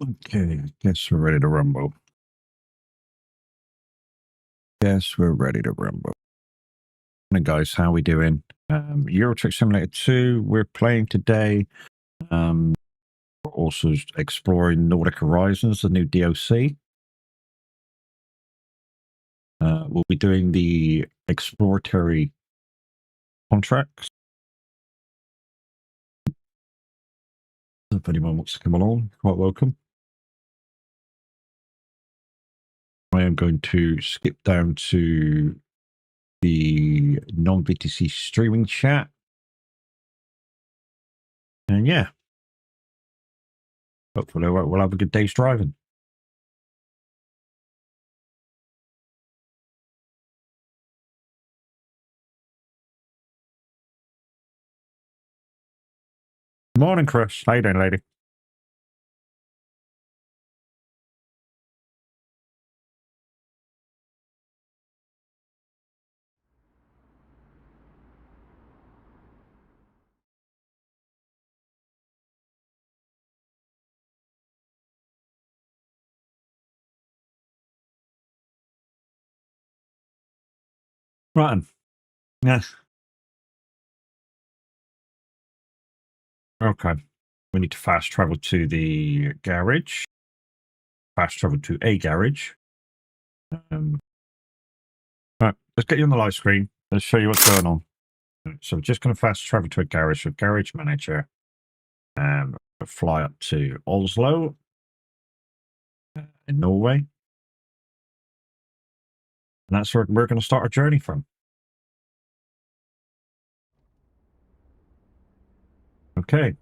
Okay, guess we're ready to rumble. Guess we're ready to rumble. Hey guys, how are we doing? Euro Truck Simulator 2, we're playing today. We're also exploring Nordic Horizons, the new DLC. We'll be doing the exploratory contracts. If anyone wants to come along, quite welcome. I am going to skip down to the non-VTC streaming chat. And yeah, hopefully we'll have a good day's driving. Morning, Chris. How you doing, lady? Right. Yes. Okay. We need to fast travel to the garage. Fast travel to a garage. Right. Let's get you on the live screen. Let's show you what's going on. So we're just going to fast travel to a garage. So garage manager. Fly up to Oslo in Norway. And that's where we're going to start our journey from. Okay.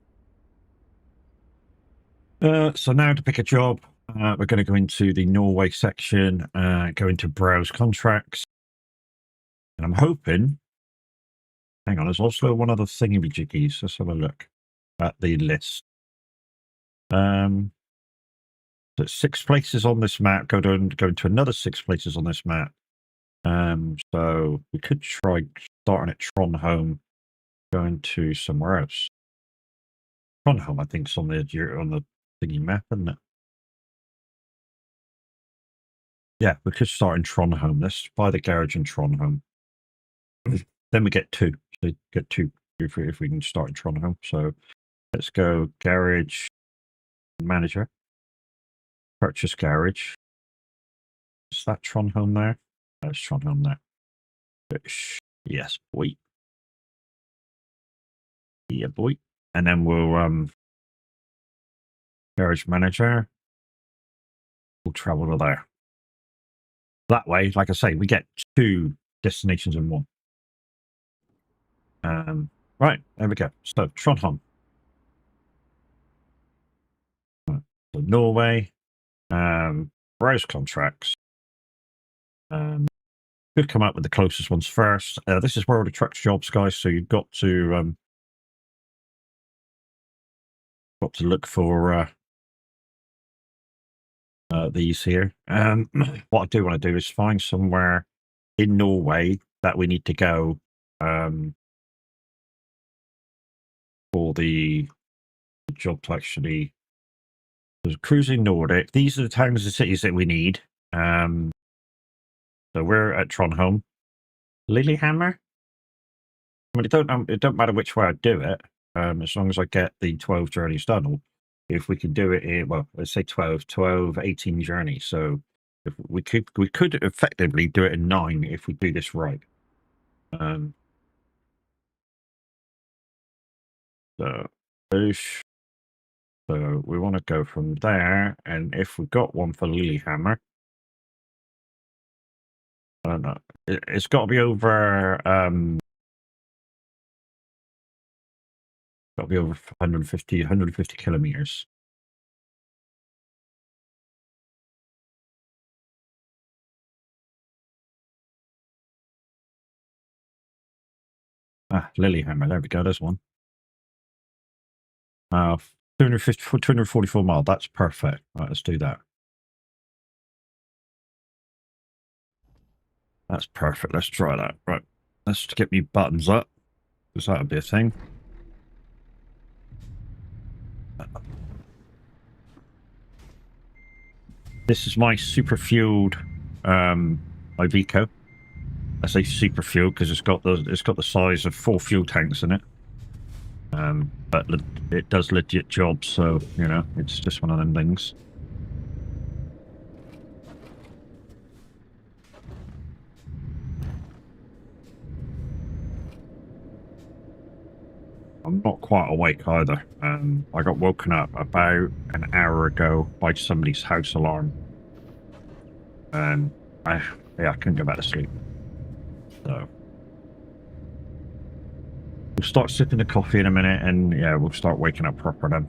So now to pick a job, we're going to go into the Norway section, go into browse contracts. And I'm hoping, hang on, there's also one other thingy-majiggies. Let's have a look at the list. So 6 places on this map, go into another 6 places on this map. So we could try starting at Trondheim, going to somewhere else. Trondheim, I think, is on the thingy map, isn't it? Yeah, we could start in Trondheim. Let's buy the garage in Trondheim. Then we get 2. So get 2 if we can start in Trondheim. So let's go garage manager. Purchase garage. Is that Trondheim there? That's Trondheim there. Yes, boy. Yeah, boy. And then we'll garage manager. We'll travel to there. That way, like I say, we get 2 destinations in one. Right, Right, there we go. So, Trondheim. So Norway, browse contracts. Could come up with the closest ones first. This is World of Trucks jobs, guys. So you've got to look for these here. What I do want to do is find somewhere in Norway that we need to go for the job to actually. There's cruising Nordic. These are the towns and cities that we need. So we're at Trondheim. Lillehammer. I mean, it don't matter which way I do it, as long as I get the 12 journeys done. Or if we can do it in, well, let's say 18 journeys. So if we could effectively do it in 9 if we do this right. So we want to go from there, and if we've got one for Lillehammer, I don't know. It's got to be over. Got to be over 150 kilometers. Lillehammer. There we go. There's one. 244 miles. That's perfect. Right, let's do that. That's perfect. Let's try that. Right. Let's get me buttons up, because that'll be a thing. This is my super fueled Iveco. I say super fueled because it's got the size of 4 fuel tanks in it. But it does legit jobs, so you know it's just one of them things. I'm not quite awake either. I got woken up about an hour ago by somebody's house alarm. And I couldn't go back to sleep. So we'll start sipping the coffee in a minute, and yeah, we'll start waking up proper then.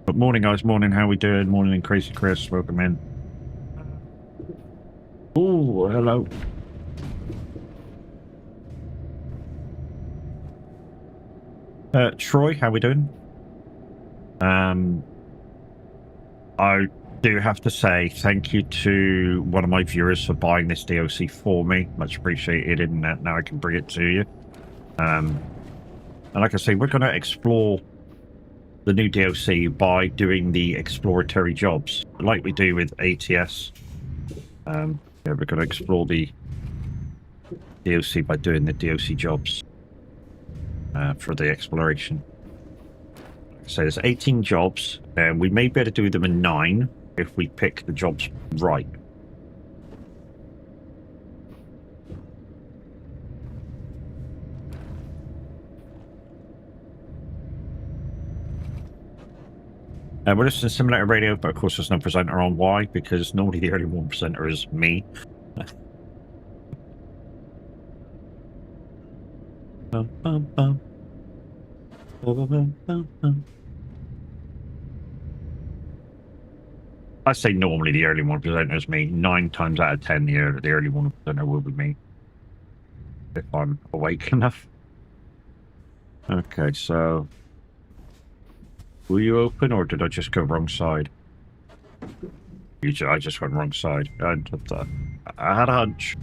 But morning, guys. Morning. How we doing? Morning, Crazy Chris. Welcome in. Oh, hello. Troy, how we doing? I do have to say thank you to one of my viewers for buying this DLC for me. Much appreciated, and now I can bring it to you. And like I say, we're going to explore the new DLC by doing the exploratory jobs, like we do with ATS. Yeah, we're going to explore the DLC by doing the DLC jobs for the exploration. So there's 18 jobs, and we may be able to do them in 9 if we pick the jobs right. We're listening to Simulator Radio, but of course there's no presenter on. Why? Because normally the only one presenter is me. I say normally the early one presenter is me. 9 times out of 10, the early one presenter will be me, if I'm awake enough. Okay, so will you open, or did I just go wrong side? I just went wrong side. I had a hunch.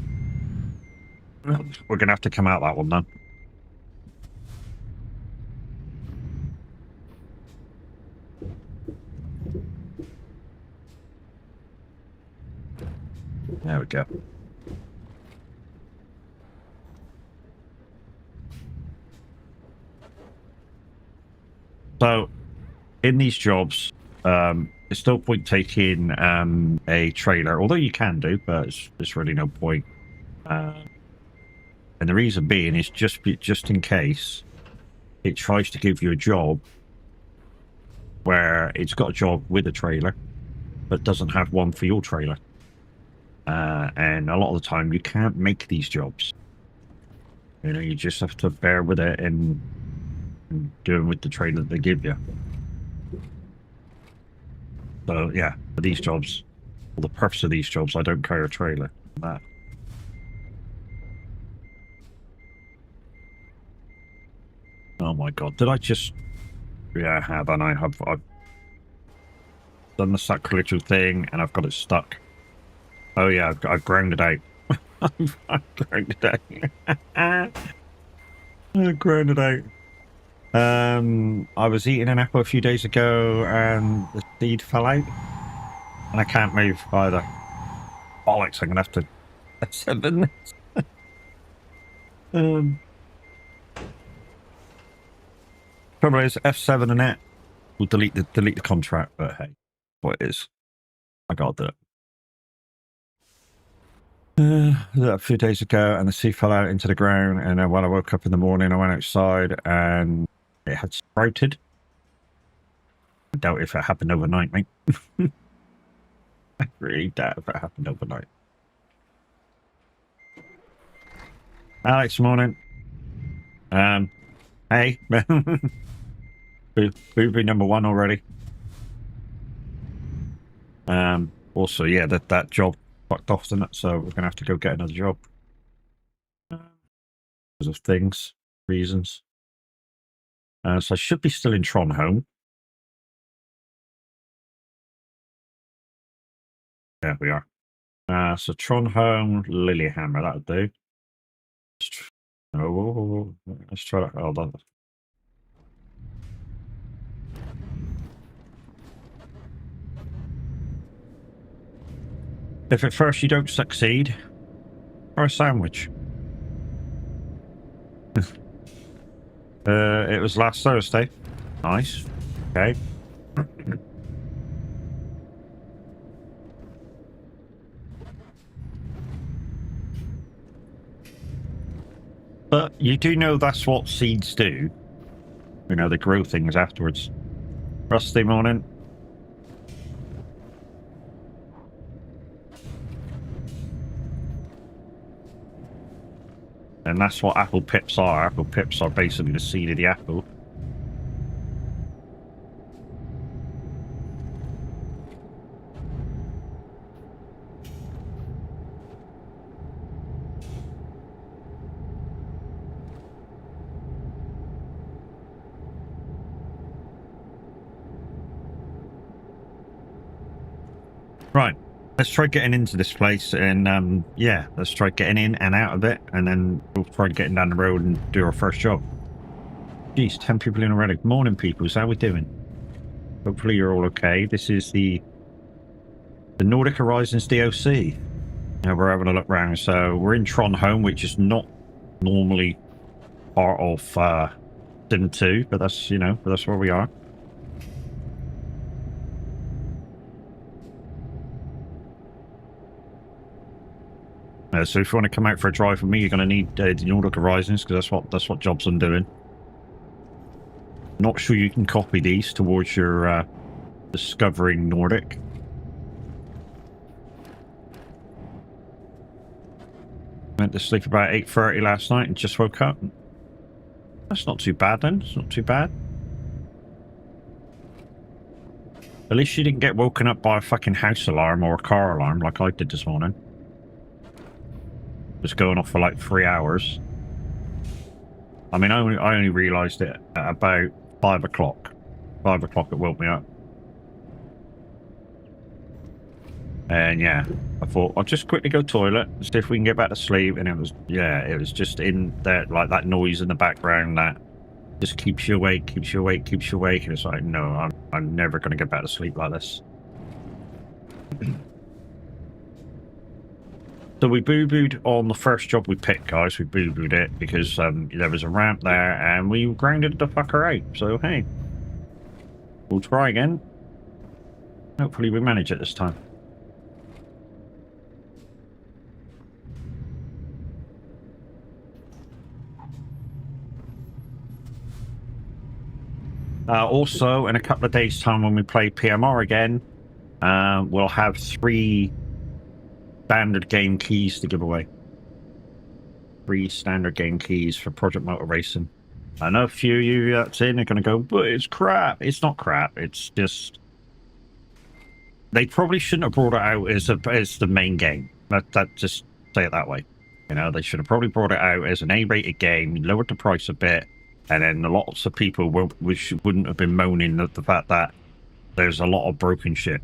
We're gonna have to come out that one then. There we go. So, in these jobs, there's no point taking a trailer, although you can do, but there's really no point. And the reason being is just in case it tries to give you a job where it's got a job with a trailer, but doesn't have one for your trailer. And a lot of the time, you can't make these jobs. You know, you just have to bear with it and doing with the trailer that they give you. So yeah, for these jobs, for the purpose of these jobs, I don't carry a trailer. That. Oh my god, did I just? Yeah, I have, and I've done the sacrilegious thing, and I've got it stuck. Oh yeah, I've grounded out. I've grounded out. I've grounded out. I was eating an apple a few days ago, and the seed fell out, and I can't move either. Bollocks! I'm gonna have to F7 this. Trouble is, F7 and it will delete the contract, but hey, what it is, I gotta do it. A few days ago, and the seed fell out into the ground, and then when I woke up in the morning, I went outside, and it had sprouted. I doubt if it happened overnight, mate. I really doubt if it happened overnight. Alex, morning. Hey. Booby number 1 already. Also, yeah, that job fucked off, didn't it? So we're gonna have to go get another job. Because of things, reasons. So I should be still in Trondheim. Yeah, we are. So Trondheim, Lillehammer, that'll do. Oh, let's try that. Hold on. If at first you don't succeed, try a sandwich. It was last Thursday. Nice. Okay. But you do know that's what seeds do. You know, they grow things afterwards. Rusty, morning. And that's what apple pips are. Apple pips are basically the seed of the apple. Right. Let's try getting into this place, and yeah, let's try getting in and out of it, and then we'll try getting down the road and do our first job. Geez, 10 people in already. Morning, peoples. How we doing? Hopefully you're all okay. This is the Nordic Horizons DLC. We're having a look around. So we're in Trondheim, which is not normally part of Sim 2, but that's, you know, that's where we are. So if you want to come out for a drive with me, you're going to need the Nordic Horizons, because that's what jobs I'm doing. Not sure you can copy these towards your discovering Nordic. Went to sleep about 8:30 last night and just woke up. That's not too bad then. It's not too bad. At least you didn't get woken up by a fucking house alarm or a car alarm like I did this morning. It was going off for like 3 hours. I mean, I only realised it at about 5 o'clock. 5 o'clock it woke me up. And yeah, I thought I'll just quickly go toilet, see if we can get back to sleep. And it was, yeah, it was just in there, like that noise in the background that just keeps you awake, keeps you awake, keeps you awake. And it's like, no, I'm never going to get back to sleep like this. So we boo-booed on the first job we picked, guys. We boo-booed it because there was a ramp there and we grounded the fucker out. So, hey, we'll try again. Hopefully we manage it this time. Also, in a couple of days' time when we play PMR again, we'll have 3 standard game keys to give away. free standard game keys for Project Motor Racing. I know a few of you that's in are going to go, but it's crap. It's not crap. It's just they probably shouldn't have brought it out as the main game. That just say it that way. You know, they should have probably brought it out as an A-rated game, lowered the price a bit, and then lots of people wouldn't have been moaning at the fact that there's a lot of broken shit.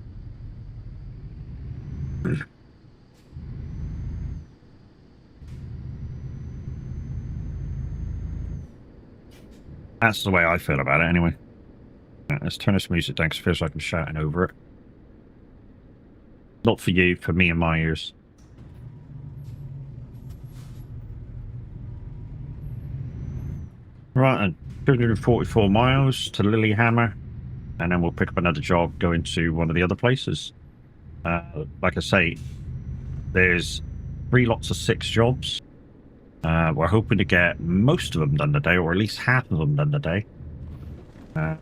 That's the way I feel about it, anyway. Right, let's turn this music down because it feels like I'm shouting over it. Not for you, for me and my ears. Right, and 244 miles to Lilyhammer, and then we'll pick up another job going to one of the other places. Like I say, there's 3 lots of 6 jobs. We're hoping to get most of them done today, or at least half of them done today. I've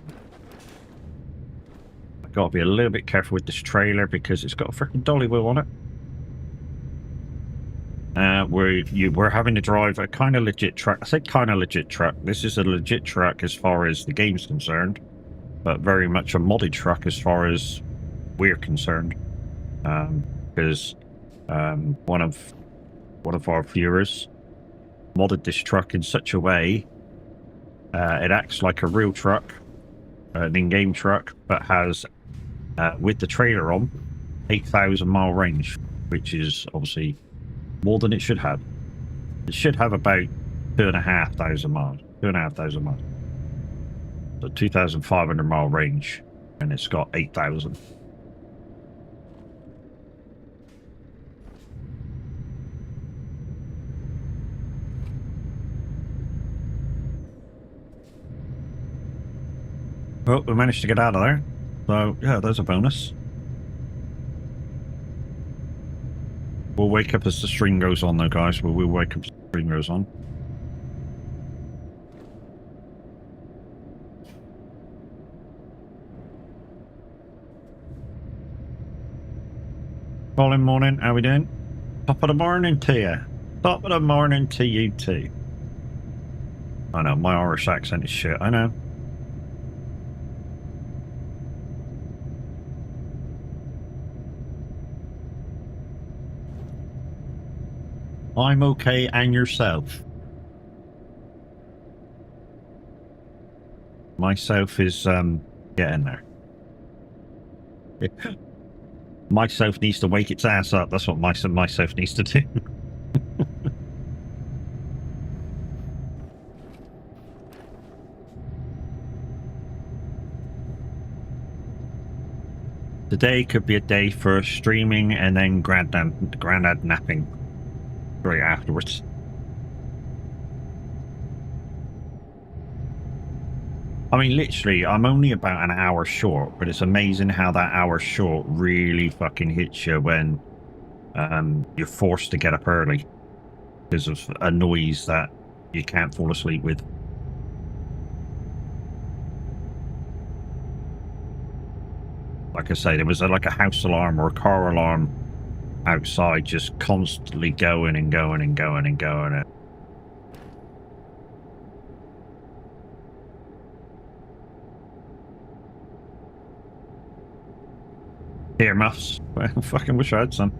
got to be a little bit careful with this trailer because it's got a freaking dolly wheel on it. We're having to drive a kind of legit truck. I say kind of legit truck. This is a legit truck as far as the game's concerned, but very much a modded truck as far as we're concerned. Because one of our viewers modded this truck in such a way it acts like a real truck, an in-game truck, but has with the trailer on 8,000 mile range, which is obviously more than it should have. It should have about 2,500 miles. 2,500 miles. So 2,500 mile range, and it's got 8,000. Well, we managed to get out of there. So, yeah, there's a bonus. We'll wake up as the stream goes on, though, guys. We'll wake up as the stream goes on. Morning. How we doing? Top of the morning to you. Top of the morning to you, too. I know, my Irish accent is shit. I know. I'm okay, and yourself? Myself is getting there. Myself needs to wake its ass up. That's what myself needs to do. Today could be a day for streaming and then granddad napping right afterwards. I mean, literally, I'm only about an hour short, but it's amazing how that hour short really fucking hits you when you're forced to get up early because of a noise that you can't fall asleep with. Like I say, there was like a house alarm or a car alarm outside just constantly going and going and going and going. Earmuffs. Well, I fucking wish I had some.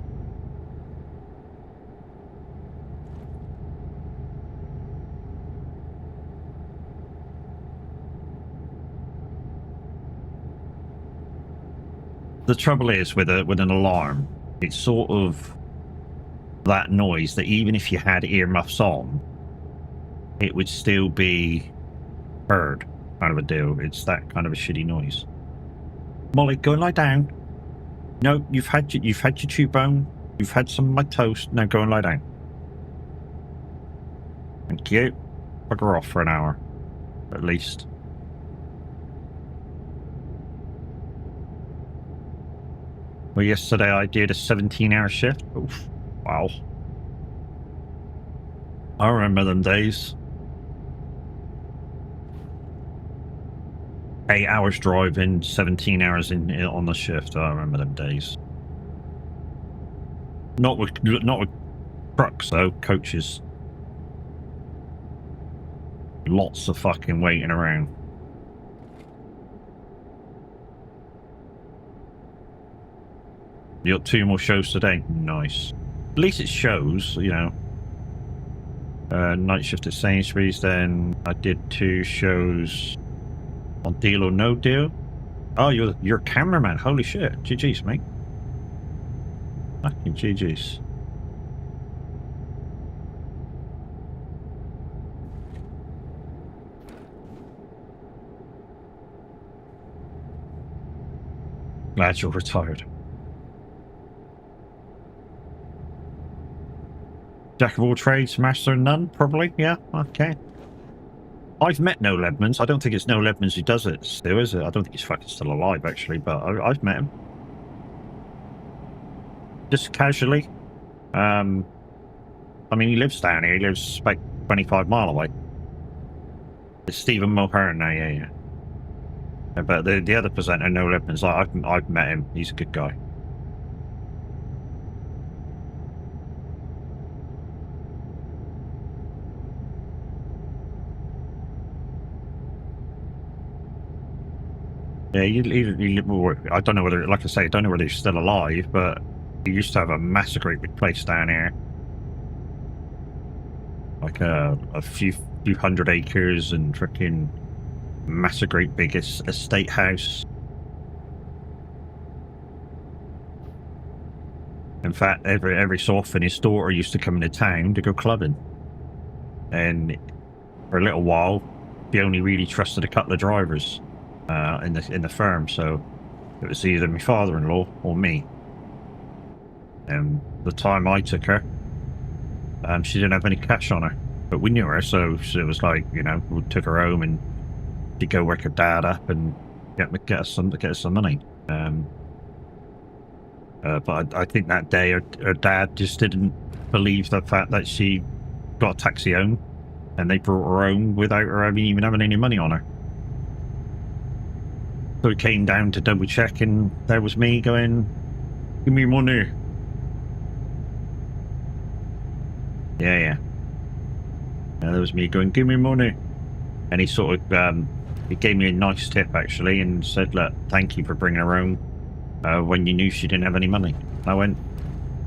The trouble is with an alarm, it's sort of that noise that even if you had earmuffs on, it would still be heard, kind of a deal. It's that kind of a shitty noise. Molly, go and lie down. No, you've had your chew bone. You've had some of my toast. Now go and lie down. Thank you. Bugger off for an hour, at least. Well, yesterday I did a 17-hour shift. Oof. Wow. I remember them days. 8 hours driving, 17 hours on the shift. I remember them days. Not with trucks though, coaches. Lots of fucking waiting around. You got 2 more shows today? Nice. At least it shows, you know. Night shift at Sainsbury's, then I did 2 shows on Deal or No Deal. Oh, you're a cameraman. Holy shit. GG's, mate. Fucking GG's. Glad you're retired. Jack of all trades, master of none, probably. Yeah, okay. I've met No Ledmans. I don't think it's No Ledmans who does it still, is it? I don't think he's fucking still alive, actually, but I've met him. Just casually. I mean, he lives down here. He lives about 25 mile away. It's Stephen Mulhern now, yeah. But the other presenter, No Ledmans, I've met him. He's a good guy. Yeah, I don't know whether, like I say, I don't know whether he's still alive, but he used to have a massive great big place down here. Like a few hundred acres and freaking massive great big estate house. In fact, every so often his daughter used to come into town to go clubbing. And for a little while, he only really trusted a couple of drivers in the firm, so it was either my father-in-law or me. And the time I took her, she didn't have any cash on her, but we knew her, so it was like, you know, we took her home and she'd go work her dad up and get us some money. But I think that day her dad just didn't believe the fact that she got a taxi home, and they brought her home without her even having any money on her. So it came down to double check, and there was me going, "Give me money." Yeah. There was me going, "Give me money," and he sort of he gave me a nice tip actually, and said, "Look, thank you for bringing her home when you knew she didn't have any money." And I went,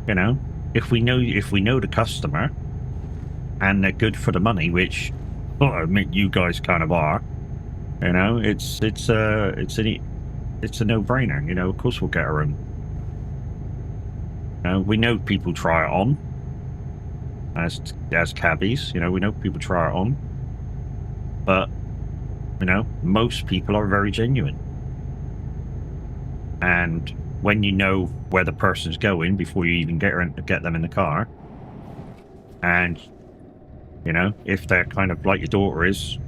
you know, if we know the customer and they're good for the money, which I admit you guys kind of are, you know, it's a no-brainer. You know, of course we'll get her home. You know, we know people try it on as cabbies. You know, we know people try it on, but you know, most people are very genuine. And when you know where the person's going before you even get them in the car, and you know, if they're kind of like your daughter is,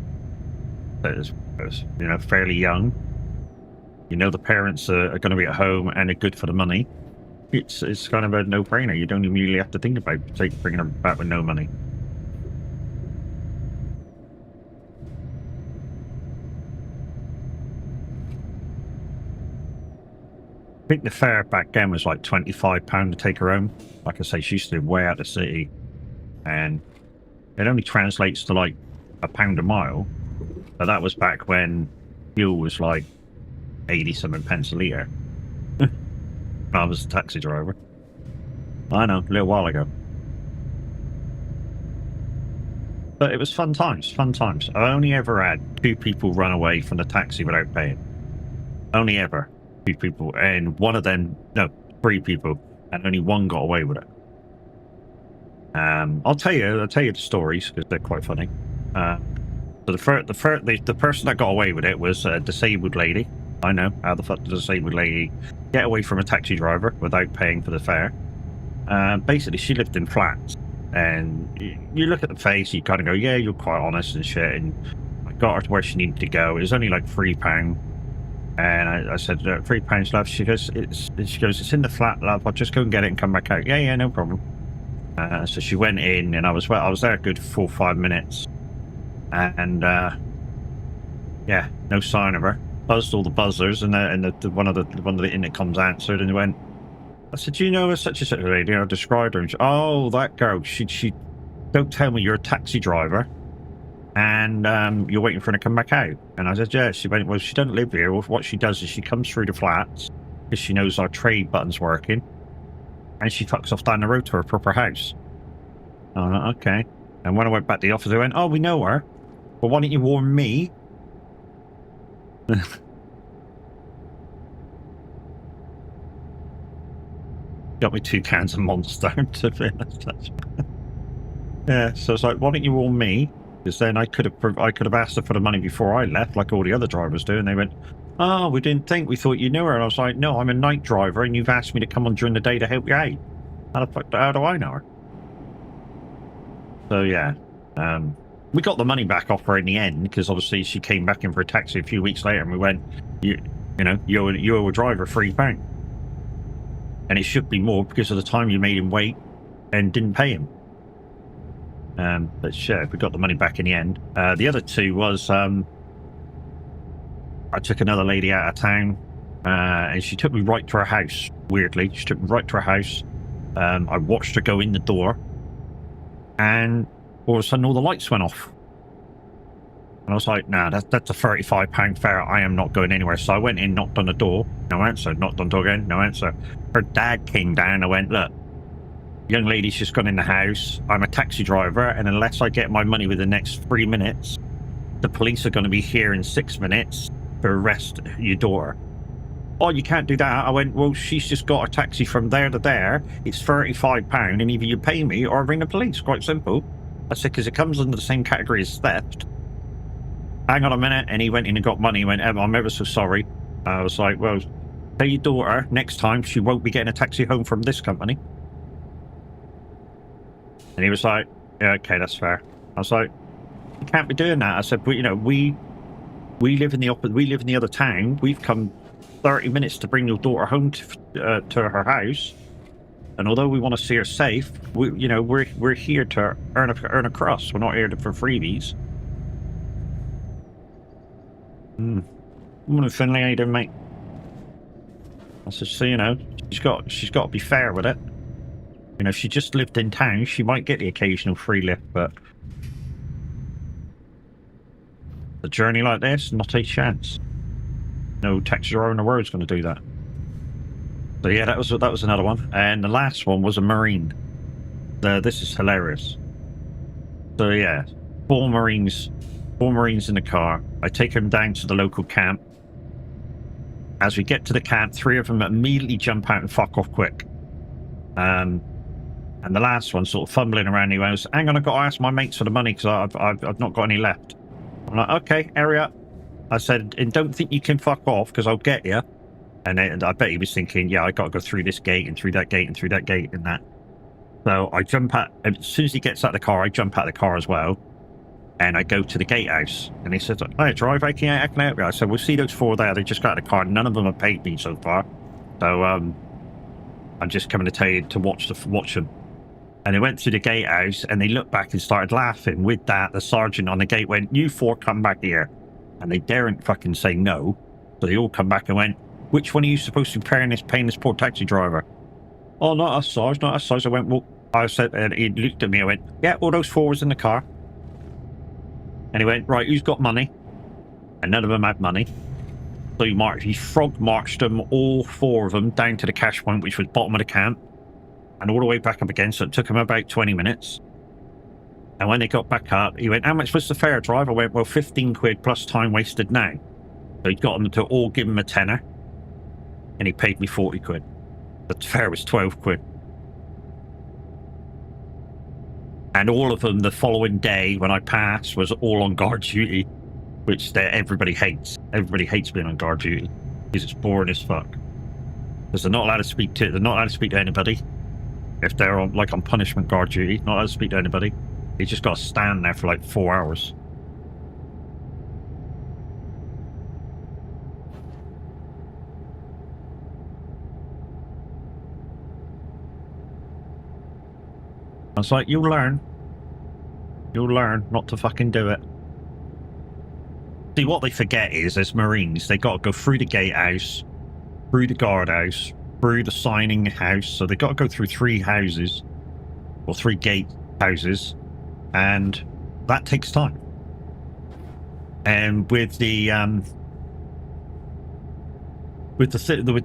you know, fairly young, you know, the parents are going to be at home and are good for the money, it's kind of a no-brainer. You don't immediately have to think about bringing them back with no money. I think the fare back then was like £25 to take her home. Like I say, she used to live way out of the city, and it only translates to like £1 a mile. But that was back when fuel was like 80-something pence a litre. I was a taxi driver. I know, a little while ago. But it was fun times. I only ever had 2 people run away from the taxi without paying. Only ever. 2 people, and one of them, no, 3 people, and only 1 got away with it. I'll tell you the stories because they're quite funny. So the person that got away with it was a disabled lady. I know, how the fuck does a disabled lady get away from a taxi driver without paying for the fare? Basically, she lived in flats, and you look at the face, you kind of go, yeah, you're quite honest and shit, and I got her to where she needed to go. It was only like £3. And I said, £3, love. She goes, it's in the flat, love. I'll just go and get it and come back out. Yeah, no problem. So she went in, and I was there a good 4 or 5 minutes, and yeah, no sign of her. Buzzed all the buzzers, and one of the intercoms answered, and went. I said, "Do you know such and such a lady?" I described her, and she, "Oh, that girl. She don't tell me you're a taxi driver, and you're waiting for her to come back out. And I said, yeah. She went, well, she doesn't live here. What she does is she comes through the flats because she knows our trade button's working, and she fucks off down the road to her proper house. Okay. And when I went back to the office, they went, oh, we know her. Well, why didn't you warn me? Got me 2 cans of Monster, to be honest. Yeah, so it's like, why didn't you warn me? Because then I could have asked her for the money before I left, like all the other drivers do. And they went, oh, we didn't think. We thought you knew her. And I was like, no, I'm a night driver, and you've asked me to come on during the day to help you out. How do I know her? So yeah, we got the money back off her in the end, because obviously she came back in for a taxi a few weeks later, and we went, you owe a driver £3, and it should be more because of the time you made him wait and didn't pay him. But sure, we got the money back in the end. The other 2 was I took another lady out of town, and she took me right to her house. Weirdly, she took me right to her house. I watched her go in the door, and all of a sudden all the lights went off. And I was like, nah, that's a £35 fare. I am not going anywhere. So I went in, knocked on the door, no answer. Knocked on the door again, no answer. Her dad came down. I went, look, young lady's just gone in the house. I'm a taxi driver, and unless I get my money within the next 3 minutes, the police are going to be here in 6 minutes to arrest your daughter. Oh, you can't do that. I went, well, she's just got a taxi from there to there. It's £35, and either you pay me or ring the police. Quite simple. I said, because it comes under the same category as theft. Hang on a minute. And he went in and got money. He went, I'm ever so sorry. I was like, well, tell your daughter next time she won't be getting a taxi home from this company. And he was like, yeah, okay, that's fair. I was like, you can't be doing that. I said, but we live in the other town. We've come 30 minutes to bring your daughter home to her house, and although we want to see her safe, we're here to earn a crust. We're not here for freebies. Morning, Finley. How you doing, mate? I said, so she's got to be fair with it. If she just lived in town, she might get the occasional free lift, but a journey like this, not a chance. No taxi driver in the world is going to do that. So yeah, that was another one, and the last one was a Marine. This is hilarious. So yeah, 4 Marines in the car. I take them down to the local camp. As we get to the camp, 3 of them immediately jump out and fuck off quick. And the last one sort of fumbling around. He goes, hang on, I've got to ask my mates for the money because I've not got any left. I'm like, okay, hurry up. I said, and don't think you can fuck off because I'll get you. And I bet he was thinking, yeah, I got to go through this gate and through that gate and through that gate and that. So I jump out, as soon as he gets out of the car, I jump out of the car as well. And I go to the gatehouse. And he says, hey, driver, I can help you. I said, we'll see those 4 there. They just got out of the car. None of them have paid me so far. So I'm just coming to tell you to watch them. And they went through the gatehouse and they looked back and started laughing. With that, the sergeant on the gate went, you 4 come back here. And they daren't fucking say no. So they all come back and went, which one are you supposed to be paying this poor taxi driver? Oh, not us, Sarge, not us, Sarge. I went, well, I said, and he looked at me, I went, yeah, all those 4 was in the car. And he went, right, who's got money? And none of them had money. So he frog marched them, all 4 of them, down to the cash point, which was bottom of the camp. And all the way back up again, so it took him about 20 minutes. And when they got back up, he went, how much was the fare, drive? I went, well, 15 quid plus time wasted now. So he got them to all give him a tenner. And he paid me 40 quid. The fare was 12 quid. And all of them the following day, when I passed, was all on guard duty. Which everybody hates. Everybody hates being on guard duty. Because it's boring as fuck. Because they're not allowed to speak to anybody. If they're on punishment guard duty, not allowed to speak to anybody. They just got to stand there for like 4 hours. I was like, you'll learn not to fucking do it. See, what they forget is, as Marines, they got to go through the gatehouse, through the guardhouse, through the signing house. So they got to go through 3 houses, or 3 gate houses, and that takes time. And with the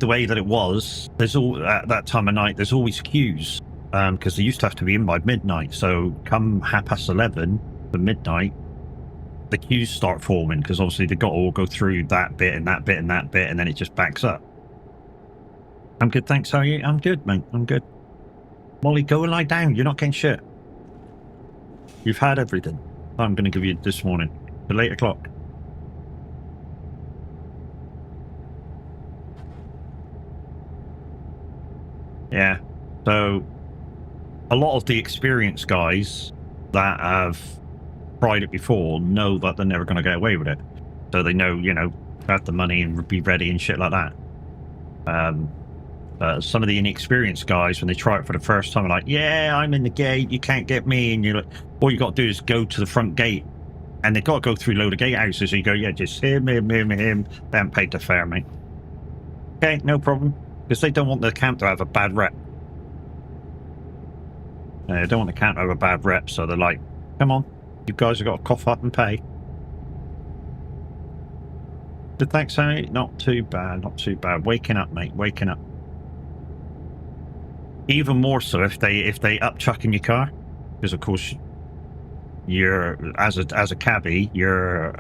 way that it was, there's all at that time of night, there's always queues, because they used to have to be in by midnight. So come 11:30 for midnight, the queues start forming, because obviously they've got to all go through that bit and that bit and that bit, and then it just backs up. I'm good, thanks. How are you? I'm good, mate. I'm good. Molly, go and lie down. You're not getting shit. You've had everything I'm going to give you this morning till 8 o'clock. Yeah. So a lot of the experienced guys that have tried it before know that they're never going to get away with it. So they know, you know, have the money and be ready and shit like that. Some of the inexperienced guys, when they try it for the first time, are like, yeah, I'm in the gate, you can't get me. And you're like, all you got to do is go to the front gate. And they've got to go through a load of gatehouses. So you go, yeah, just him. They haven't paid the fare, mate. Okay, no problem. Because they don't want the camp to have a bad rep. They don't want the camp to have a bad rep. So they're like, come on, you guys have got to cough up and pay. Did thanks, Sammy? Not too bad, not too bad. Waking up, mate, waking up. Even more so if they upchuck in your car, because of course you're as a cabbie, you're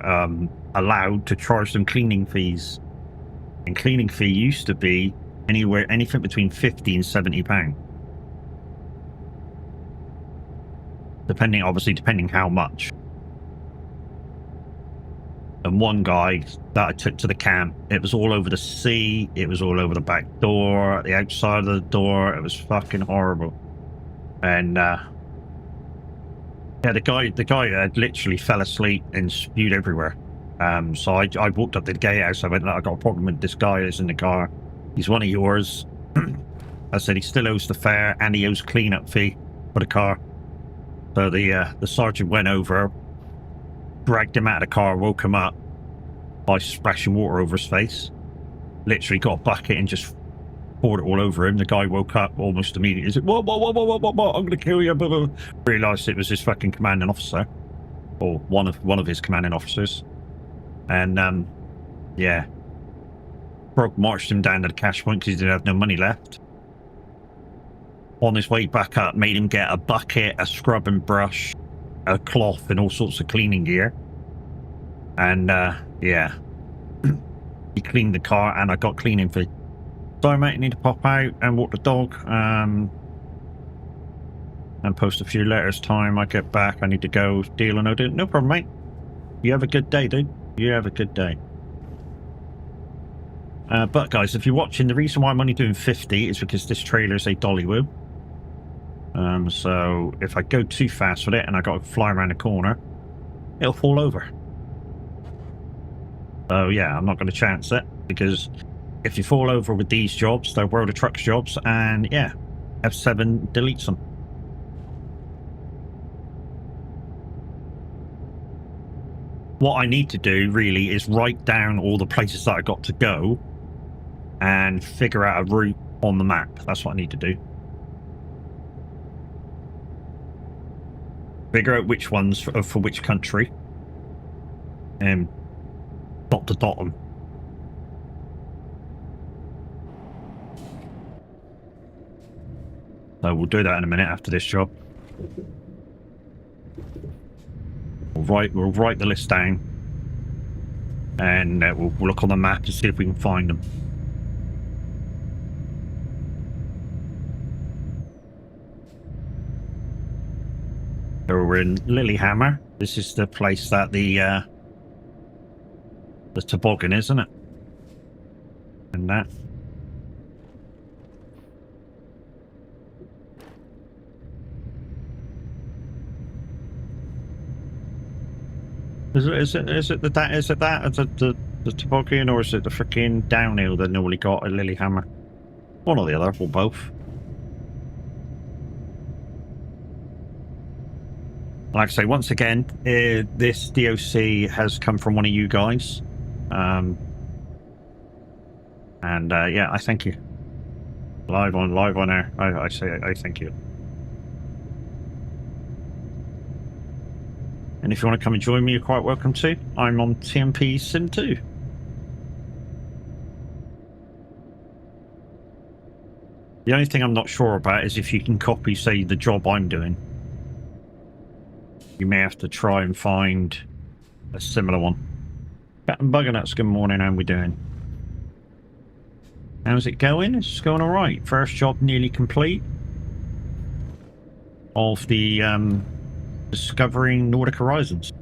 allowed to charge them cleaning fees, and cleaning fee used to be anything between £50 and £70, depending how much. And one guy that I took to the camp, it was all over the seat, it was all over the back door, the outside of the door. It was fucking horrible. And yeah, the guy had literally fell asleep and spewed everywhere. So I walked up to the gatehouse. I went, I got a problem with this guy that's in the car. He's one of yours. I said he still owes the fare and he owes cleanup fee for the car. So the sergeant went over, dragged him out of the car, woke him up by splashing water over his face. Literally got a bucket and just poured it all over him. The guy woke up almost immediately. He said, what, I'm going to kill you. Realised it was his fucking commanding officer, or one of his commanding officers. And yeah, Brog marched him down to the cash point because he didn't have no money left. On his way back up, made him get a bucket, a scrubbing brush, a cloth, and all sorts of cleaning gear. And yeah, he cleaned the car, and I got cleaning fee. Sorry, mate, I need to pop out and walk the dog, and post a few letters. Time I get back, I need to go. Deal or no deal? No problem, mate. You have a good day, dude. You have a good day. But guys, if you're watching, the reason why I'm only doing 50 is because this trailer is a Dollywood. So if I go too fast with it and I got to fly around the corner, it'll fall over. So yeah, I'm not going to chance it, because if you fall over with these jobs, they're World of Trucks jobs, and yeah, F7 deletes them. What I need to do really is write down all the places that I got to go and figure out a route on the map. That's what I need to do. Figure out which ones for which country, and dot to dot them. So we'll do that in a minute after this job. We'll write the list down, and we'll look on the map to see if we can find them. So we're in Lilyhammer. This is the place that the toboggan, isn't it? And that. Is it the toboggan, or is it the freaking downhill that nobody got at Lilyhammer? One or the other, or both. Like I say, once again, this DOC has come from one of you guys. And yeah, I thank you. Live on air. I say I thank you. And if you want to come and join me, you're quite welcome to. I'm on TMP Sim 2. The only thing I'm not sure about is if you can copy, say, the job I'm doing. You may have to try and find a similar one. Captain Buggernuts, good morning. How are we doing? How's it going? It's going all right. First job nearly complete of the discovering Nordic Horizons.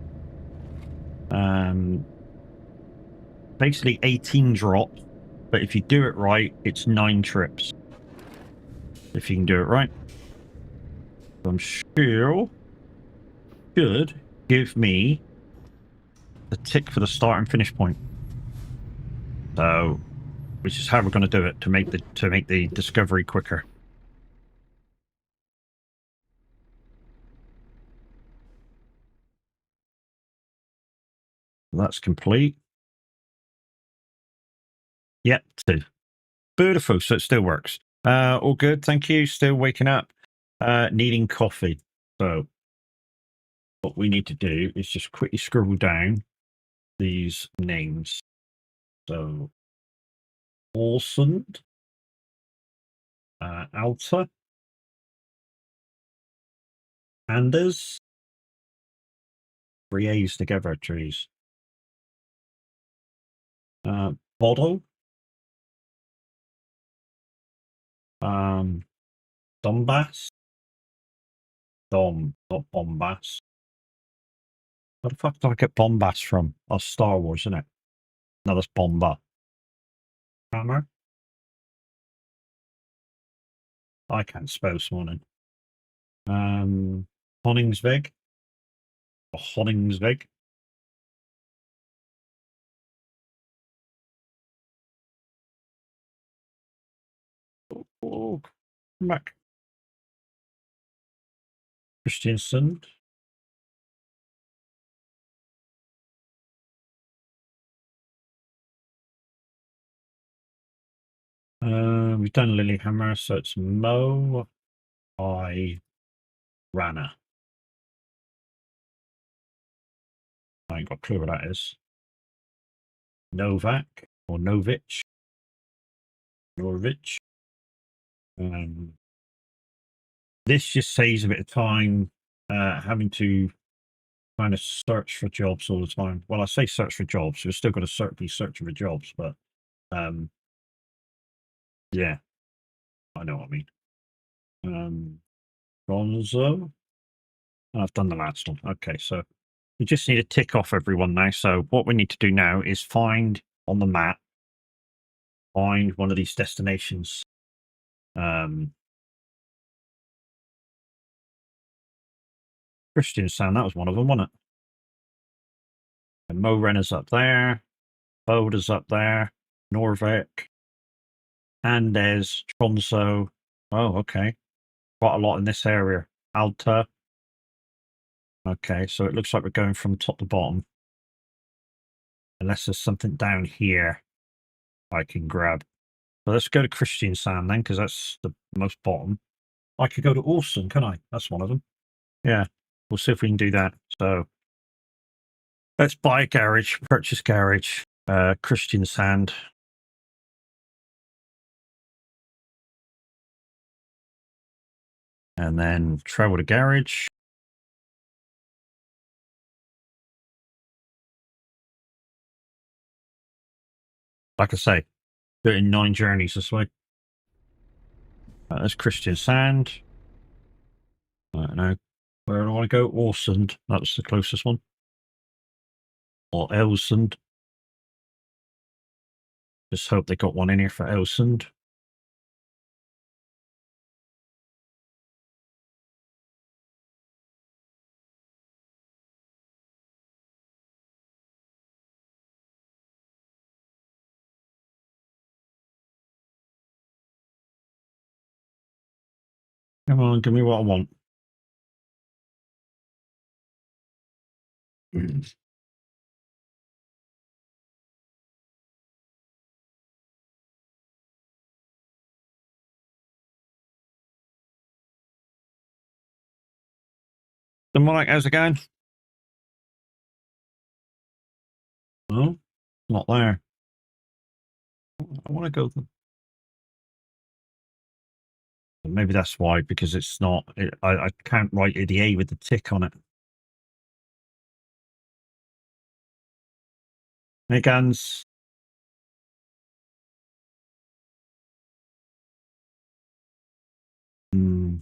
Basically 18 drops, but if you do it right, it's 9 trips. If you can do it right. I'm sure should give me the tick for the start and finish point. So, which is how we're going to do it to make the discovery quicker. That's complete. Yep, 2. Beautiful. So it still works. All good. Thank you. Still waking up. Needing coffee. So what we need to do is just quickly scribble down these names. So Olsson, Alta, Anders, 3 A's together, trees. Bodo, Donbass, not Bombas. Where the fuck did I get Bombas from? Oh, Star Wars, isn't it? No, that's Bomba. Hammer. I can't spell this morning. Honningsvig. Or Honningsvig. Oh, come back. Christiansen. We've done Lilyhammer, so it's Mo I Rana. I ain't got a clue what that is. Novak or Novich. Norovich. This just saves a bit of time having to kind of search for jobs all the time. Well, I say search for jobs. We're still going to be searching for jobs, but yeah, I know what I mean. Gonzo. I've done the last one. Okay, so we just need to tick off everyone now. So what we need to do now is find on the map, find one of these destinations. Christianstown, that was one of them, wasn't it? And Mo Renner's up there. Boda's up there. Norvik. Andes. Tromso. Oh, okay. Quite a lot in this area. Alta. Okay, so it looks like we're going from top to bottom. Unless there's something down here I can grab. So let's go to Christiansand then, because that's the most bottom. I could go to Orson, can I? That's one of them. Yeah, we'll see if we can do that. So let's buy a garage, purchase garage, Christiansand. And then travel to garage. Like I say, do it in 9 journeys this way. That's Christiansand. I don't know. Where do I want to go? Orsund. That's the closest one. Or Elsund. Just hope they got one in here for Elsund. Come on, give me what I want. Good morning, how's it going? Oh, not there. I want to go. Maybe that's why, because it's not. I can't write ADA with the tick on it. Hey, Gans. Hmm.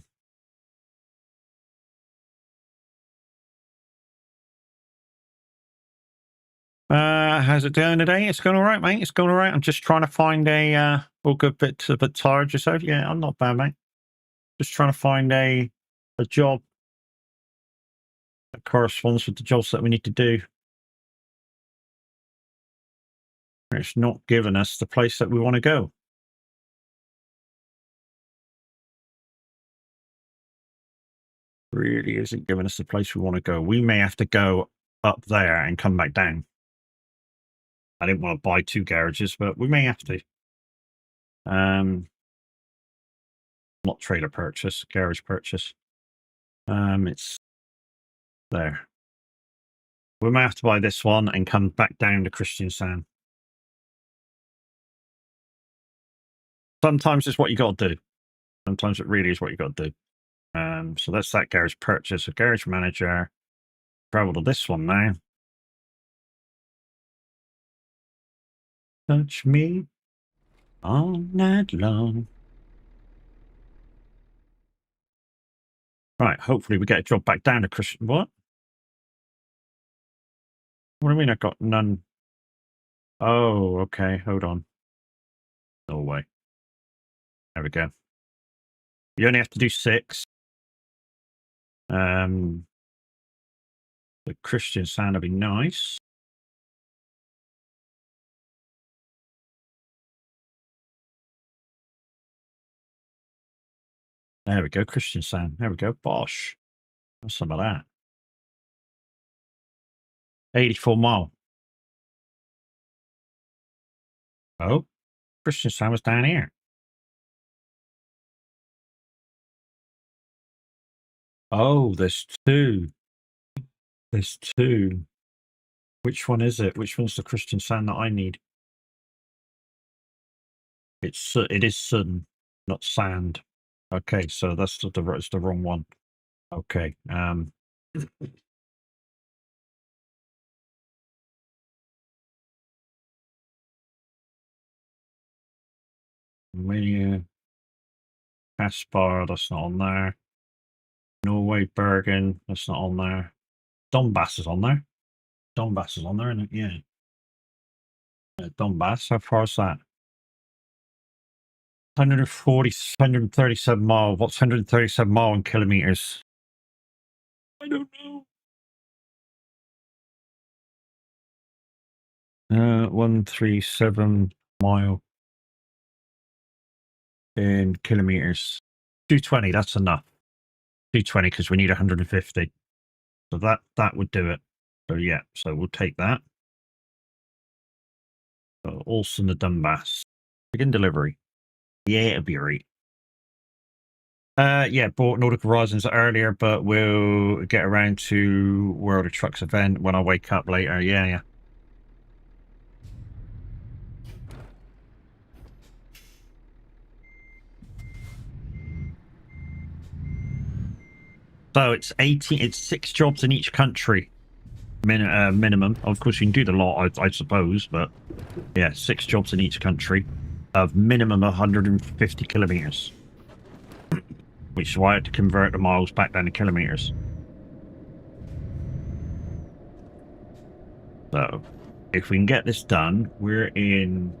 How's it going today? It's going all right, mate. It's going all right. I'm just trying to find a good bit a bit tired yourself. Yeah, I'm not bad, mate. Just trying to find a job that corresponds with the jobs that we need to do. It's not giving us the place that we want to go. Really isn't giving us the place we want to go. We may have to go up there and come back down. I didn't want to buy 2 garages, but we may have to. Not trailer purchase, garage purchase. It's there. We may have to buy this one and come back down to Christiansand. Sometimes it's what you got to do. Sometimes it really is what you got to do. So that's that garage purchase. A garage manager. Travel to this one now. Touch me all night long. Right, hopefully we get a job back down to Christian. What? What do you mean I got none? Oh, okay. Hold on. No way. There we go. You only have to do 6. The Christiansand would be nice. There we go, Christiansand. There we go, Bosh. What's some of that? 84 mile. Oh, Christiansand was down here. Oh, there's 2. There's 2. Which one is it? Which one's the Christiansand that I need? It is sun, not sand. Okay, so it's the wrong one. Okay. Menu. Aspar, that's not on there. Norway, Bergen, that's not on there. Donbass is on there. Donbass is on there, isn't it? Yeah. Donbass, how far is that? 140, 137 mile. What's 137 mile in kilometers? I don't know. 137 mile in kilometers. 220, that's enough. 220 because we need 150. So that would do it. So yeah, so we'll take that. So Olsen the Donbass. Begin delivery. Yeah, it'll be right. Yeah, bought Nordic Horizons earlier, but we'll get around to World of Trucks event when I wake up later. Yeah. So it's 18. It's 6 jobs in each country, minimum. Of course, you can do the lot, I suppose, but yeah, 6 jobs in each country of minimum 150 kilometers. Which is why I had to convert the miles back down to kilometers. So, if we can get this done, we're in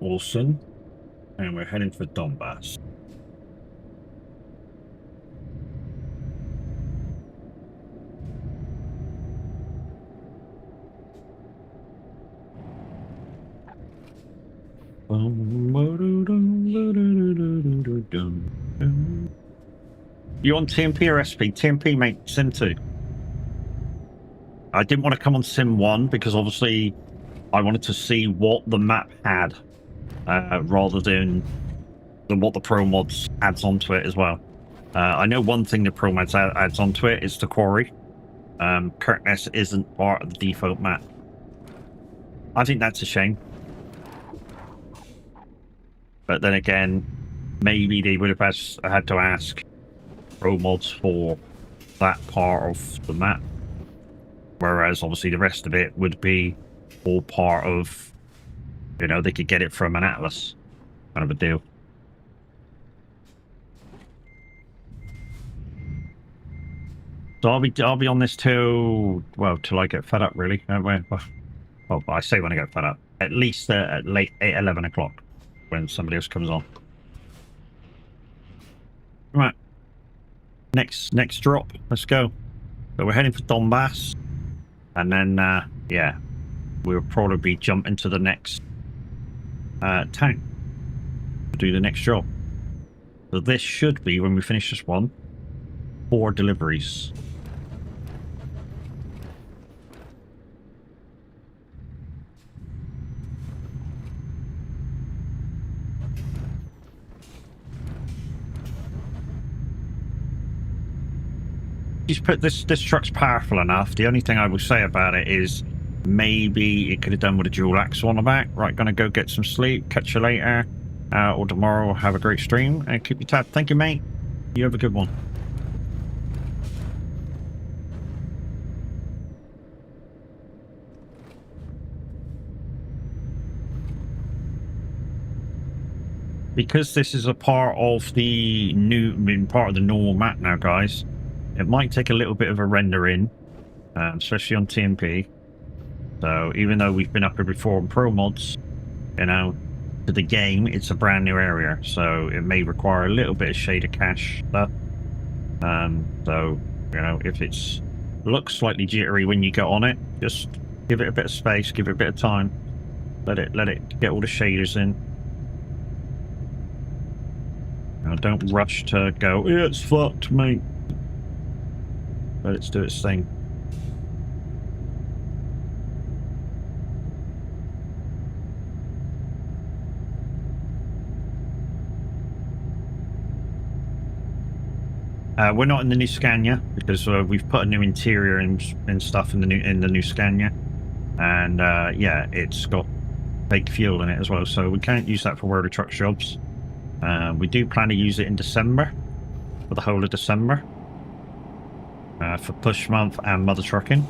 Olsen, and we're heading for Donbass. You on TMP or SP? TMP, mate. Sim 2. I didn't want to come on Sim 1 because obviously I wanted to see what the map had rather than what the Pro Mods adds onto it as well. I know one thing the Pro Mods adds onto it is the quarry. Kirkness isn't part of the default map. I think that's a shame. But then again, maybe they would have had to ask pro mods for that part of the map. Whereas obviously the rest of it would be all part of, you know, they could get it from an atlas kind of a deal. So I'll be on this till I get fed up, really. Well, I say when I get fed up. At least at late 11 o'clock when somebody else comes on. Right. Next drop. Let's go. So we're heading for Donbass. And then, yeah, we'll probably be jumping to the next town to do the next job. So this should be, when we finish this one, 4 deliveries. He's put this truck's powerful enough. The only thing I will say about it is maybe it could have done with a dual axle on the back. Right, gonna go get some sleep. Catch you later, or tomorrow. Have a great stream and keep your tab. Thank you, mate. You have a good one. Because this is a part of the part of the normal map now, guys. It might take a little bit of a render in, especially on TMP. So even though we've been up here before on pro mods, you know, to the game, it's a brand new area. So it may require a little bit of shader cache stuff. So, you know, if it's looks slightly jittery when you get on it, just give it a bit of space, give it a bit of time. Let it get all the shaders in. You know, don't rush to go, yeah, it's fucked, mate. Let it do its thing. We're not in the new Scania because we've put a new interior and stuff in the new Scania, and yeah, it's got fake fuel in it as well, so we can't use that for World of Trucks jobs. We do plan to use it in December, for the whole of December. For push month and mother trucking.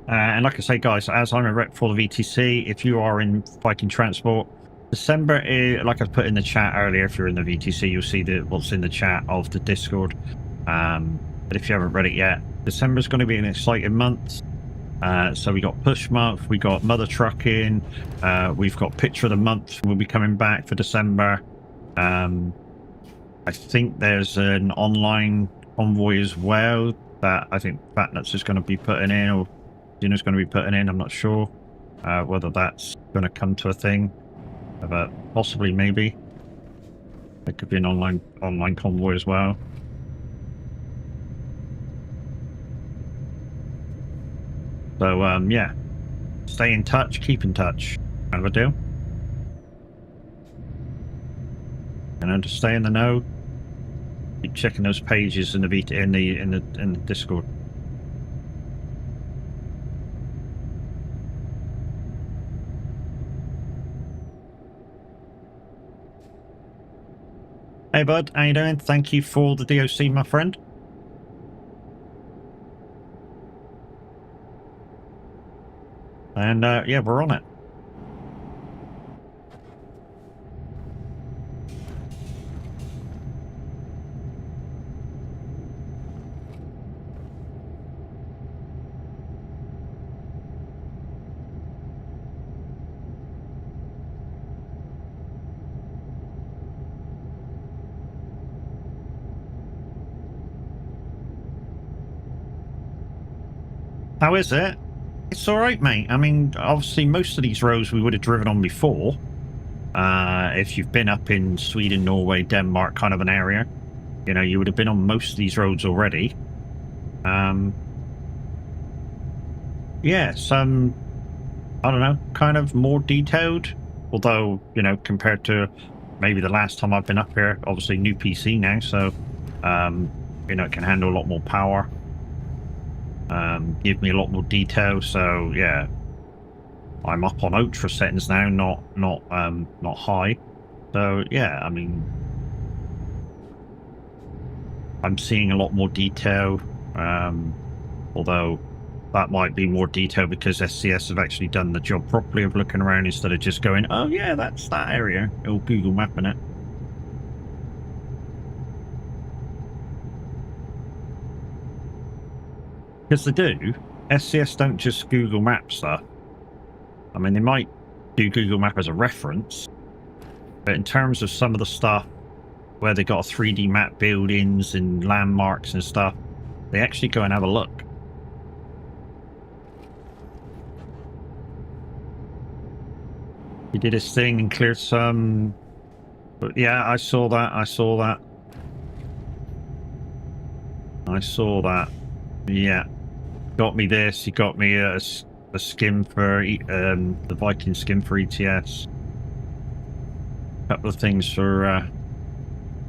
And like I say, guys, as I'm a rep for the VTC, if you are in Viking Transport, December is, like I put in the chat earlier, if you're in the VTC, you'll see what's in the chat of the Discord. But if you haven't read it yet, December is going to be an exciting month. So we got push month, we got mother trucking, we've got picture of the month. We'll be coming back for December. I think there's an online convoy as well that I think Fatnuts is going to be putting in, or Dino's going to be putting in. I'm not sure whether that's going to come to a thing, but possibly, maybe it could be an online convoy as well. So, yeah, stay in touch, keep in touch, kind of a deal. And to stay in the know, keep checking those pages in the Discord. Hey, bud, how you doing? Thank you for the DOC, my friend. And yeah, we're on it. How is it? It's all right, mate. I mean, obviously, most of these roads we would have driven on before. If you've been up in Sweden, Norway, Denmark, kind of an area, you know, you would have been on most of these roads already. Yeah, some, I don't know, kind of more detailed. Although, you know, compared to maybe the last time I've been up here. Obviously, new PC now, so you know, it can handle a lot more power. Give me a lot more detail. So yeah, I'm up on ultra settings now, not high. So yeah, I mean, I'm seeing a lot more detail. Although that might be more detail because SCS have actually done the job properly of looking around instead of just going, oh yeah, that's that area, or Google mapping it. Because they do. SCS don't just Google Map stuff. I mean, they might do Google Map as a reference, but in terms of some of the stuff where they got a 3D map buildings and landmarks and stuff, they actually go and have a look. He did his thing and cleared some... But yeah, I saw that. I saw that. I saw that. Yeah. Got me this. He got me a skin for the Viking skin for ETS. A couple of things for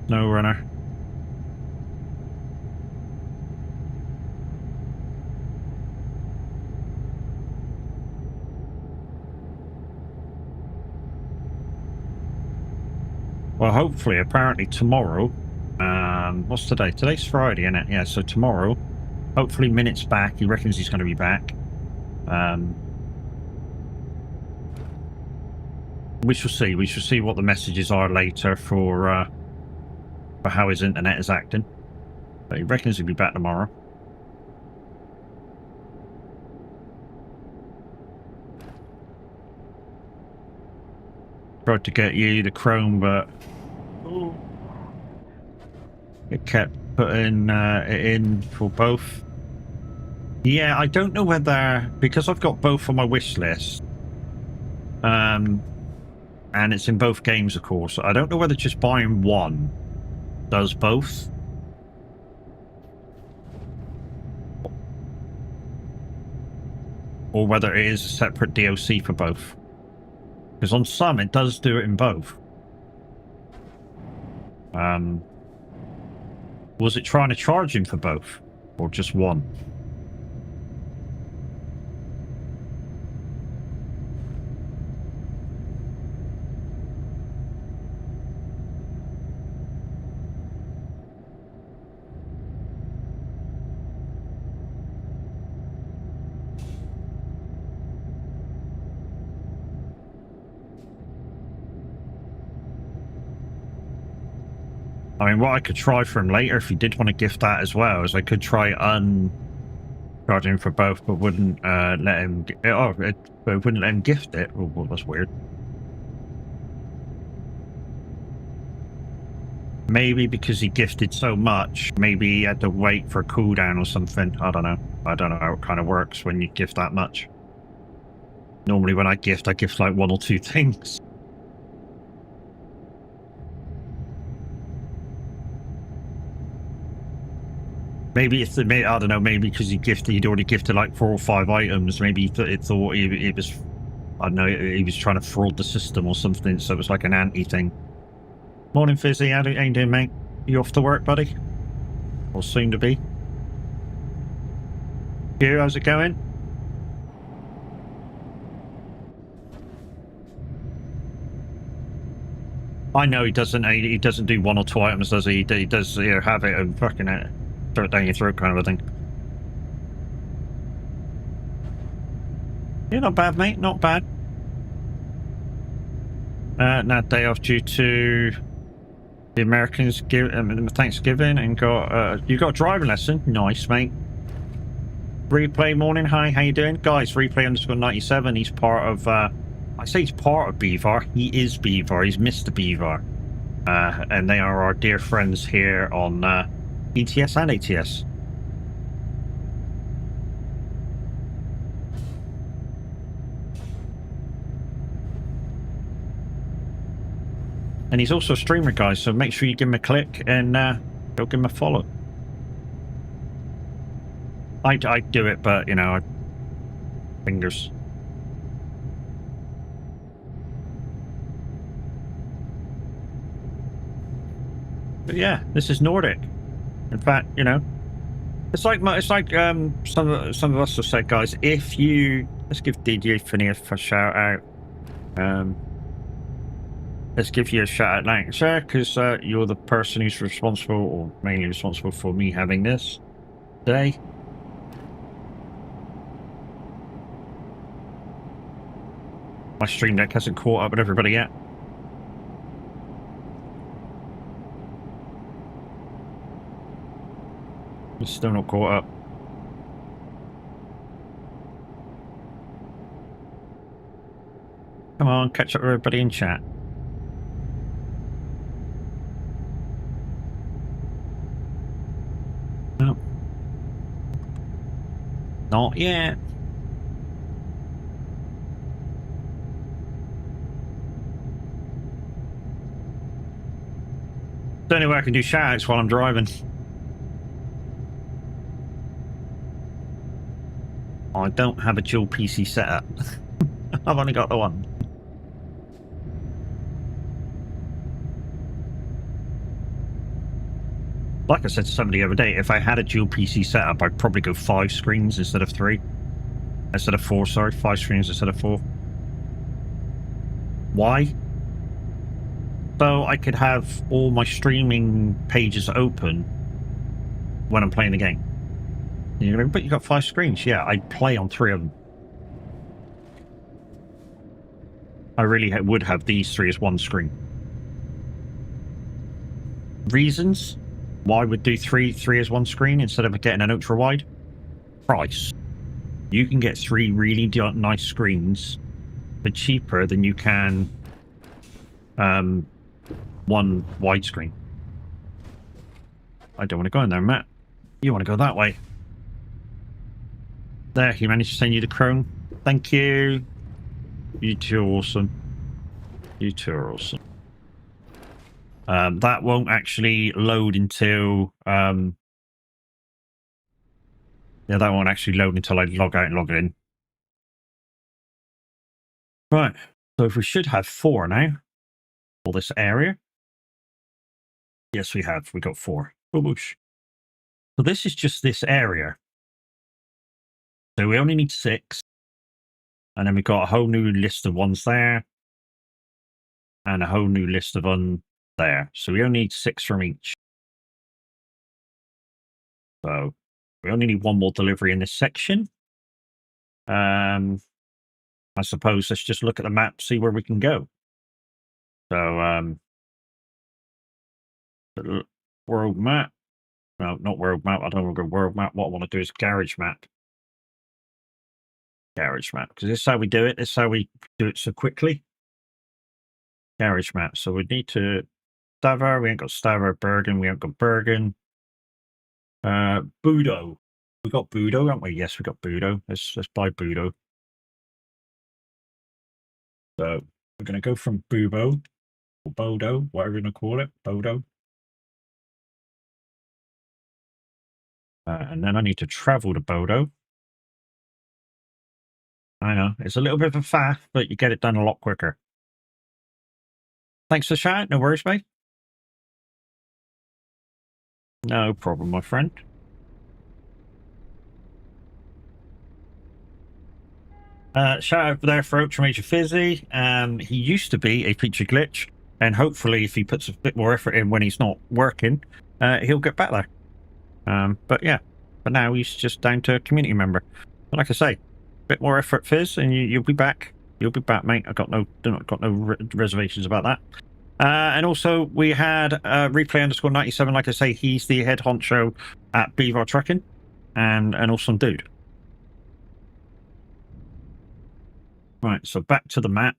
Snow Runner. Well, hopefully, apparently tomorrow, what's today? Today's Friday, isn't it? Yeah, so tomorrow, hopefully Minute's back. He reckons he's going to be back. We shall see. We shall see what the messages are later for how his internet is acting. But he reckons he'll be back tomorrow. Tried to get you the Chrome, but it kept putting it in for both. Yeah, I don't know whether, because I've got both on my wish list, and it's in both games, of course. I don't know whether just buying one does both. Or whether it is a separate DLC for both. Because on some, it does do it in both. Was it trying to charge him for both? Or just one? I mean, what I could try for him later, if he did want to gift that as well, is I could try charging him for both, but wouldn't let him. It wouldn't let him gift it. Oh, well, that's weird. Maybe because he gifted so much, maybe he had to wait for a cooldown or something. I don't know. I don't know how it kind of works when you gift that much. Normally, when I gift like one or two things. Maybe it's I don't know. Maybe because he'd already gifted like 4 or 5 items. Maybe he thought it was, I don't know, he was trying to fraud the system or something. So it was like an anti thing. Morning, Fizzy. How you doing, mate? You off to work, buddy? Or soon to be? You, how's it going? I know he doesn't. He doesn't do 1 or 2 items, does he? He does, you know, have it and fucking throw it down your throat, kind of a thing. Yeah, not bad, mate. Not bad. Now day off due to the Americans Thanksgiving, and got you got a driving lesson. Nice, mate. Replay morning. Hi, how you doing, guys? Replay _97. He's part of. I say he's part of Beaver. He is Beaver. He's Mr. Beaver, and they are our dear friends here on ETS and ATS. And he's also a streamer, guys, so make sure you give him a click and go give him a follow. I do it, but, you know, fingers. But yeah, this is Nordic. In fact, you know, it's like some of us have said, guys. If you let's give DJ Phineas a shout out. Let's give you a shout out, thanks, sir, because you're the person who's responsible, or mainly responsible, for me having this today. My stream deck hasn't caught up with everybody yet. It's still not caught up. Come on, catch up with everybody in chat. No. Not yet. The only way I can do shout outs while I'm driving. I don't have a dual PC setup. I've only got the one. Like I said to somebody the other day, if I had a dual PC setup, I'd probably go 5 screens instead of 3. Instead of 4, sorry. 5 screens instead of 4. Why? So I could have all my streaming pages open when I'm playing the game. You know, but you got 5 screens. Yeah, I'd play on 3 of them. I really would have these 3 as 1 screen. Reasons why I would do 3 as 1 screen instead of getting an ultra wide? Price. You can get 3 really nice screens for cheaper than you can 1 widescreen. I don't want to go in there, Matt. You want to go that way. There, he managed to send you the Chrome. Thank you. You two are awesome. You two are awesome. That won't actually load until... yeah, that won't actually load until I log out and log in. Right. So if we should have 4 now for this area. Yes, we have. We got 4. Whoosh. So this is just this area. So we only need 6. And then we've got a whole new list of ones there. And a whole new list of one there. So we only need 6 from each. So we only need 1 more delivery in this section. I suppose let's just look at the map, see where we can go. So world map. No, not world map. I don't want to go world map. What I want to do is garage map. Garage map, because this is how we do it. This is how we do it so quickly. Garage map. So we need to Stavro. We ain't got Stavro. Bergen. We ain't got Bergen. Budo. We got Budo, haven't we? Yes, we got Budo. Let's buy Budo. So we're going to go from Bubo or Bodo, whatever you're going to call it, Bodo. And then I need to travel to Bodo. I know, it's a little bit of a faff, but you get it done a lot quicker. Thanks for the shout. No worries, mate. No problem, my friend. Shout out there for Ultra Major Fizzy. He used to be a feature glitch, and hopefully if he puts a bit more effort in when he's not working, he'll get back there. But yeah, for now he's just down to a community member. But like I say, a bit more effort, Fizz, and you'll be back. You'll be back, mate. I got no reservations about that. And also we had replay_97. Like I say, he's the head honcho at Beaver Trucking, and an awesome dude. Right, so back to the map,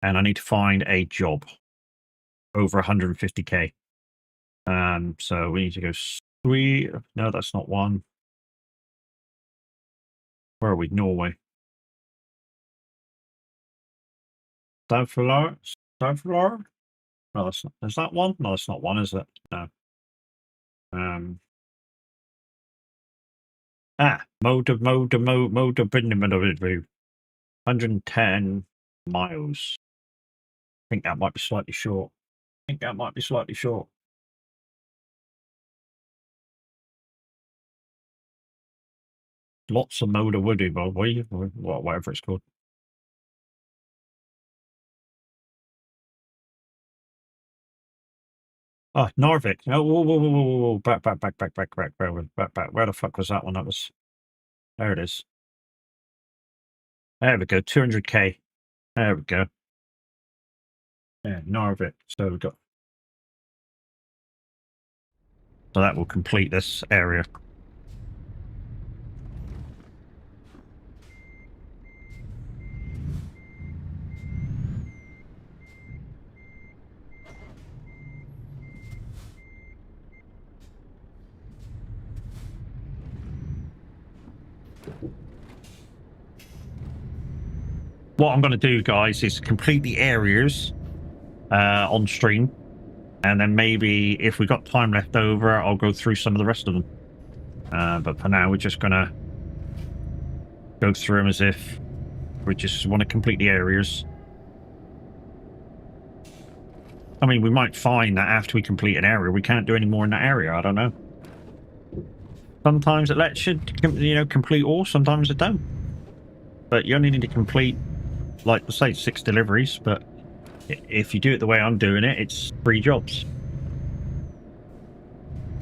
and I need to find a job over 150k. So we need to go 3. No, that's not one. Where are we? Norway. Stavfjord? No, that's not. Is that one? No, that's not one, is it? No. Mode 110 miles. I think that might be slightly short. lots of motor woody, or whatever it's called. Oh, Norvik. Oh, whoa. Back. Where the fuck was that one? That was, there it is. There we go, 200k. There we go. Yeah, Norvik. So we've got, so that will complete this area. What I'm going to do, guys, is complete the areas on stream, and then maybe if we've got time left over, I'll go through some of the rest of them. But for now, we're just going to go through them as if we just want to complete the areas. I mean, we might find that after we complete an area, we can't do any more in that area. I don't know. Sometimes it lets you, complete all. Sometimes it don't. But you only need to complete, like, say, 6 deliveries. But if you do it the way I'm doing it, it's 3 jobs.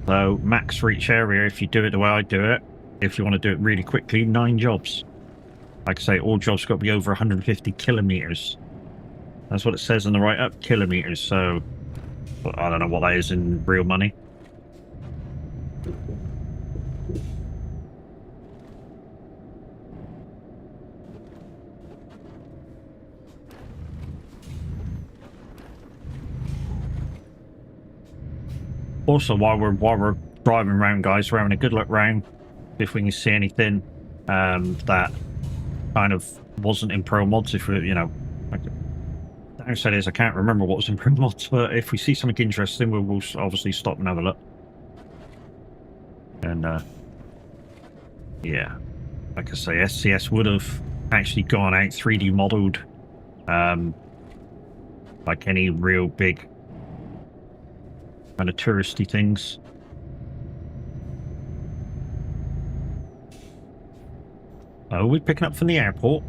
So max for each area, if you do it the way I do it, if you want to do it really quickly, 9 jobs. Like I say, all jobs got to be over 150 kilometers. That's what it says in the write-up, kilometers. So I don't know what that is in real money. Also, while we're driving around, guys, we're having a good look round, if we can see anything that kind of wasn't in Pro Mods. If we, like the downside is I can't remember what was in Pro Mods, but if we see something interesting, we'll obviously stop and have a look. And yeah, like I say, SCS would have actually gone out 3D modeled, like any real big kind of touristy things. Oh, we're picking up from the airport.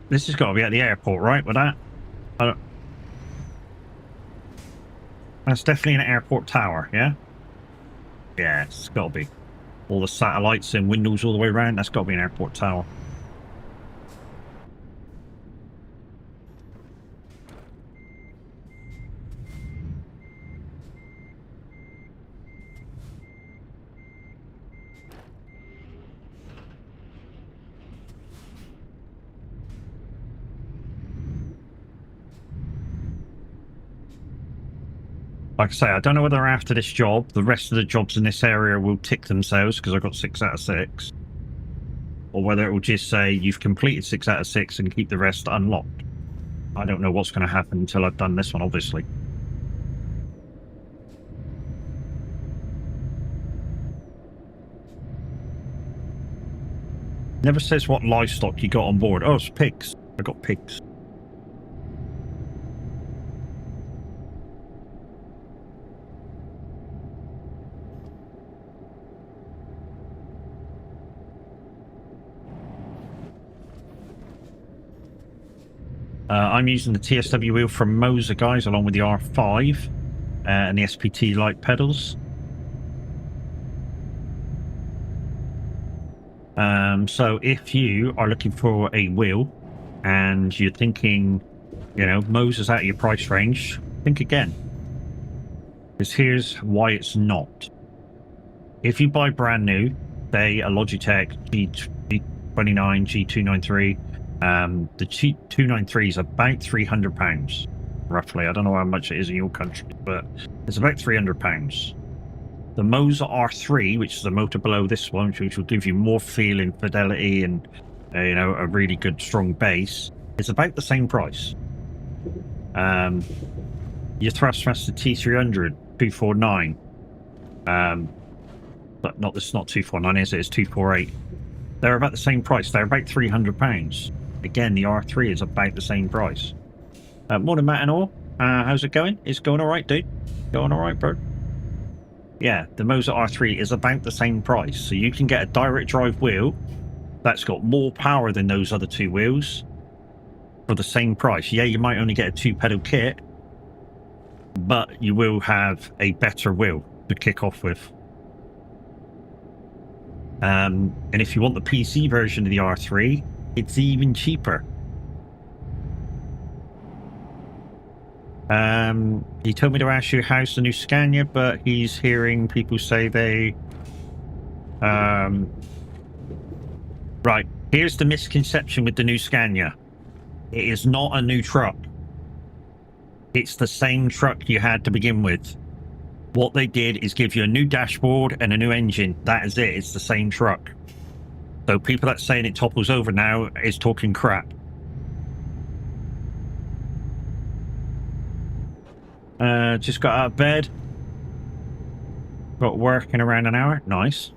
This has got to be at the airport, right? With that, that's definitely an airport tower, yeah. Yeah, it's got to be. All the satellites and windows all the way around. That's got to be an airport tower. Like I say, I don't know whether after this job, the rest of the jobs in this area will tick themselves because I got 6 out of 6. Or whether it will just say you've completed 6 out of 6 and keep the rest unlocked. I don't know what's going to happen until I've done this one, obviously. Never says what livestock you got on board. Oh, it's pigs. I got pigs. I'm using the TSW wheel from Moser, guys, along with the R5 and the SPT light pedals. So if you are looking for a wheel and you're thinking, Moser's out of your price range, think again. Because here's why it's not. If you buy brand new, say a Logitech G29, G293, the G293 is about £300, roughly. I don't know how much it is in your country, but it's about £300. The Moser R3, which is a motor below this one, which will give you more feel and fidelity and you know, a really good strong bass, is about the same price. Your Thrustmaster T300 249, but not, this is not 249, is it? It's 248. They're about the same price. They're about £300. Again, the R3 is about the same price. Morning, Matt and all. How's it going? It's going all right, dude. Going all right, bro. Yeah, the Moser R3 is about the same price. So you can get a direct drive wheel that's got more power than those other two wheels for the same price. Yeah, you might only get a 2-pedal kit, but you will have a better wheel to kick off with. And if you want the PC version of the R3, it's even cheaper. He told me to ask you how's the new Scania, but he's hearing people say they... Right, here's the misconception with the new Scania. It is not a new truck. It's the same truck you had to begin with. What they did is give you a new dashboard and a new engine. That is it. It's the same truck. So people that saying it topples over now is talking crap. Just got out of bed. Got work in around an hour. Nice.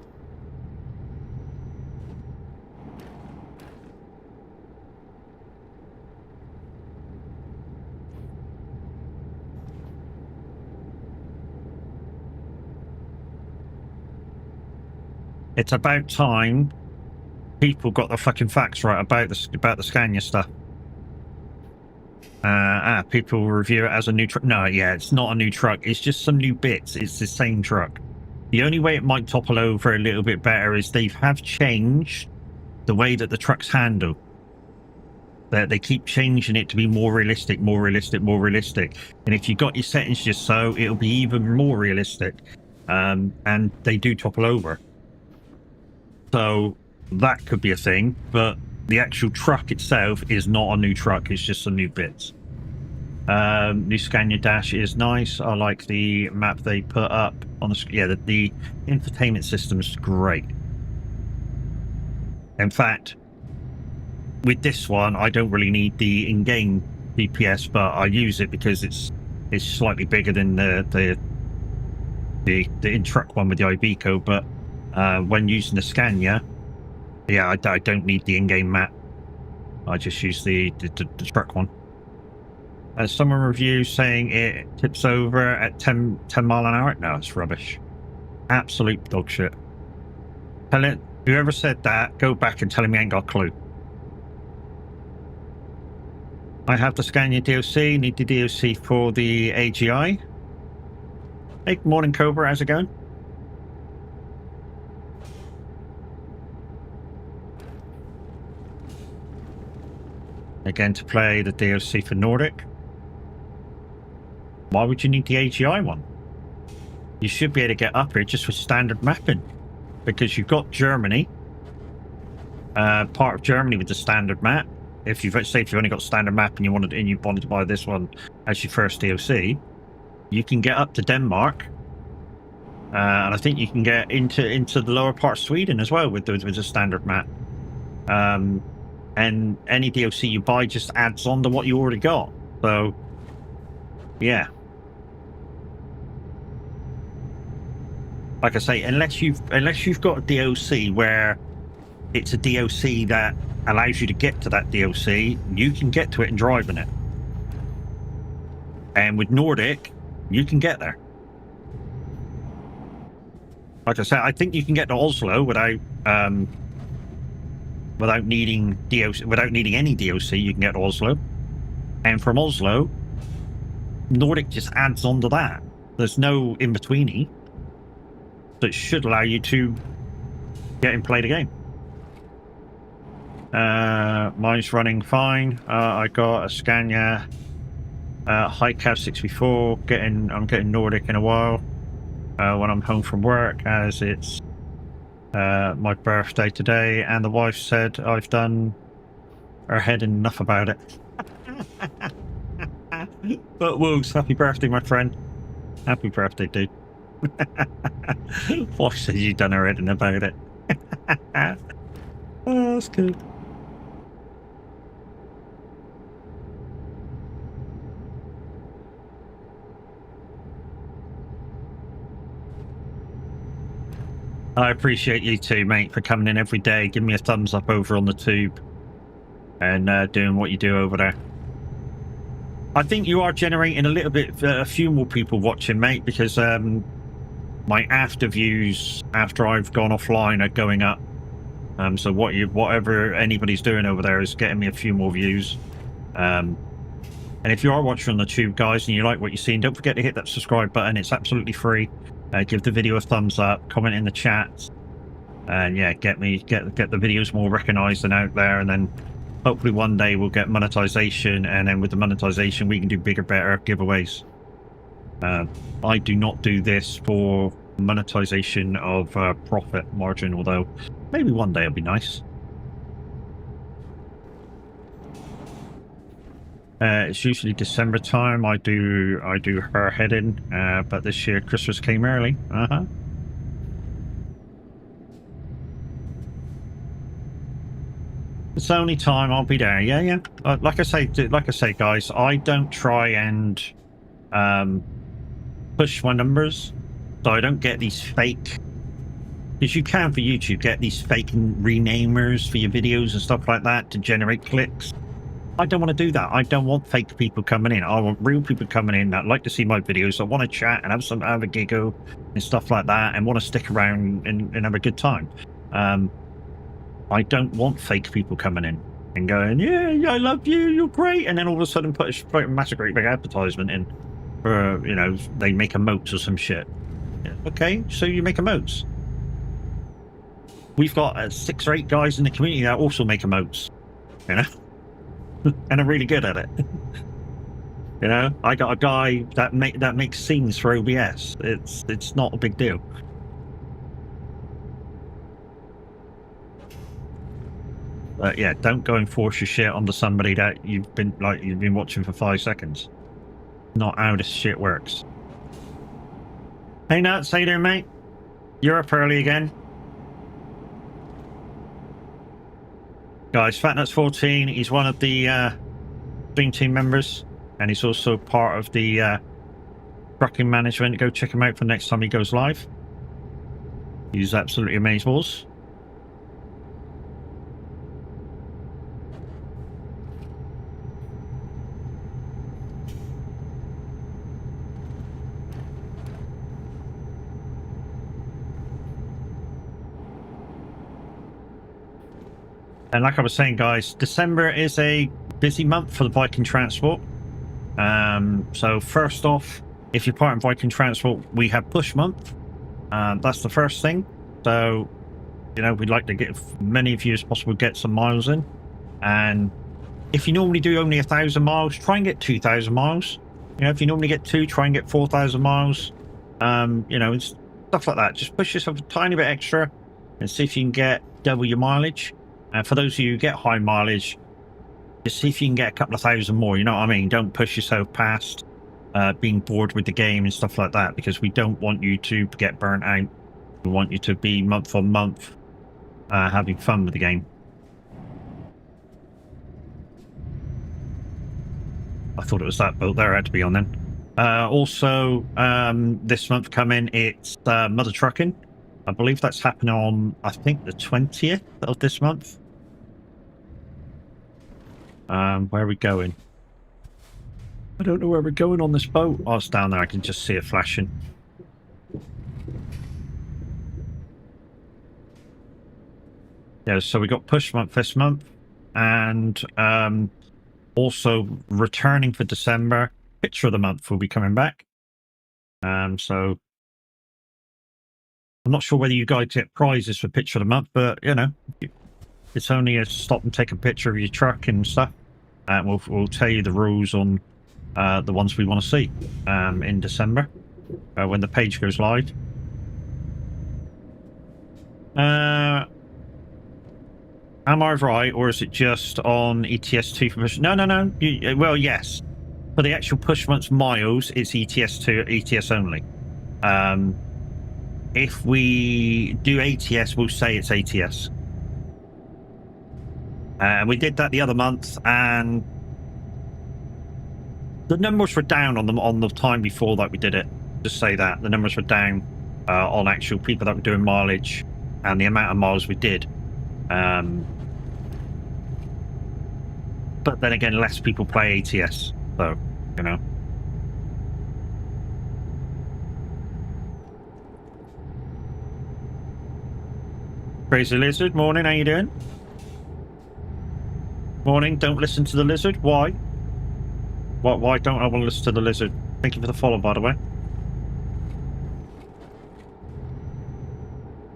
It's about time people got the fucking facts right about the Scania stuff. People review it as a new truck. No, yeah, it's not a new truck. It's just some new bits. It's the same truck. The only way it might topple over a little bit better is they have changed the way that the trucks handle. They keep changing it to be more realistic, more realistic, more realistic. And if you got your settings just so, it'll be even more realistic. And they do topple over. So that could be a thing, but the actual truck itself is not a new truck. It's just some new bits. New Scania dash is nice. I like the map they put up on the... Yeah, the infotainment system is great. In fact, with this one, I don't really need the in-game DPS, but I use it because it's slightly bigger than the in-truck one with the Iveco, but when using the Scania, yeah, I don't need the in-game map. I just use the truck one. Someone reviews saying it tips over at 10 mile an hour. No, it's rubbish. Absolute dog shit. Tell it, whoever said that, go back and tell him he ain't got a clue. I have the Scania DLC, need the DLC for the AGI. Hey, good morning, Cobra, how's it going? Again, to play the DLC for Nordic. Why would you need the AGI one? You should be able to get up here just with standard mapping, because you've got Germany, part of Germany with the standard map. If you've only got standard map and you wanted to buy this one as your first DLC, you can get up to Denmark, and I think you can get into the lower part of Sweden as well with the standard map. And any DLC you buy just adds on to what you already got. So, yeah. Like I say, unless you've got a DLC where it's a DLC that allows you to get to that DLC, you can get to it and drive in it. And with Nordic, you can get there. Like I said, I think you can get to Oslo without needing DLC, without needing any DLC. You can get to Oslo, and from Oslo, Nordic just adds on to that. There's no in betweeny, so it should allow you to get and play the game. Mine's running fine. I got a Scania High Cav 64. I'm getting Nordic in a while when I'm home from work, as it's my birthday today, and the wife said I've done her head enough about it. But Woogs, happy birthday, my friend. Happy birthday, dude. Wash says you've done already about it. Oh, that's good. I appreciate you too, mate, for coming in every day, giving me a thumbs up over on the tube, and doing what you do over there. I think you are generating a little bit, a few more people watching, mate, because my after views after I've gone offline are going up. So whatever anybody's doing over there is getting me a few more views. And if you are watching on the tube, guys, and you like what you're seeing, don't forget to hit that subscribe button. It's absolutely free. Give the video a thumbs up, comment in the chat, and yeah, get the videos more recognized and out there, and then hopefully one day we'll get monetization, and then with the monetization we can do bigger, better giveaways. I do not do this for monetization of profit margin, although maybe one day it'll be nice. It's usually December time. I do her heading, but this year Christmas came early. It's the only time I'll be there. Yeah. Like I say, guys, I don't try and push my numbers, so I don't get these fake. Because you can for YouTube get these fake renamers for your videos and stuff like that to generate clicks. I don't want to do that. I don't want fake people coming in. I want real people coming in that like to see my videos, that want to chat and have a giggle and stuff like that, and want to stick around and have a good time. I don't want fake people coming in and going, yeah, I love you, you're great, and then all of a sudden put a massive great big advertisement in for, you know, they make emotes or some shit. Yeah, okay, so you make emotes. We've got 6 or 8 guys in the community that also make emotes, you know. And I'm really good at it. You know, I got a guy that makes scenes for OBS. It's not a big deal. But yeah, don't go and force your shit onto somebody that you've been watching for 5 seconds. Not how this shit works. Hey Nuts, how you doing, mate? You're up early again. Guys, FatNuts14, he's one of the Dream Team members, and he's also part of the trucking management. Go check him out for next time he goes live. He's absolutely amazeballs. And like I was saying, guys, December is a busy month for the Viking transport. So first off, if you're part of Viking transport, we have push month. That's the first thing. So, you know, we'd like to get many of you as possible get some miles in. And if you normally do only 1,000 miles, try and get 2,000 miles. You know, if you normally get 2, try and get 4,000 miles. You know, and stuff like that. Just push yourself a tiny bit extra and see if you can get double your mileage. And for those of you who get high mileage, just see if you can get a couple of thousand more, you know what I mean? Don't push yourself past being bored with the game and stuff like that, because we don't want you to get burnt out. We want you to be month on month having fun with the game. I thought it was that boat there I had to be on then. Also, this month coming, it's Mother Trucking. I believe that's happening on, I think, the 20th of this month. Where are we going? I don't know where we're going on this boat. Oh, it's down there. I can just see it flashing. Yeah, so we got push month this month. And also returning for December, picture of the month will be coming back. So I'm not sure whether you guys get prizes for picture of the month, but you know, it's only a stop and take a picture of your truck and stuff. And we'll tell you the rules on the ones we want to see in December when the page goes live. Am I right, or is it just on ETS2 for push? No. Well, yes. For the actual push months miles, it's ETS2, ETS only. if we do ATS, we'll say it's ATS. We did that the other month, and the numbers were down on the time before that we did it. Just say that the numbers were down on actual people that were doing mileage and the amount of miles we did. But then again, less people play ATS, so you know. Crazy Lizard, morning. How you doing? Morning. Don't listen to the lizard. Why? Why don't I want to listen to the lizard? Thank you for the follow, by the way.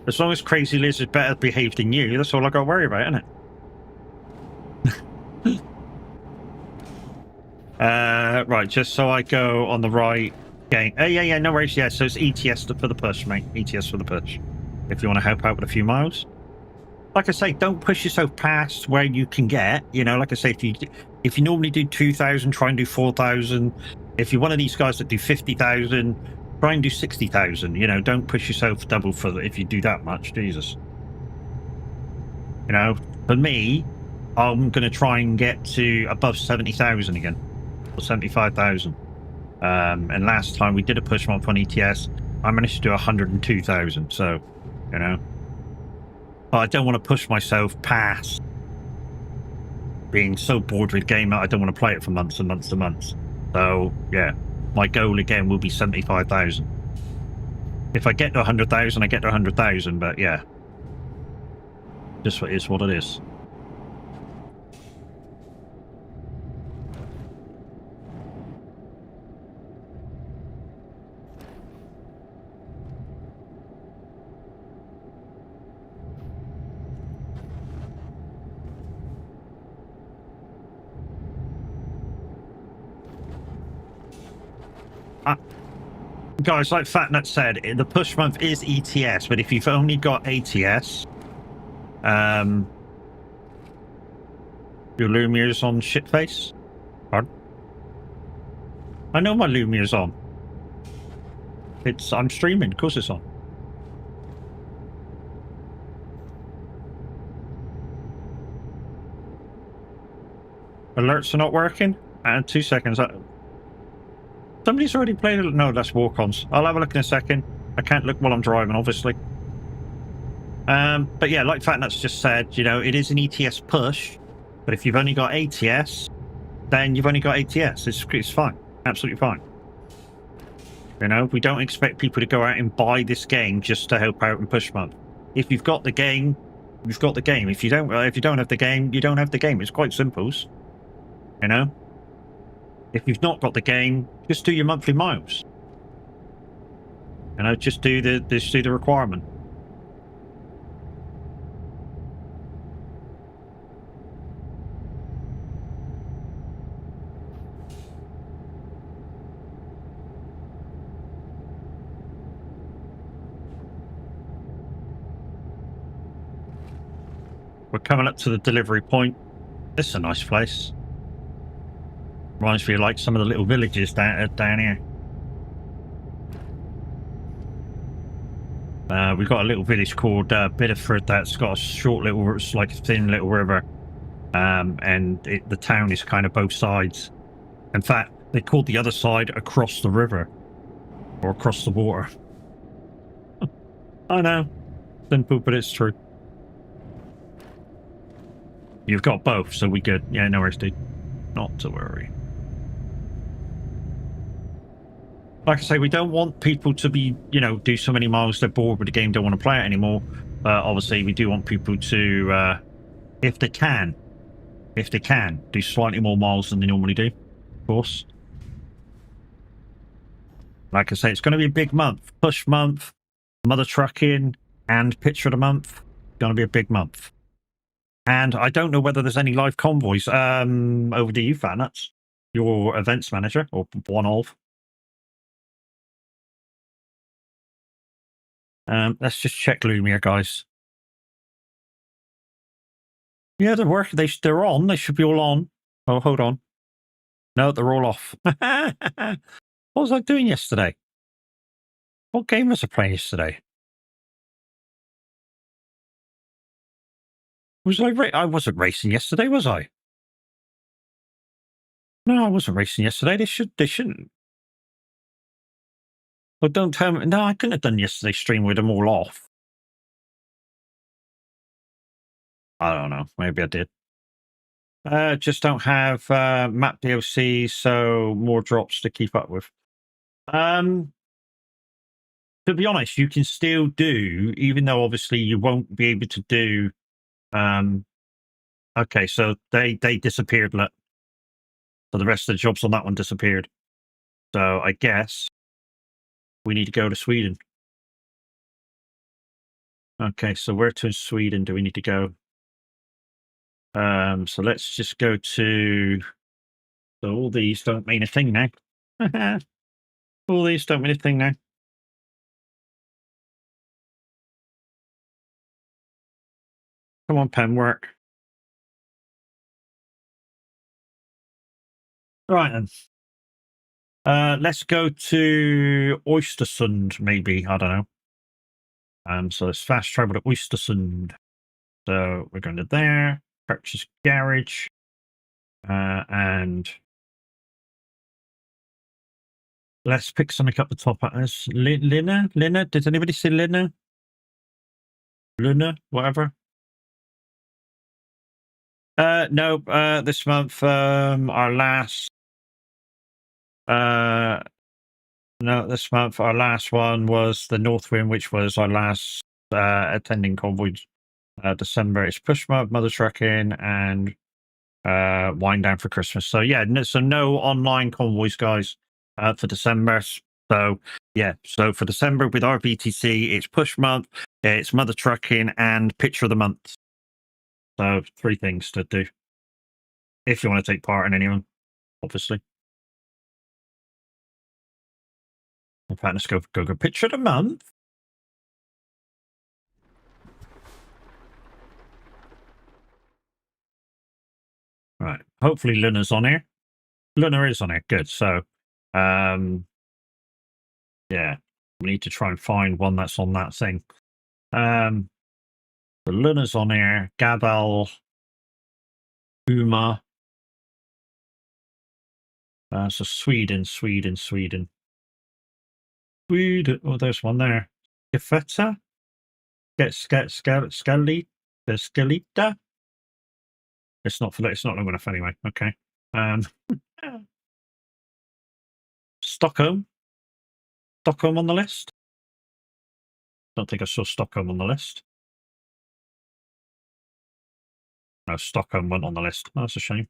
As long as Crazy Lizard better behaved than you, that's all I got to worry about, isn't it? Right, just so I go on the right game. Oh, yeah, no worries. Yeah, so it's ETS for the push, mate. ETS for the push. If you want to help out with a few miles. Like I say, don't push yourself past where you can get. You know, like I say, if you normally do 2,000, try and do 4,000. If you're one of these guys that do 50,000, try and do 60,000. You know, don't push yourself double if you do that much. Jesus. You know, for me, I'm going to try and get to above 70,000 again, or 75,000. And last time we did a push month on ETS, I managed to do 102,000. So, you know, but I don't want to push myself past being so bored with the game that I don't want to play it for months and months and months. So, yeah, my goal again will be 75,000. If I get to 100,000, I get to 100,000. But yeah, just what is what it is. Guys, like Fatnut said, the push month is ETS, but if you've only got ATS, your Lumiere's on shitface. Pardon? I know my Lumiere's on. I'm streaming, of course it's on. Alerts are not working? And 2 seconds. Somebody's already played it. No, that's walk-ons. I'll have a look in a second. I can't look while I'm driving, obviously. But yeah, like Fatnut's just said, you know, it is an ETS push. But if you've only got ATS, then you've only got ATS. It's fine. Absolutely fine. You know, we don't expect people to go out and buy this game just to help out in push month. If you've got the game, you've got the game. If you don't have the game, you don't have the game. It's quite simple. You know? If you've not got the game, just do your monthly miles. You know, just do the requirement. We're coming up to the delivery point. This is a nice place. Reminds me of like some of the little villages down here. We've got a little village called Biddeford that's got a short little, it's like a thin little river. And the town is kind of both sides. In fact, they called the other side across the river. Or across the water. I know. Simple, but it's true. You've got both, so we good. Yeah, no worries, dude. Not to worry. Like I say, we don't want people to be, you know, do so many miles they're bored with the game, don't want to play it anymore. Obviously, we do want people to, if they can, do slightly more miles than they normally do, of course. Like I say, it's going to be a big month. Push month, mother trucking, and picture of the month. It's going to be a big month. And I don't know whether there's any live convoys. Over to you, Fatnuts, your events manager, or one of. Let's just check Lumia, guys. Yeah, they're working. They're on. They should be all on. Oh, hold on. No, they're all off. What was I doing yesterday? What game was I playing yesterday? Was I? I wasn't racing yesterday, was I? No, I wasn't racing yesterday. They should. They shouldn't. Well, don't tell me. No, I couldn't have done yesterday's stream with them all off. I don't know. Maybe I did. Just don't have map DLC, so more drops to keep up with. To be honest, you can still do, even though obviously you won't be able to do. Okay, so they disappeared. Look, so the rest of the jobs on that one disappeared. So I guess we need to go to Sweden. Okay, so where to in Sweden do we need to go? So let's just go to. So all these don't mean a thing now. All these don't mean a thing now. Come on, pen work. Right then. Let's go to Oystersund, maybe. I don't know. So let's fast travel to Oystersund. So we're going to there, purchase garage, and let's pick something up the top. As Lina? Did anybody say Lina? Luna? Whatever. No. This month, our last. No, this month our last one was the Northwind, which was our last attending convoy. December it's push month, mother trucking, and wind down for Christmas. So yeah, so no online convoys, guys, for December. So yeah, so for December with our VTC, it's push month, it's mother trucking, and picture of the month. So 3 things to do if you want to take part in anyone, obviously. In fact, let's go picture of the month. Right. Hopefully Luna's on here. Luna is on here. Good. So yeah, we need to try and find one that's on that thing. The Luna's on here. Gabal, Uma. So Sweden. Oh, there's one there. Gefetta? Scalita? It's not long enough anyway. Okay. Stockholm. Stockholm on the list? Don't think I saw Stockholm on the list. No, Stockholm went on the list. Oh, that's a shame.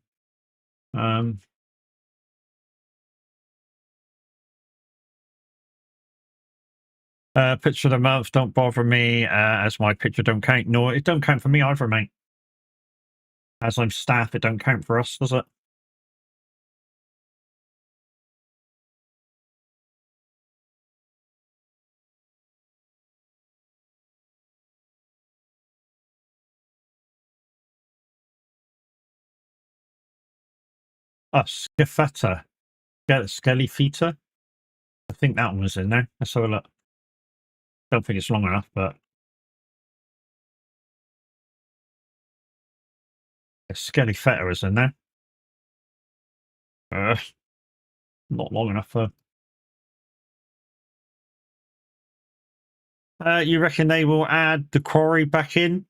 Picture of the month, don't bother me, as my picture don't count. No, it don't count for me either, mate. As I'm staff, it don't count for us, does it? Scafetta. Skellyfeta. I think that one was in there. Let's have a look. Don't think it's long enough, but Skellyfeta is in there. Not long enough for. You reckon they will add the quarry back in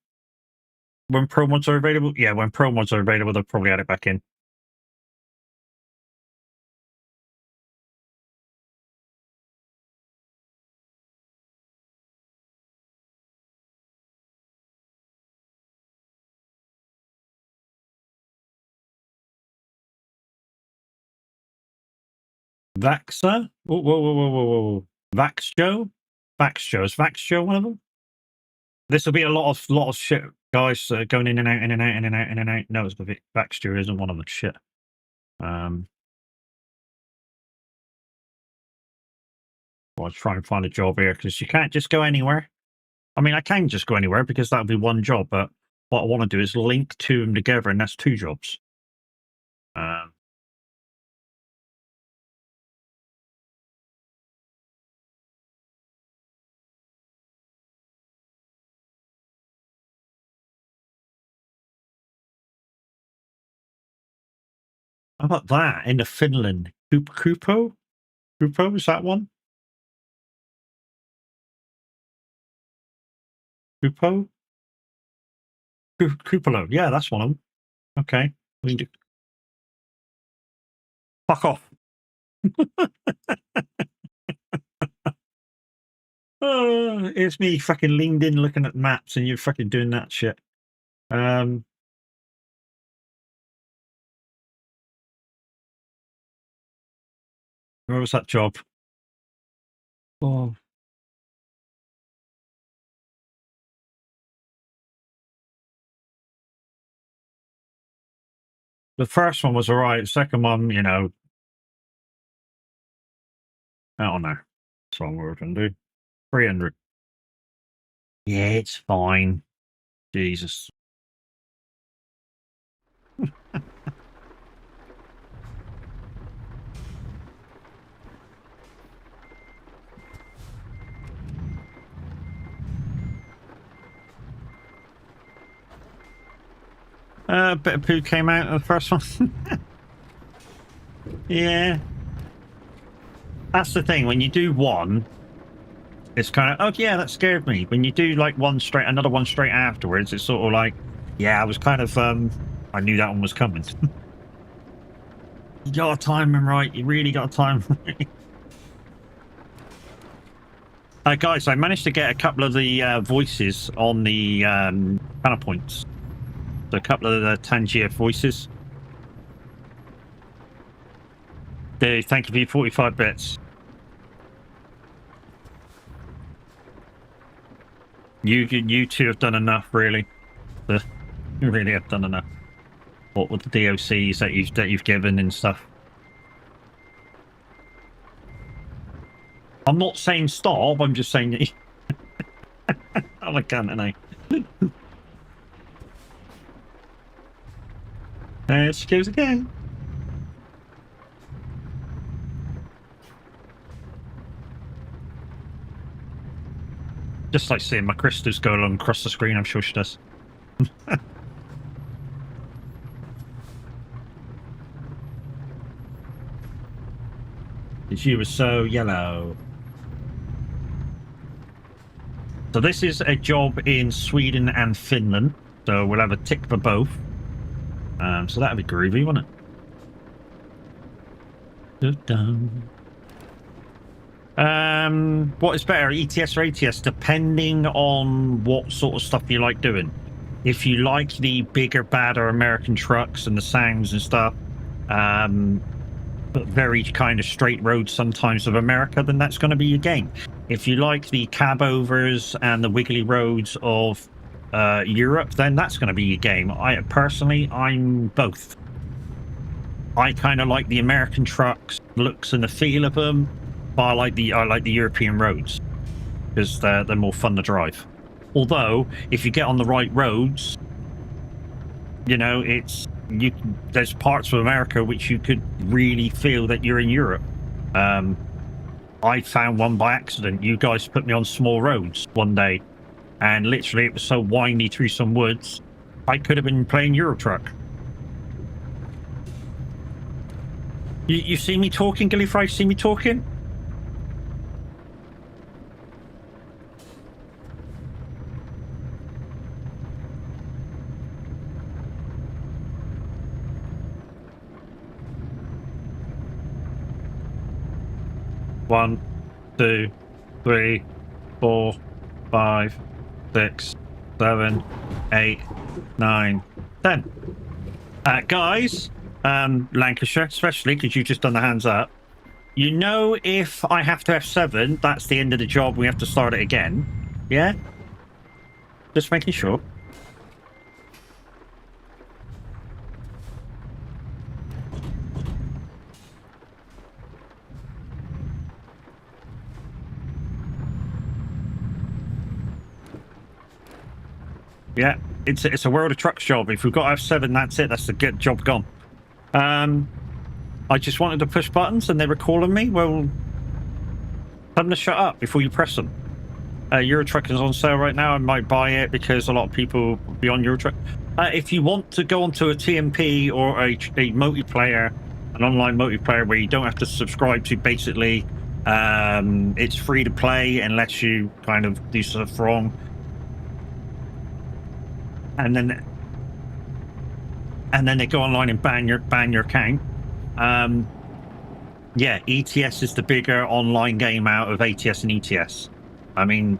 when pro mods are available? Yeah, when pro mods are available, they'll probably add it back in. Vaxa? Whoa. Vaxjo? Is Vaxjo one of them? This will be a lot of shit, guys, going in and out. No, it's the Vaxjo isn't one of them. Shit. Well, I'll try and find a job here because you can't just go anywhere. I mean, I can just go anywhere because that would be one job, but what I want to do is link 2 of them together, and that's 2 jobs. How about that in the Finland? Kupo? Kupo, is that one? Kupo? Kupalo. Yeah, that's one of them. Okay. We can do... Fuck off. It's me fucking leaned in looking at maps and you're fucking doing that shit. Where was that job? Oh. The first one was alright. Second one, you know, I don't know. That's what we're going to do. 300. Yeah, it's fine. Jesus. A bit of poo came out of the first one. Yeah. That's the thing. When you do one, it's kind of, oh yeah, that scared me. When you do like another one straight afterwards, it's sort of like, yeah, I was kind of, I knew that one was coming. You got to time them right. You really got to time them right. Guys, I managed to get a couple of the voices on the panel points. So a couple of the Tangier voices. Dude, thank you for your 45 bits. You two have done enough, really. You really have done enough. What with the DLCs that you've given and stuff. I'm not saying stop. I'm just saying that. I can't, and I. There she goes again. Just like seeing my crystals go along across the screen, I'm sure she does. She was so yellow. So this is a job in Sweden and Finland. So we'll have a tick for both. So that'd be groovy, wouldn't it? What is better, ETS or ATS, depending on what sort of stuff you like doing. If you like the bigger, badder American trucks and the sounds and stuff, but very kind of straight roads sometimes of America, then that's going to be your game. If you like the cab-overs and the wiggly roads of Europe, then that's going to be your game. I'm both. I kind of like the American trucks, looks and the feel of them, but I like the European roads because they're more fun to drive. Although, if you get on the right roads, you know, there's parts of America which you could really feel that you're in Europe. I found one by accident. You guys put me on small roads one day, and literally it was so windy through some woods, I could have been playing Euro Truck. You see me talking, Gillyfry? See me talking? One, 2, 3, 4, 5, 6, 7, 8, 9, 10. Guys, Lancashire, especially because you've just done the hands up. You know, if I have to F7, that's the end of the job. We have to start it again. Yeah? Just making sure. Yeah, it's a World of Trucks job. If we've got F7, that's it. That's the good job gone. I just wanted to push buttons and they were calling me. Well, tell them to shut up before you press them. Euro Truck is on sale right now. I might buy it because a lot of people will be on Euro Truck. If you want to go onto a TMP or a multiplayer an online multiplayer where you don't have to subscribe to basically. It's free to play unless you kind of do stuff wrong, and then they go online and ban your account. Yeah, ETS is the bigger online game out of ATS and ETS. I mean,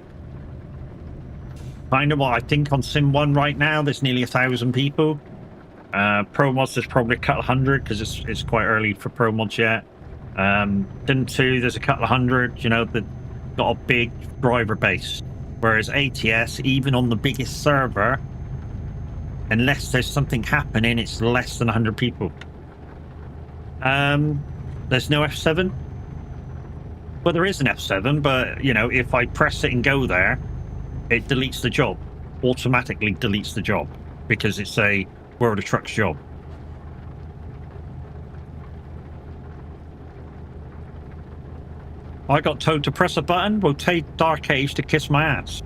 kind of what I think on Sim 1 right now, there's nearly 1,000 people. Pro Mods, there's probably a couple hundred because it's quite early for Pro Mods yet. Sim 2, there's a couple of hundred, you know, that got a big driver base. Whereas ATS, even on the biggest server, unless there's something happening, it's less than 100 people. There's no F7. Well, there is an F7, but you know, if I press it and go there, it deletes the job. Automatically deletes the job because it's a World of Trucks job. I got told to press a button. Will take Dark Age to kiss my ass.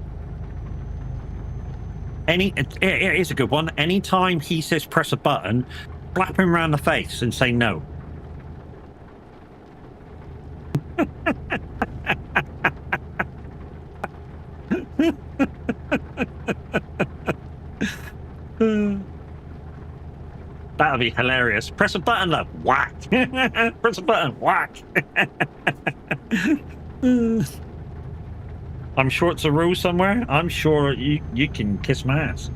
It is a good one. Anytime he says press a button, slap him around the face and say no. That would be hilarious. Press a button, love. Whack. Press a button. Whack. I'm sure it's a rule somewhere. I'm sure you can kiss my ass.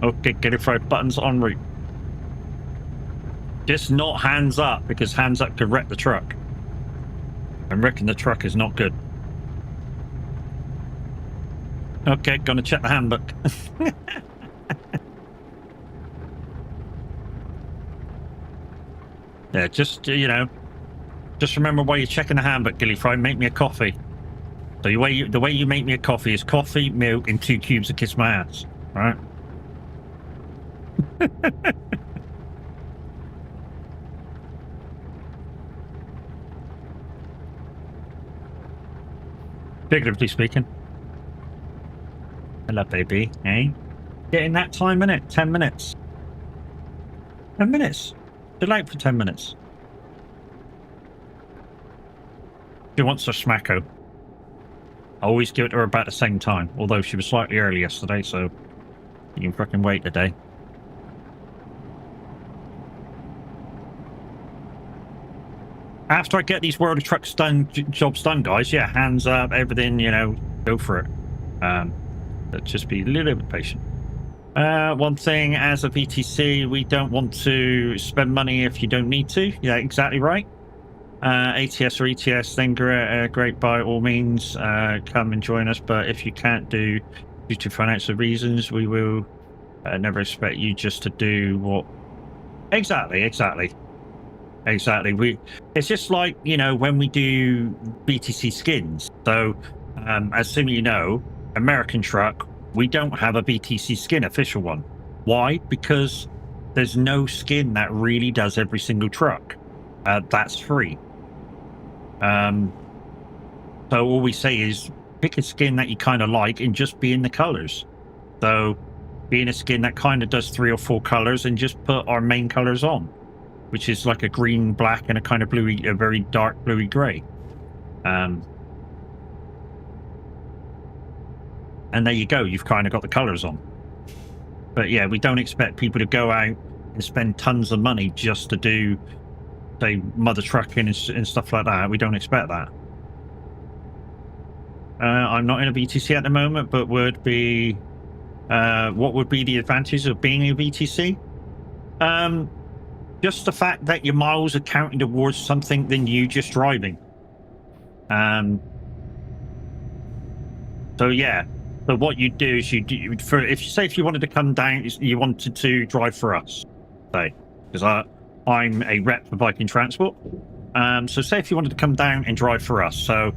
Okay, get it right. Buttons en route. Just not hands up, because hands up could wreck the truck. I'm wrecking the truck is not good. Okay, gonna check the handbook. Yeah, just, you know, just remember while you're checking the handbook, Gilly Fry, make me a coffee. So the way you make me a coffee is coffee, milk, and 2 cubes of kiss my ass. All right? Figuratively speaking. Hello, baby. Hey? Getting that time, innit? 10 minutes. 10 minutes. Too late for 10 minutes. She wants a smacko. I always give it to her about the same time, although she was slightly early yesterday, so you can fucking wait today. After I get these World of Trucks jobs done, guys, yeah, hands up, everything, you know, go for it. But just be a little bit patient. One thing, as a VTC, we don't want to spend money if you don't need to. Yeah, exactly right. ATS or ETS, then great by all means, come and join us. But if you can't due to financial reasons, we will never expect you just to do what... Exactly. It's just like, you know, when we do BTC skins. So, assuming you know, American Truck, we don't have a BTC skin, official one. Why? Because there's no skin that really does every single truck. That's free. So all we say is pick a skin that you kind of like and just be in the colors. So be in a skin that kind of does 3 or 4 colors and just put our main colors on, which is like a green, black, and a kind of bluey, a very dark bluey gray. And there you go, you've kind of got the colors on. But yeah, we don't expect people to go out and spend tons of money just to do, say, mother trucking and stuff like that. We don't expect that. I'm not in a VTC at the moment, but would be, what would be the advantage of being a VTC? Just the fact that your miles are counting towards something than you just driving. So yeah. So what you do is if you wanted to come down, you wanted to drive for us, say, because I'm a rep for Viking Transport. So say if you wanted to come down and drive for us. So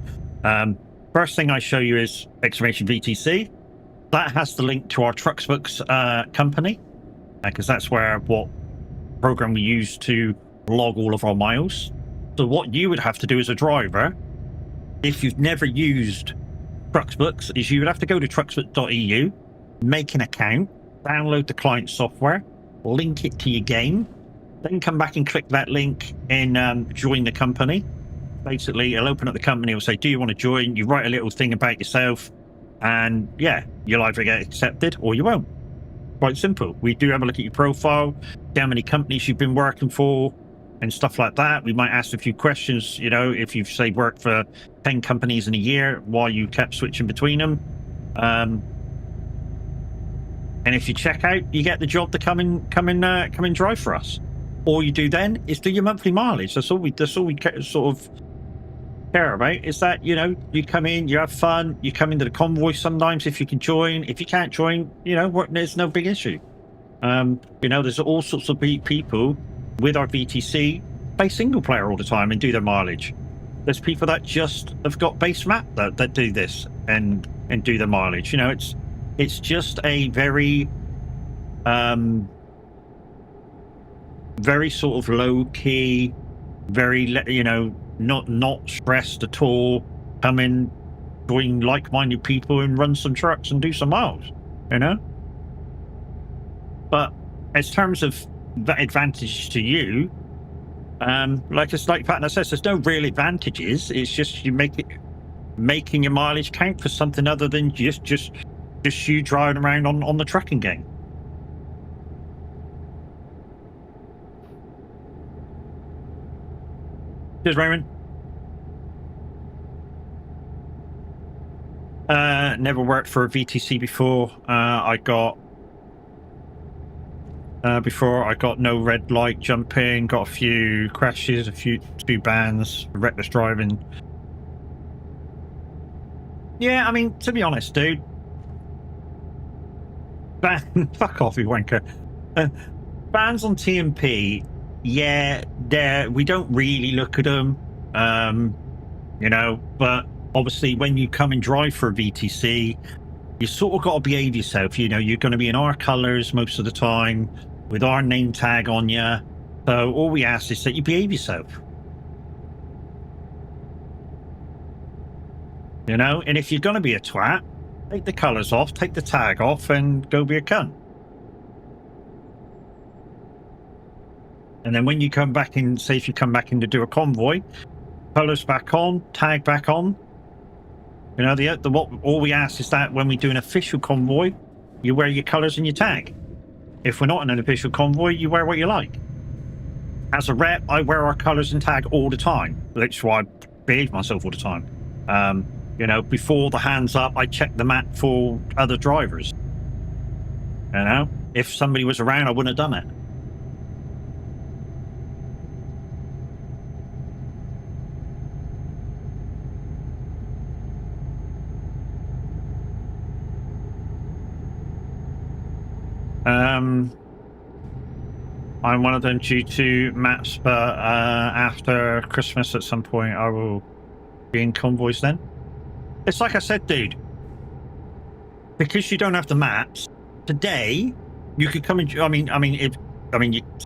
first thing I show you is exclamation VTC. That has the link to our Trucksbooks company, because that's what program we use to log all of our miles. So what you would have to do as a driver, if you've never used Trucksbooks, is you would have to go to trucksbooks.eu, make an account, download the client software, link it to your game, then come back and click that link and join the company. Basically, it'll open up the company, it'll say, do you want to join? You write a little thing about yourself, and yeah, you'll either get accepted or you won't. Quite simple. We do have a look at your profile, see how many companies you've been working for, and stuff like that. We might ask a few questions, you know, if you've, say, worked for 10 companies in a year, why you kept switching between them. And if you check out, you get the job to come and drive for us. All you do then is do your monthly mileage. That's all we sort of care about, is that, you know, you come in, you have fun, you come into the convoy sometimes if you can join. If you can't join, you know, there's no big issue. You know, there's all sorts of people with our VTC play single player all the time and do their mileage. There's people that just have got base map that do this and do their mileage. You know, it's just a very very sort of low key, very, you know, not stressed at all. Come in, join like-minded people and run some trucks and do some miles, you know. But as terms of that advantage to you, like Patna says, there's no real advantages. It's just you making your mileage count for something other than just you driving around on the trucking game. Cheers, Raymond. Never worked for a VTC before. Before I got no red light jumping, got a few crashes, two bans, reckless driving. Yeah, I mean, to be honest, dude, fuck off, you wanker. Bans on TMP, yeah, we don't really look at them, you know, but obviously when you come and drive for a VTC, you sort of got to behave yourself. You know, you're going to be in our colours most of the time, with our name tag on you. So all we ask is that you behave yourself. You know, and if you're going to be a twat, take the colours off, take the tag off, and go be a cunt. And then when you come back in, say if you come back in to do a convoy, colours back on, tag back on. You know, all we ask is that when we do an official convoy, you wear your colours and your tag. If we're not in an official convoy, you wear what you like. As a rep, I wear our colours and tag all the time. That's why I behave myself all the time. You know, before the hands up, I check the map for other drivers. You know, if somebody was around, I wouldn't have done it. I'm one of them due to maps, but after Christmas at some point I will be in convoys then. It's like I said, dude, because you don't have the maps, today you could come and,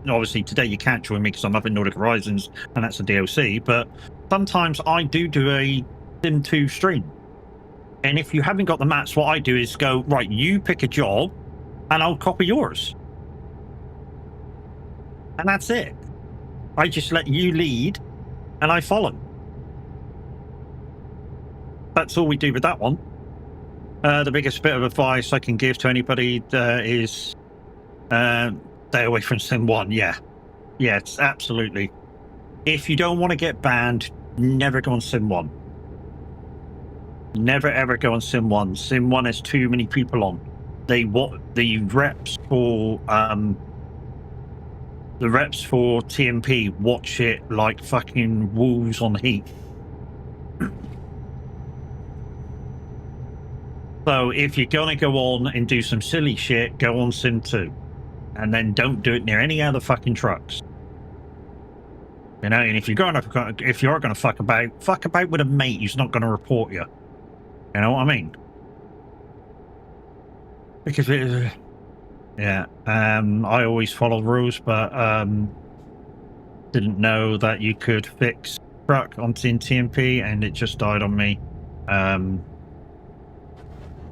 obviously today you can't join me because I'm up in Nordic Horizons and that's a DLC, but sometimes I do a Sim 2 stream. And if you haven't got the maps, what I do is go, right, you pick a job and I'll copy yours. And that's it. I just let you lead and I follow. That's all we do with that one. The biggest bit of advice I can give to anybody is stay away from Sim 1. Yeah, it's absolutely. If you don't want to get banned, never go on Sim 1. Never ever go on Sim 1. Sim 1 has too many people on. The reps for TMP watch it like fucking wolves on heat. So if you're gonna go on and do some silly shit, go on Sim 2, and then don't do it near any other fucking trucks. You know, and if you're gonna fuck about with a mate who's not gonna report you. You know what I mean? Because I always follow rules, but didn't know that you could fix truck on TMP, and it just died on me.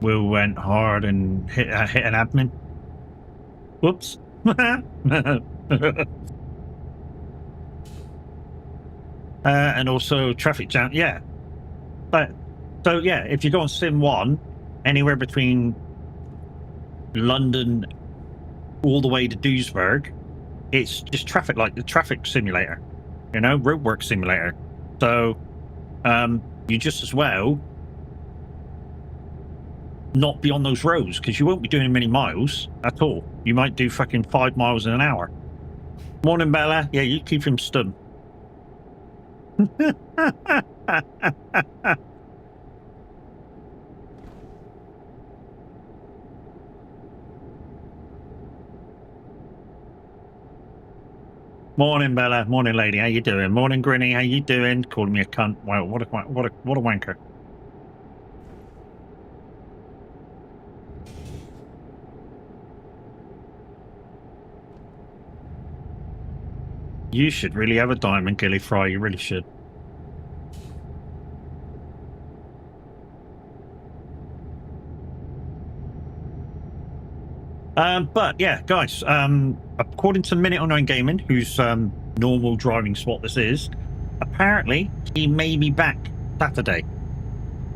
Will went hard and hit an admin. Whoops. And also traffic jam. Yeah. But so yeah, if you go on Sim 1, anywhere between London all the way to Duisburg, it's just traffic, like the traffic simulator, you know, roadwork simulator. So you just as well not be on those roads, because you won't be doing many miles at all. You might do fucking 5 miles in an hour. Morning, Bella. Yeah, you keep him stunned. Morning, Bella. Morning, lady. How you doing? Morning, Grinny. How you doing? Calling me a cunt. Wow, what a wanker. You should really have a diamond, Gilly Fry. You really should. But yeah, guys, according to Minute Online Gaming, whose normal driving spot this is, apparently he may be back Saturday.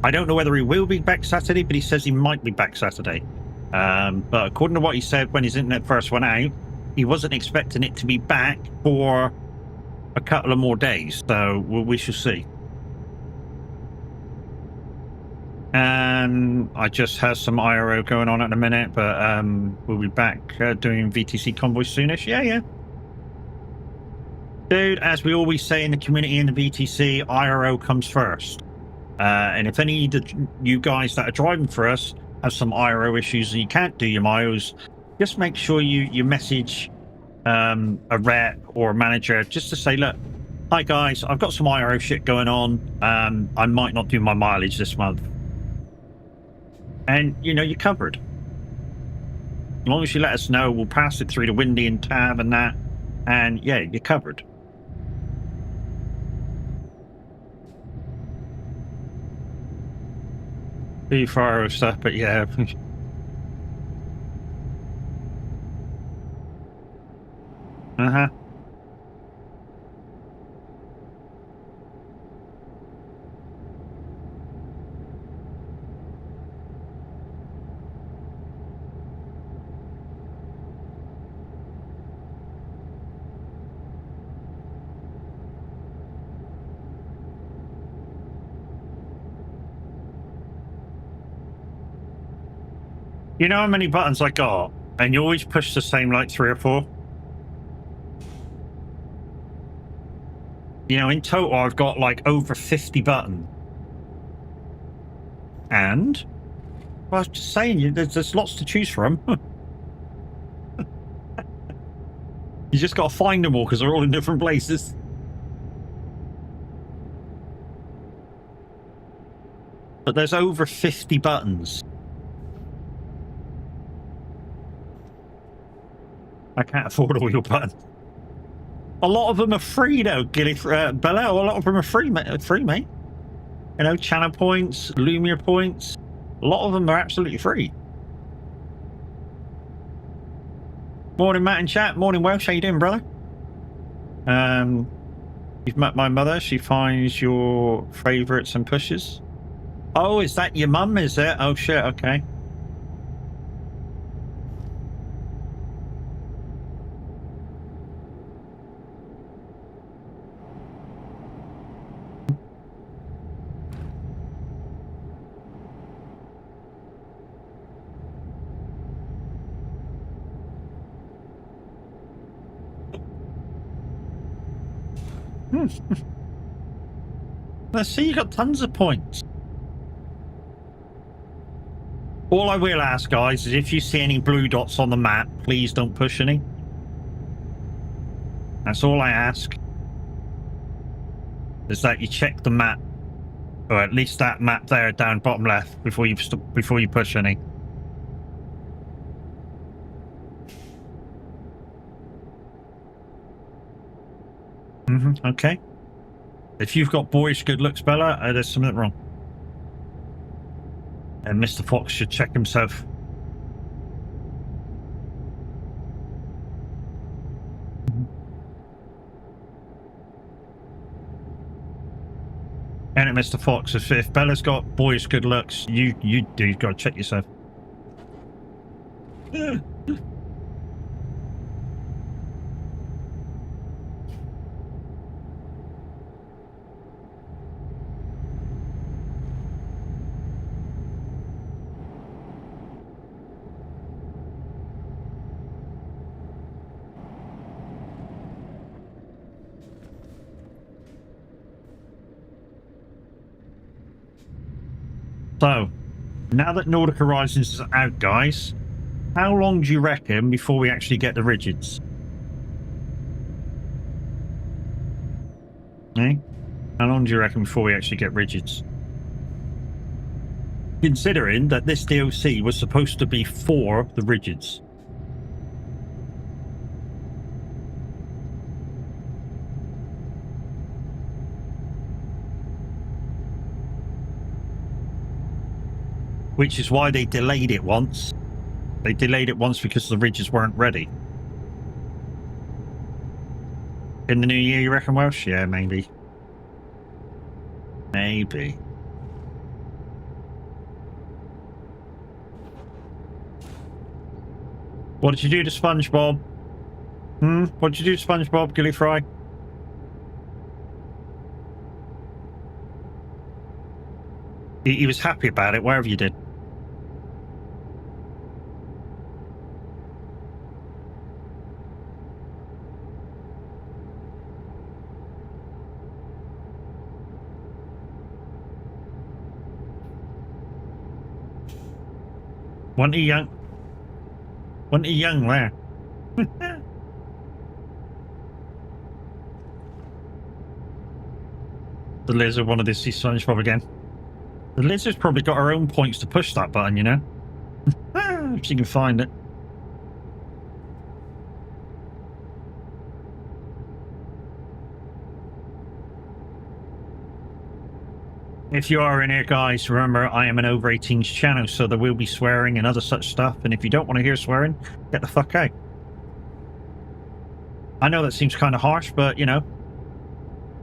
I don't know whether he will be back Saturday, but he says he might be back Saturday. But according to what he said when his internet first went out, he wasn't expecting it to be back for a couple of more days. So we shall see. I just have some IRO going on at the minute, but we'll be back doing VTC convoys soonish. Yeah. Dude, as we always say in the community in the VTC, IRO comes first. And if any of you guys that are driving for us have some IRO issues and you can't do your miles, just make sure you message a rep or a manager just to say, look, hi guys, I've got some IRO shit going on. I might not do my mileage this month. And, you know, you're covered. As long as you let us know, we'll pass it through the Windy and Tab and that. And, yeah, you're covered. Be far stuff, but yeah. Uh-huh. You know how many buttons I got? And you always push the same, like, 3 or 4? You know, in total, I've got, like, over 50 buttons. And? Well, I was just saying, there's lots to choose from. You just got to find them all, because they're all in different places. But there's over 50 buttons. I can't afford all your buttons. A lot of them are free, though, Gilly. Bella, a lot of them are free, mate. You know, channel points, Lumia points. A lot of them are absolutely free. Morning, Matt and chat. Morning, Welsh. How you doing, brother? You've met my mother. She finds your favourites and pushes. Oh, is that your mum, is it? Oh, shit, okay. Let's see, you got tons of points. All I will ask, guys, is if you see any blue dots on the map, please don't push any. That's all I ask. Is that you check the map, or at least that map there down bottom left, before you push any. Okay. If you've got boyish good looks, Bella, there's something wrong. And Mr. Fox should check himself. And it, Mr. Fox, if Bella's got boyish good looks, you do got to check yourself. So, now that Nordic Horizons is out, guys, how long do you reckon before we actually get the rigids? Eh? How long do you reckon before we actually get rigids? Considering that this DLC was supposed to be for the rigids. Which is why they delayed it once. They delayed it once because the rigids weren't ready. In the new year, you reckon, Welsh? Yeah, maybe. Maybe. What did you do to SpongeBob? What did you do to SpongeBob, Gilly Fry? He was happy about it, whatever you did. Wasn't he young there? The lizard wanted to see SpongeBob again. The lizard's probably got her own points to push that button, you know? If she can find it. If you are in here, guys, remember I am an over 18s channel, so there will be swearing and other such stuff. And if you don't want to hear swearing, get the fuck out. I know that seems kind of harsh, but you know,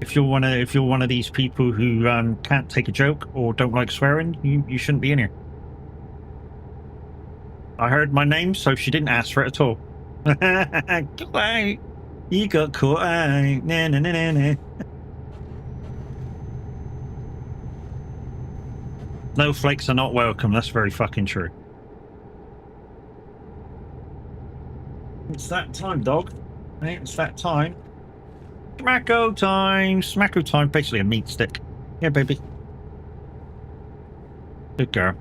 if you're one of these people who can't take a joke or don't like swearing, you shouldn't be in here. I heard my name, so she didn't ask for it at all. You got caught out. Nah, nah, nah, nah, nah. No flakes are not welcome. That's very fucking true. It's that time, dog. Hey, it's that time. Smacko time. Smacko time. Basically a meat stick. Yeah, baby. Good girl.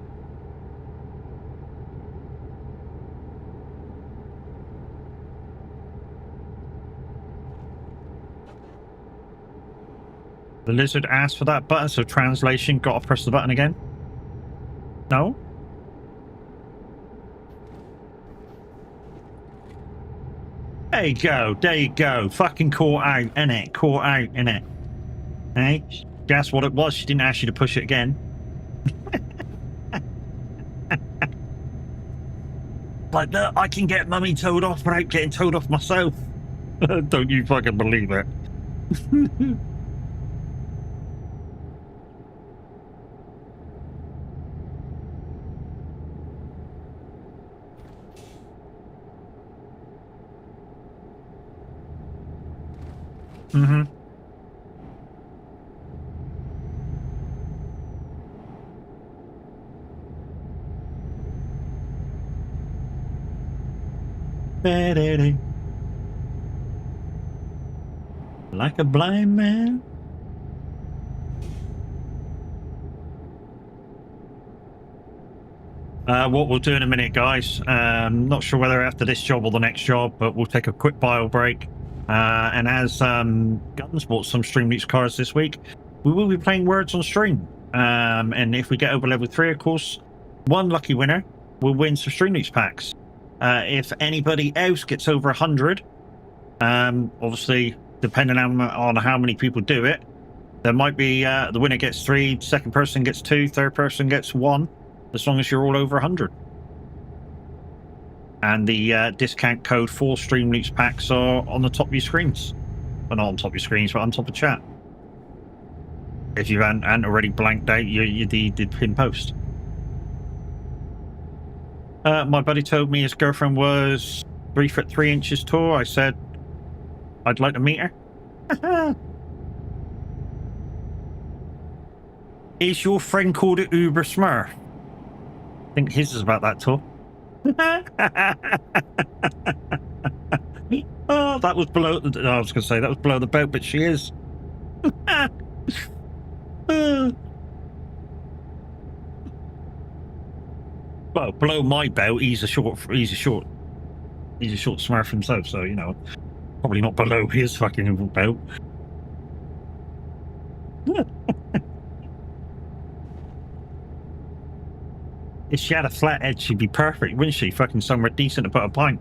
The lizard asked for that button, so translation, got to press the button again. No? There you go, there you go. Fucking caught out, innit? Caught out, innit? Hey? That's what it was. She didn't ask you to push it again. Like, look, I can get mummy towed off without getting towed off myself. Don't you fucking believe it. Mm-hmm. Like a blind man. What we'll do in a minute, guys. Not sure whether after this job or the next job, but we'll take a quick bio break. And as Guns bought some Stream Leaks cards this week, we will be playing Words on stream. And if we get over level 3, of course, one lucky winner will win some Stream Leaks packs. If anybody else gets over 100, obviously, depending on how many people do it, there might be the winner gets 3, second person gets 2, third person gets 1, as long as you're all over 100. And the discount code for Stream Loops packs are on the top of your screens. Well, not on top of your screens, but on top of chat. If you hadn't already blanked out the pin post. My buddy told me his girlfriend was 3'3" tall. I said I'd like to meet her. Is your friend called an Uber Smurf? I think his is about that tall. Oh, that was below. I was going to say that was below the belt, but she is. Well, below my belt, he's a short Smurf himself. So you know, probably not below his fucking belt. If she had a flat head, she'd be perfect, wouldn't she? Fucking somewhere decent to put a pint.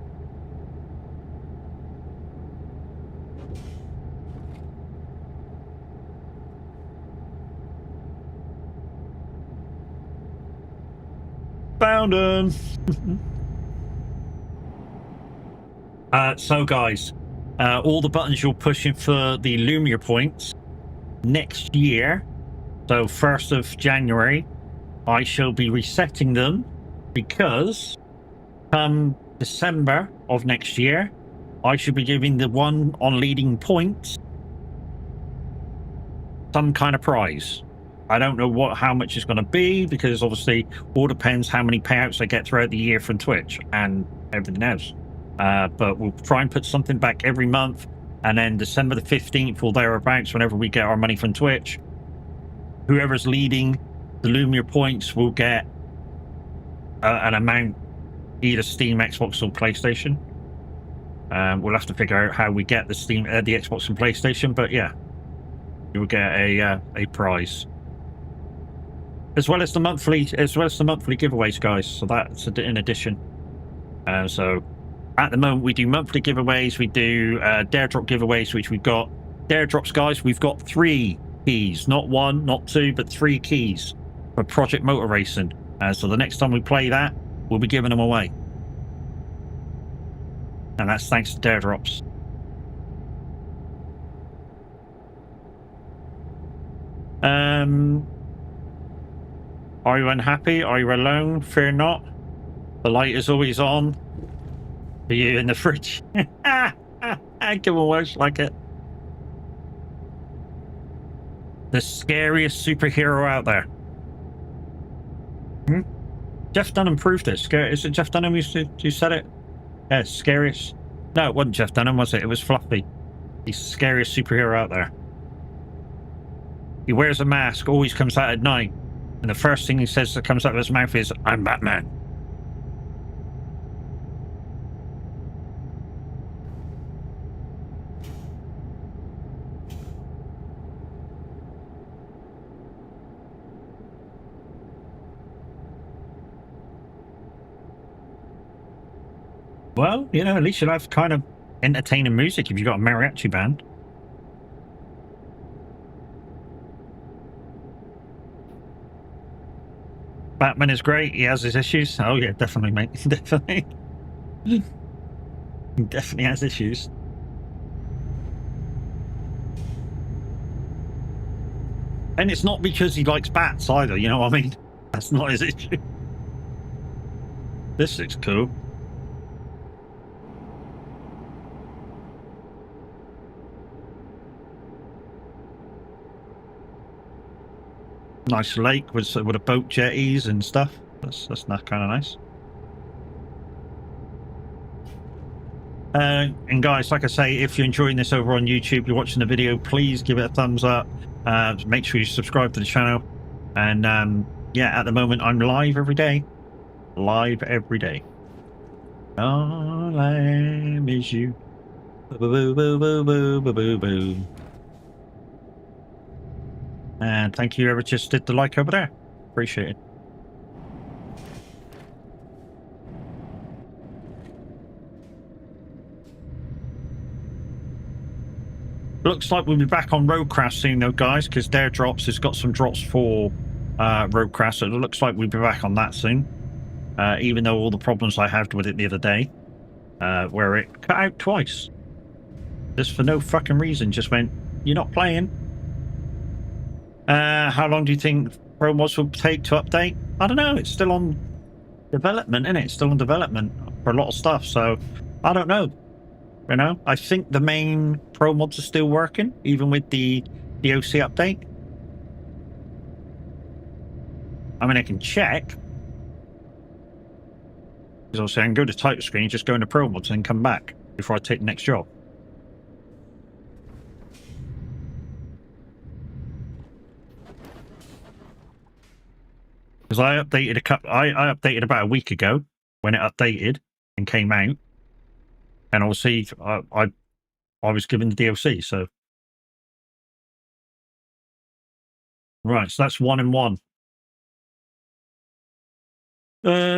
Found him. So guys, all the buttons you're pushing for the Lumia points next year, so 1st of January, I shall be resetting them, because come December of next year, I should be giving the one on leading points some kind of prize. I don't know how much it's going to be, because obviously all depends how many payouts I get throughout the year from Twitch and everything else. But we'll try and put something back every month, and then December the 15th or thereabouts, whenever we get our money from Twitch, whoever's leading the Lumia points will get an amount, either Steam, Xbox, or PlayStation. We'll have to figure out how we get the Steam, the Xbox, and PlayStation. But yeah, you'll get a prize, as well as the monthly giveaways, guys. So that's in addition. So at the moment we do monthly giveaways. We do Dare Drop giveaways, which we've got Dare Drops, guys. We've got 3 keys, not 1, not 2, but 3 keys for Project Motor Racing. So the next time we play that, we'll be giving them away, and that's thanks to Dare Drops. Are you unhappy? Are you alone? Fear not. The light is always on for you in the fridge. Give a words like it. The scariest superhero out there. Jeff Dunham proved it. Is it Jeff Dunham who said it? Yeah, scariest. No, it wasn't Jeff Dunham, was it? It was Fluffy. He's the scariest superhero out there. He wears a mask, always comes out at night, and the first thing he says that comes out of his mouth is, "I'm Batman." Well, you know, at least you'll have kind of entertaining music if you've got a mariachi band. Batman is great. He has his issues. Oh yeah, definitely, mate. Definitely. He definitely has issues. And it's not because he likes bats either, you know what I mean? That's not his issue. This looks cool. Nice lake with a boat jetties and stuff. That's not kind of nice. And guys, like I say, if you're enjoying this over on YouTube, you're watching the video, please give it a thumbs up. Make sure you subscribe to the channel. And yeah, at the moment I'm live every day. Live every day. All I am is you. Boo boo boo boo boo boo boo boo. And thank you, whoever just did the like over there. Appreciate it. Looks like we'll be back on Roadcraft soon, though, guys, because Dare Drops has got some drops for Roadcraft, so it looks like we'll be back on that soon. even though all the problems I had with it the other day, where it cut out twice. Just for no fucking reason, just went, you're not playing. How long do you think Pro Mods will take to update? I don't know. It's still on development, isn't it? It's still on development for a lot of stuff. So I don't know. You know, I think the main Pro Mods are still working, even with the DLC update. I mean, I can check. Because obviously I can go to title screen, just go into Pro Mods and come back before I take the next job. Because I updated I updated about a week ago when it updated and came out, and obviously I was given the DLC. So right, so that's 1 and 1.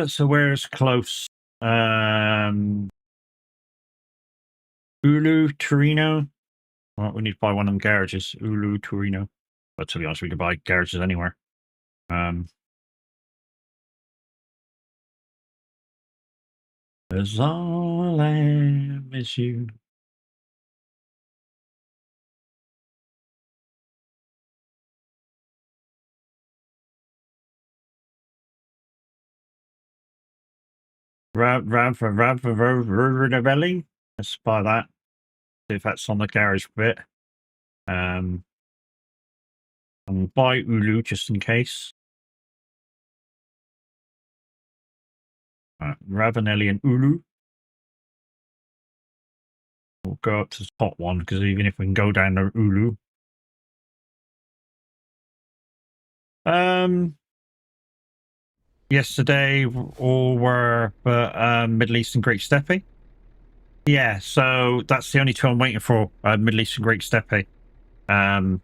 So where's close? Ulu, Torino. Well, we need to buy one of them garages. Ulu, Torino. But to be honest, we could buy garages anywhere. Cause all I am is you. Ravelli. Let's buy that. See if that's on the garage bit. And buy Ulu just in case. Ravenelli and Ulu. We'll go up to the top one because even if we can go down to Ulu. Yesterday all were Middle East and Great Steppe. Yeah, so that's the only two I'm waiting for. Middle East and Great Steppe. Like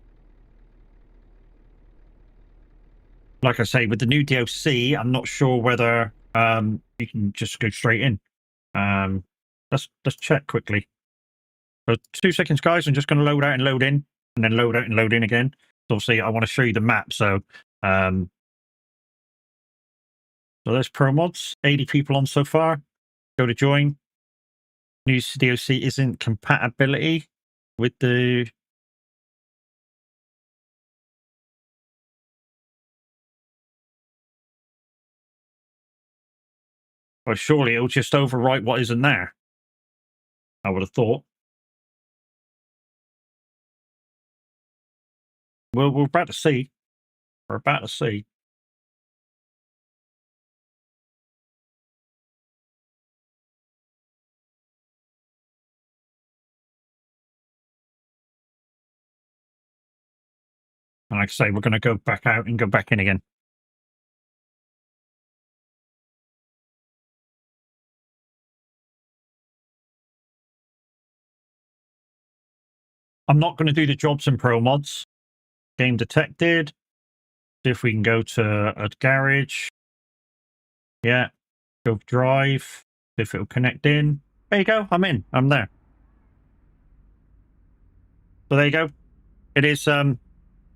I say, with the new DLC, I'm not sure whether you can just go straight in. Let's check quickly. So 2 seconds, guys. I'm just going to load out and load in, and then load out and load in again. So obviously, I want to show you the map. So, so there's Pro Mods. 80 people on so far. Go to join. New DLC isn't compatibility with the. Well, surely it'll just overwrite what isn't there. I would have thought. Well, we're about to see. We're about to see. And like I say, we're going to go back out and go back in again. I'm not going to do the jobs in Pro Mods. Game detected. See if we can go to a garage. Yeah. Go drive. See if it'll connect in. There you go. I'm in. I'm there. So there you go. It is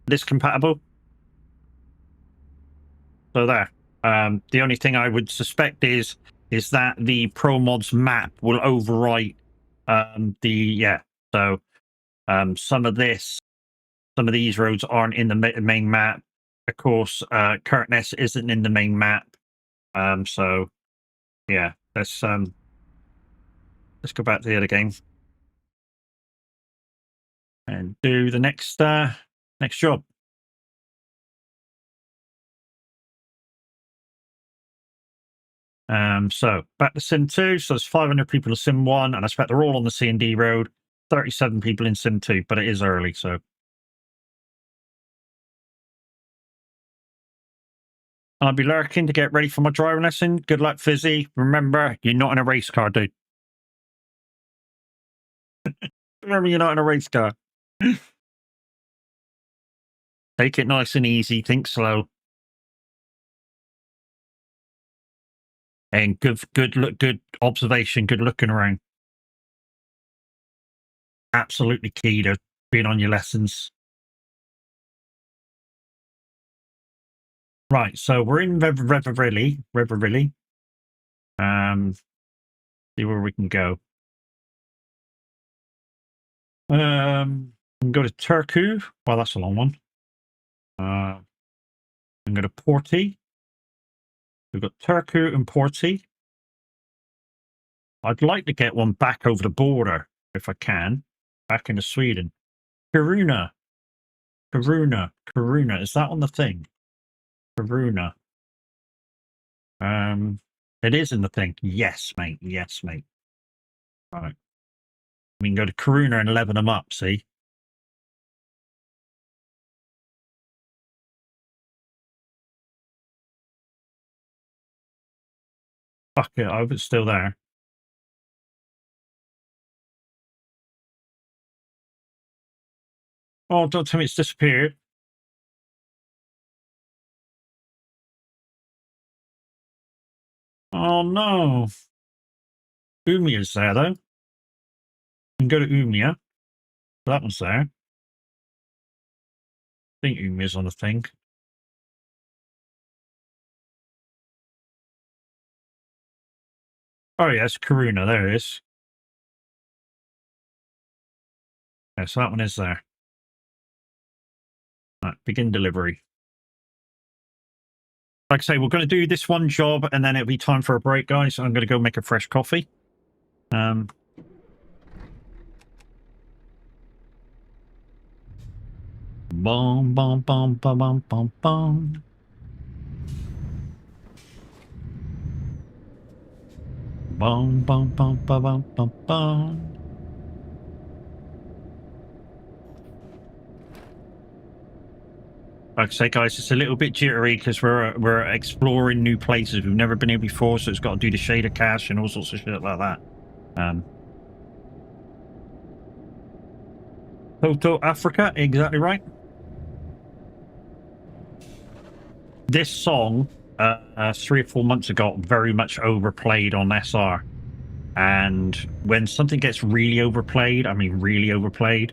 this compatible. So there. The only thing I would suspect is that the Pro Mods map will overwrite So some of these roads aren't in the main map. Of course, Curtness isn't in the main map. So yeah, let's go back to the other game and do the next job. So back to Sim 2. So there's 500 people in Sim 1, and I expect they're all on the C&D road. 37 people in Sim 2, but it is early, so. I'll be lurking to get ready for my driving lesson. Good luck, Fizzy. Remember, you're not in a race car, dude. Remember, you're not in a race car. Take it nice and easy. Think slow. And good observation. Good looking around. Absolutely key to being on your lessons. Right, so we're in Reverilli. See where we can go. We can go to Turku. Well, that's a long one. I'm going to Porty. We've got Turku and Porty. I'd like to get one back over the border, if I can, back into Sweden. Kiruna. Is that on the thing? Kiruna. It is in the thing. Yes, mate. Yes, mate. Right. We can go to Kiruna and level them up, see? Fuck it, I hope it's still there. Oh, don't tell me it's disappeared. Oh no. Umia's there though. We can go to Umia. That one's there. I think Umia's on the thing. Oh yes, Kiruna, there it is. Yeah, so that one is there. Right, begin delivery. Like I say, we're going to do this one job and then it'll be time for a break, guys. I'm going to go make a fresh coffee. Bum, bum, bum, bum, bum, bum, bum. Bum, bum, bum, bum, bum, bum, bum. Like I say, guys, it's a little bit jittery because we're exploring new places we've never been here before, so it's got to do the shader cache and all sorts of shit like that. Toto Africa, exactly right. This song, 3 or 4 months ago, very much overplayed on SR. And when something gets really overplayed, I mean really overplayed,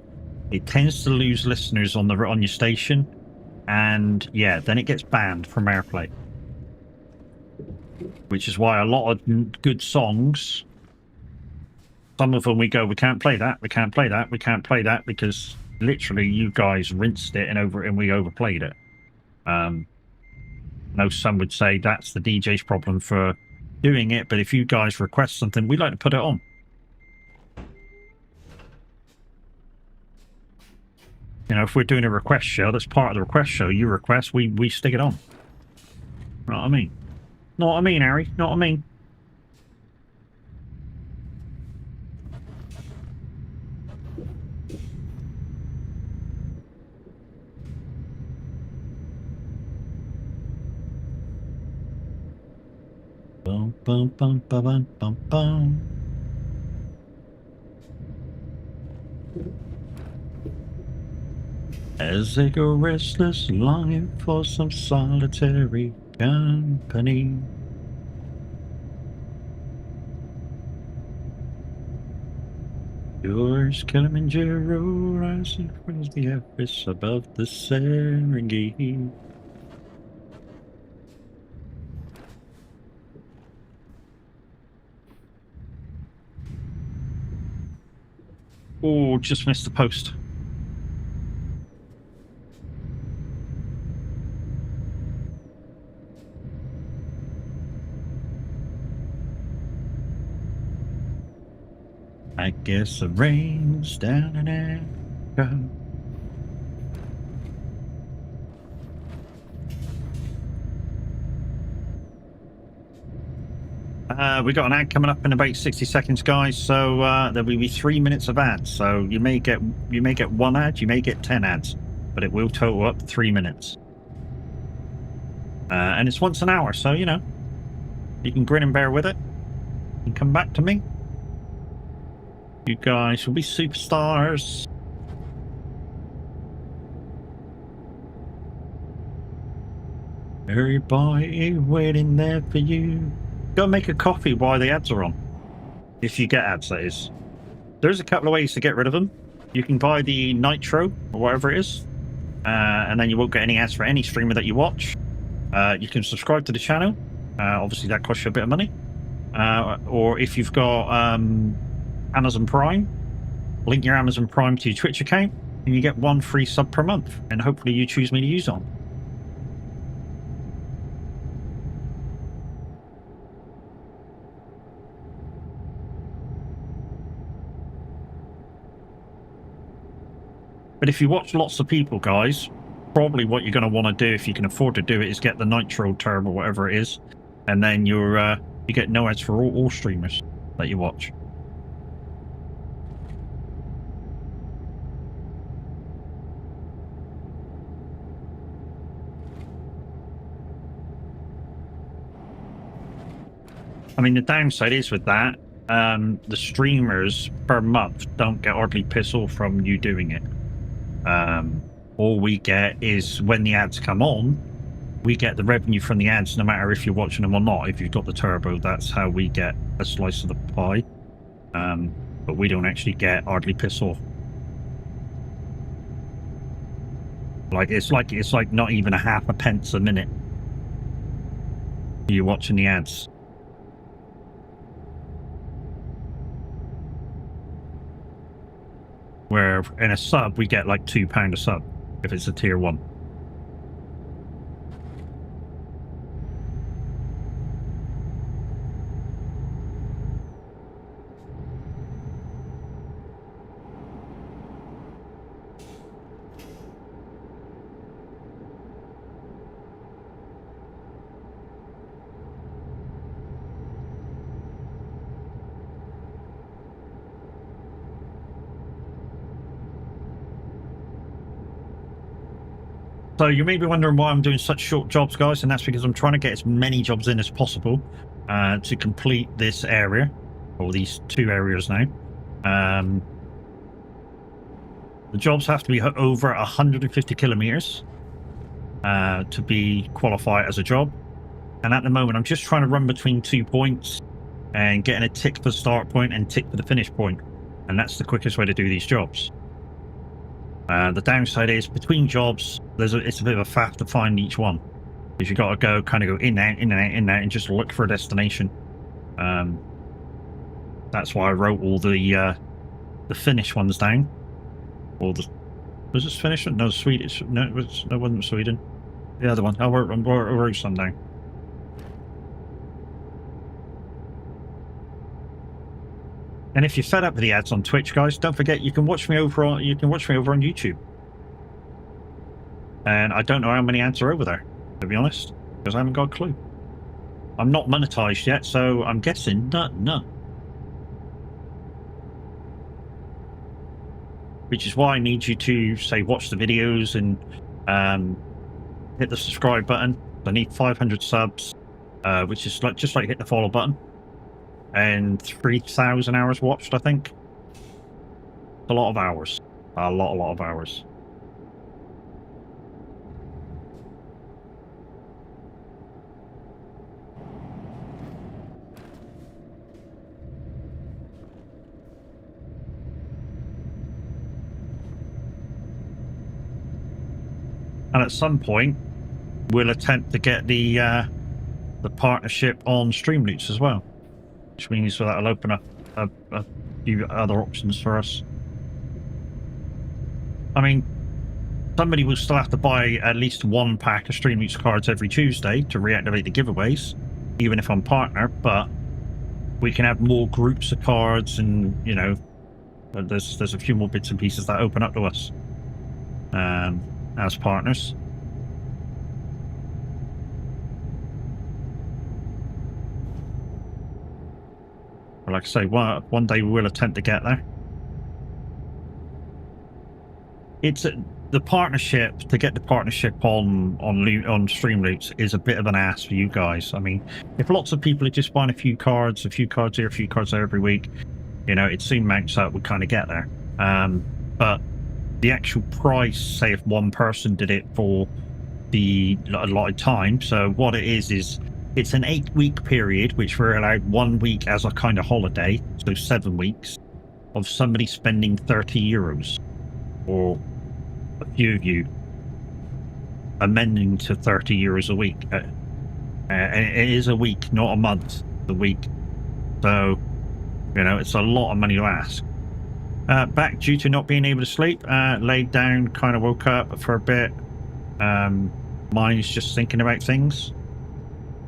it tends to lose listeners on your station. And yeah, then it gets banned from airplay. Which is why a lot of good songs, some of them we go, we can't play that, we can't play that, we can't play that, because literally you guys rinsed it and we overplayed it. I know some would say that's the DJ's problem for doing it, but if you guys request something, we like to put it on. You know, if we're doing a request show, that's part of the request show. You request, we stick it on. Know what I mean? Know what I mean, Harry? Know what I mean? Bum, bum, bum, bum, bum, bum, bum. As they go restless, longing for some solitary company. Yours, Kilimanjaro, rising from the abyss above the Serengeti. Oh, just missed the post. I guess the rain's down in Africa. We got an ad coming up in about 60 seconds, guys. So there will be 3 minutes of ads. So you may get 1 ad, you may get 10 ads, but it will total up 3 minutes. And it's once an hour, so you know you can grin and bear with it. And come back to me. You guys will be superstars. Everybody waiting there for you. Go make a coffee while the ads are on. If you get ads, that is. There's a couple of ways to get rid of them. You can buy the Nitro, or whatever it is. And then you won't get any ads for any streamer that you watch. You can subscribe to the channel. Obviously, that costs you a bit of money. or if you've got Amazon Prime, link your Amazon Prime to your Twitch account, and you get 1 free sub per month, and hopefully you choose me to use on. But if you watch lots of people, guys, probably what you're going to want to do, if you can afford to do it, is get the Nitro Turbo, whatever it is, and then you get no ads for all streamers that you watch. I mean, the downside is with that, the streamers per month don't get hardly piss off from you doing it. All we get is when the ads come on, we get the revenue from the ads, no matter if you're watching them or not. If you've got the turbo, that's how we get a slice of the pie. But we don't actually get hardly piss off. It's like not even a half a pence a minute. You're watching the ads. Where in a sub we get like £2 a sub if it's a tier 1. So you may be wondering why I'm doing such short jobs, guys, and that's because I'm trying to get as many jobs in as possible to complete this area, or these 2 areas now. The jobs have to be over 150 kilometers to be qualified as a job. And at the moment, I'm just trying to run between 2 points and getting a tick for the start point and tick for the finish point. And that's the quickest way to do these jobs. The downside is between jobs, it's a bit of a faff to find each one, because you got to go in out, and just look for a destination. That's why I wrote all the Finnish ones down. Or was this Finnish? No, Swedish. No, it wasn't Sweden. The other one. I wrote some down. And if you're fed up with the ads on Twitch, guys, don't forget you can watch me over on YouTube. And I don't know how many ads are over there, to be honest, because I haven't got a clue. I'm not monetized yet, so I'm guessing none. Which is why I need you to say watch the videos and hit the subscribe button. I need 500 subs, which is just like hit the follow button. And 3,000 hours watched, I think. A lot of hours. A lot of hours. And at some point, we'll attempt to get the partnership on Streamloots as well. Which means that'll open up a few other options for us. I mean, somebody will still have to buy at least 1 pack of Streamloots cards every Tuesday to reactivate the giveaways, even if I'm partner, but we can have more groups of cards, and, you know, there's a few more bits and pieces that open up to us as partners. But like I say, one day we will attempt to get there. It's the partnership, to get the partnership on Streamloots is a bit of an ass for you guys. I mean, if lots of people are just buying a few cards here, a few cards there every week, you know, it soon mounts up. We kind of get there. But the actual price, say if one person did it for the allotted time, so what it is it's an 8-week period, which we're allowed 1 week as a kind of holiday, so 7 weeks of somebody spending €30, or a few of you amending to €30 a week. And it is a week, not a month. The week. So, you know, it's a lot of money to ask. Back due to not being able to sleep. Laid down, kind of woke up for a bit. Mind's just thinking about things.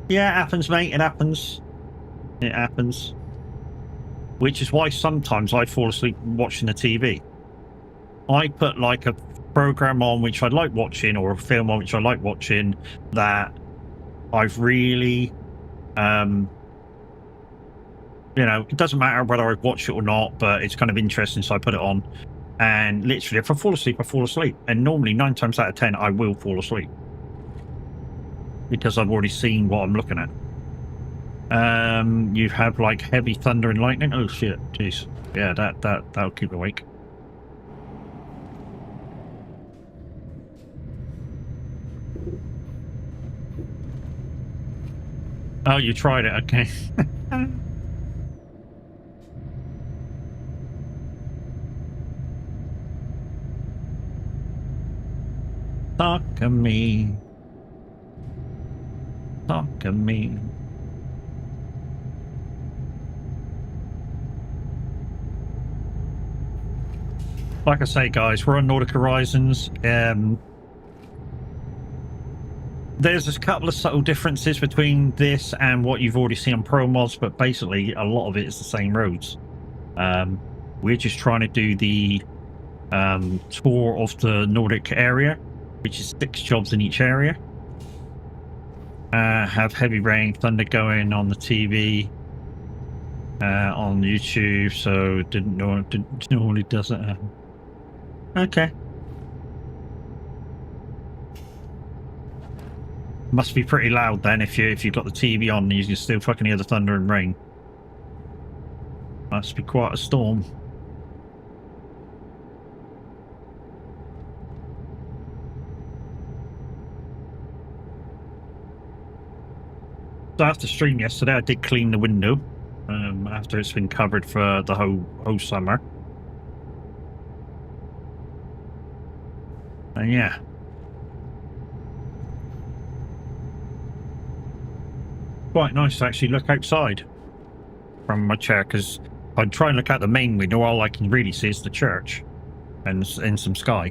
Yeah, it happens, mate. It happens. It happens. Which is why sometimes I fall asleep watching the TV. I put like a program on which I like watching, or a film on which I like watching, that I've really, you know, it doesn't matter whether I watch it or not, but it's kind of interesting, so I put it on. And literally, if I fall asleep, I fall asleep. And normally 9 times out of 10, I will fall asleep, because I've already seen what I'm looking at. You have like heavy thunder and lightning. Oh shit, jeez. Yeah, that'll keep awake. Oh, you tried it, okay. Talk to me. Talk to me. Like I say, guys, we're on Nordic Horizons. There's a couple of subtle differences between this and what you've already seen on Pro Mods, but basically a lot of it is the same roads. We're just trying to do the tour of the Nordic area, which is 6 jobs in each area. Have heavy rain, thunder going on the TV, on YouTube, so didn't normally doesn't happen. Okay. Must be pretty loud then if you've got the TV on and you can still fucking hear the thunder and rain. Must be quite a storm. So after stream yesterday, I did clean the window after it's been covered for the whole summer. And yeah. Quite nice to actually look outside from my chair, because I try and look out the main window, all I can really see is the church and some sky.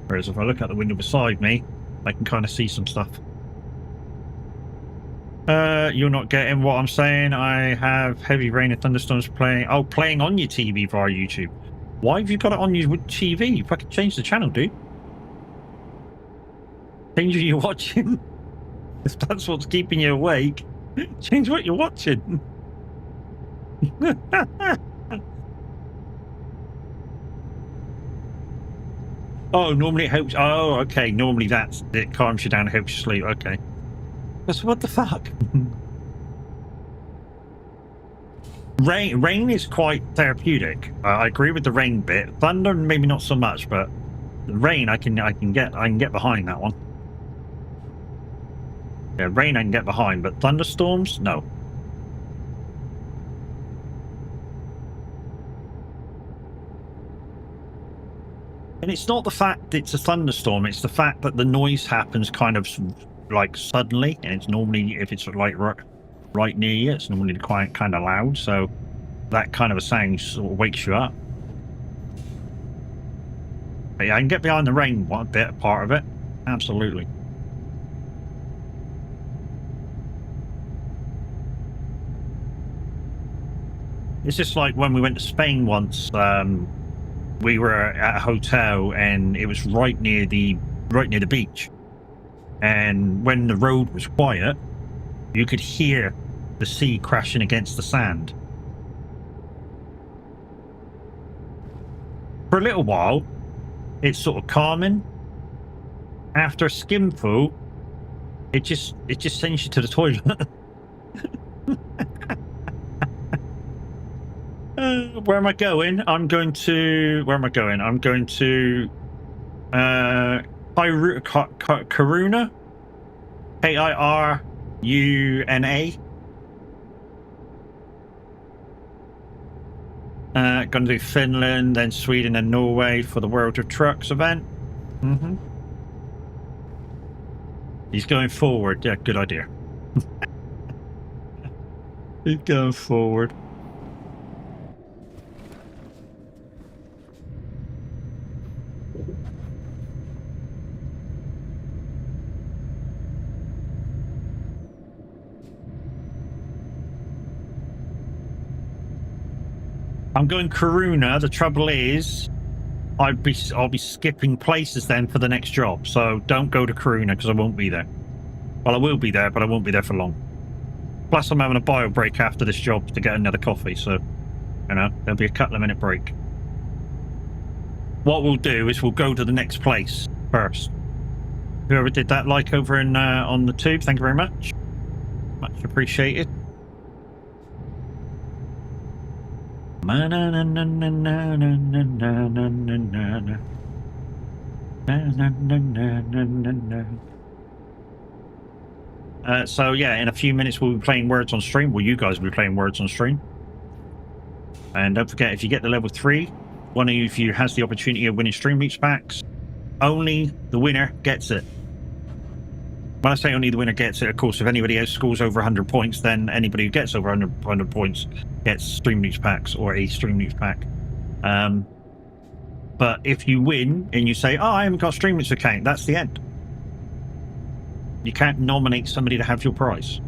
Whereas if I look out the window beside me, I can kind of see some stuff. You're not getting what I'm saying. I have heavy rain and thunderstorms playing. Oh, playing on your TV via YouTube. Why have you got it on your TV? You fucking change the channel, dude. Change what you're watching. If that's what's keeping you awake, change what you're watching. Oh, normally it helps. Oh, okay. Normally it calms you down and helps you sleep. Okay. Because what the fuck? Rain is quite therapeutic. I agree with the rain bit. Thunder, maybe not so much, but the rain I can get behind that one. Yeah, rain I can get behind, but thunderstorms, no. And it's not the fact it's a thunderstorm, it's the fact that the noise happens kind of like suddenly, and it's normally, if it's like right near you, it's normally quite kind of loud, so that kind of a sound sort of wakes you up. But yeah, I can get behind the rain one bit, part of it, absolutely. It's just like when we went to Spain once. We were at a hotel and it was right near the beach. And when the road was quiet, you could hear the sea crashing against the sand. For a little while, it's sort of calming. After a skimful, it just sends you to the toilet. Where am I going? I'm going to... Where am I going? I'm going to... Kiruna? K-I-R-U-N-A. Going to do Finland, then Sweden and Norway for the World of Trucks event. Mm-hmm. He's going forward. Yeah, good idea. Keep going forward. I'm going Karuna. The trouble is, I'll be skipping places then for the next job. So don't go to Karuna because I won't be there. Well, I will be there, but I won't be there for long. Plus, I'm having a bio break after this job to get another coffee. So, you know, there'll be a couple of minute break. What we'll do is we'll go to the next place first. Whoever did that like over in on the tube, thank you very much. Much appreciated. So yeah, in a few minutes we'll be playing Words on Stream. Well, you guys will be playing Words on Stream. And don't forget, if you get the level 3, one of you has the opportunity of winning Stream Reach packs. Only the winner gets it. When I say only the winner gets it, of course, if anybody else scores over 100 points, then anybody who gets over 100 points gets Stream Reach packs or a Stream Reach pack. But if you win and you say, "Oh, I haven't got a Stream Reach account," that's the end. You can't nominate somebody to have your prize.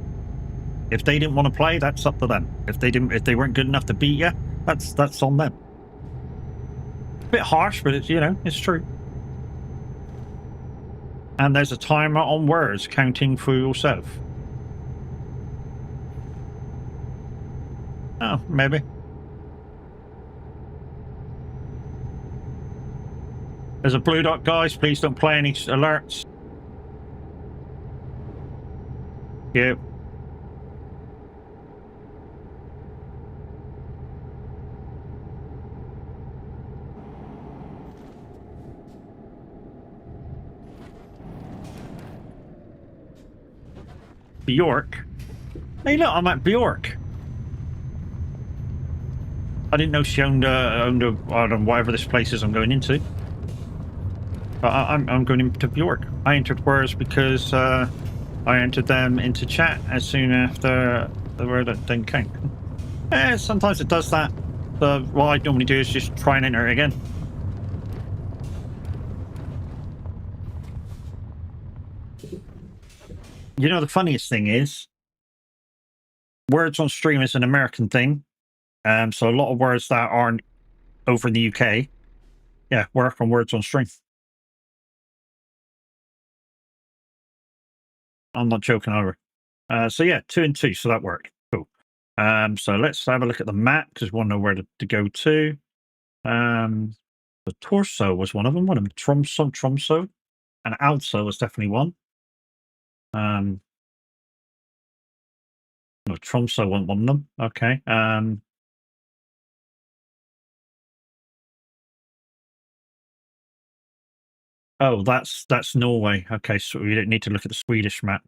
If they didn't want to play, that's up to them. If they weren't good enough to beat you, that's on them. A bit harsh, but it's, you know, it's true. And there's a timer on words counting for yourself. Oh, maybe. There's a blue dot, guys. Please don't play any alerts. Yeah. Bjork. Hey, look, I'm at Bjork. I didn't know she owned I don't know, whatever this place is I'm going into. But I'm going into Bjork. I entered words because I entered them into chat as soon after the word thing came. Sometimes it does that. So what I normally do is just try and enter it again. You know, the funniest thing is, Words on Stream is an American thing. So a lot of words that aren't over in the UK, yeah, work on Words on Stream. I'm not joking either. So yeah, 2 and 2, so that worked. Cool. So let's have a look at the map because we want to know where to go to. The Torso was one of them. One of them, Tromso, and Also was definitely one. No, Tromso wasn't one of them. Okay. Oh, that's Norway. Okay, so we don't need to look at the Swedish map.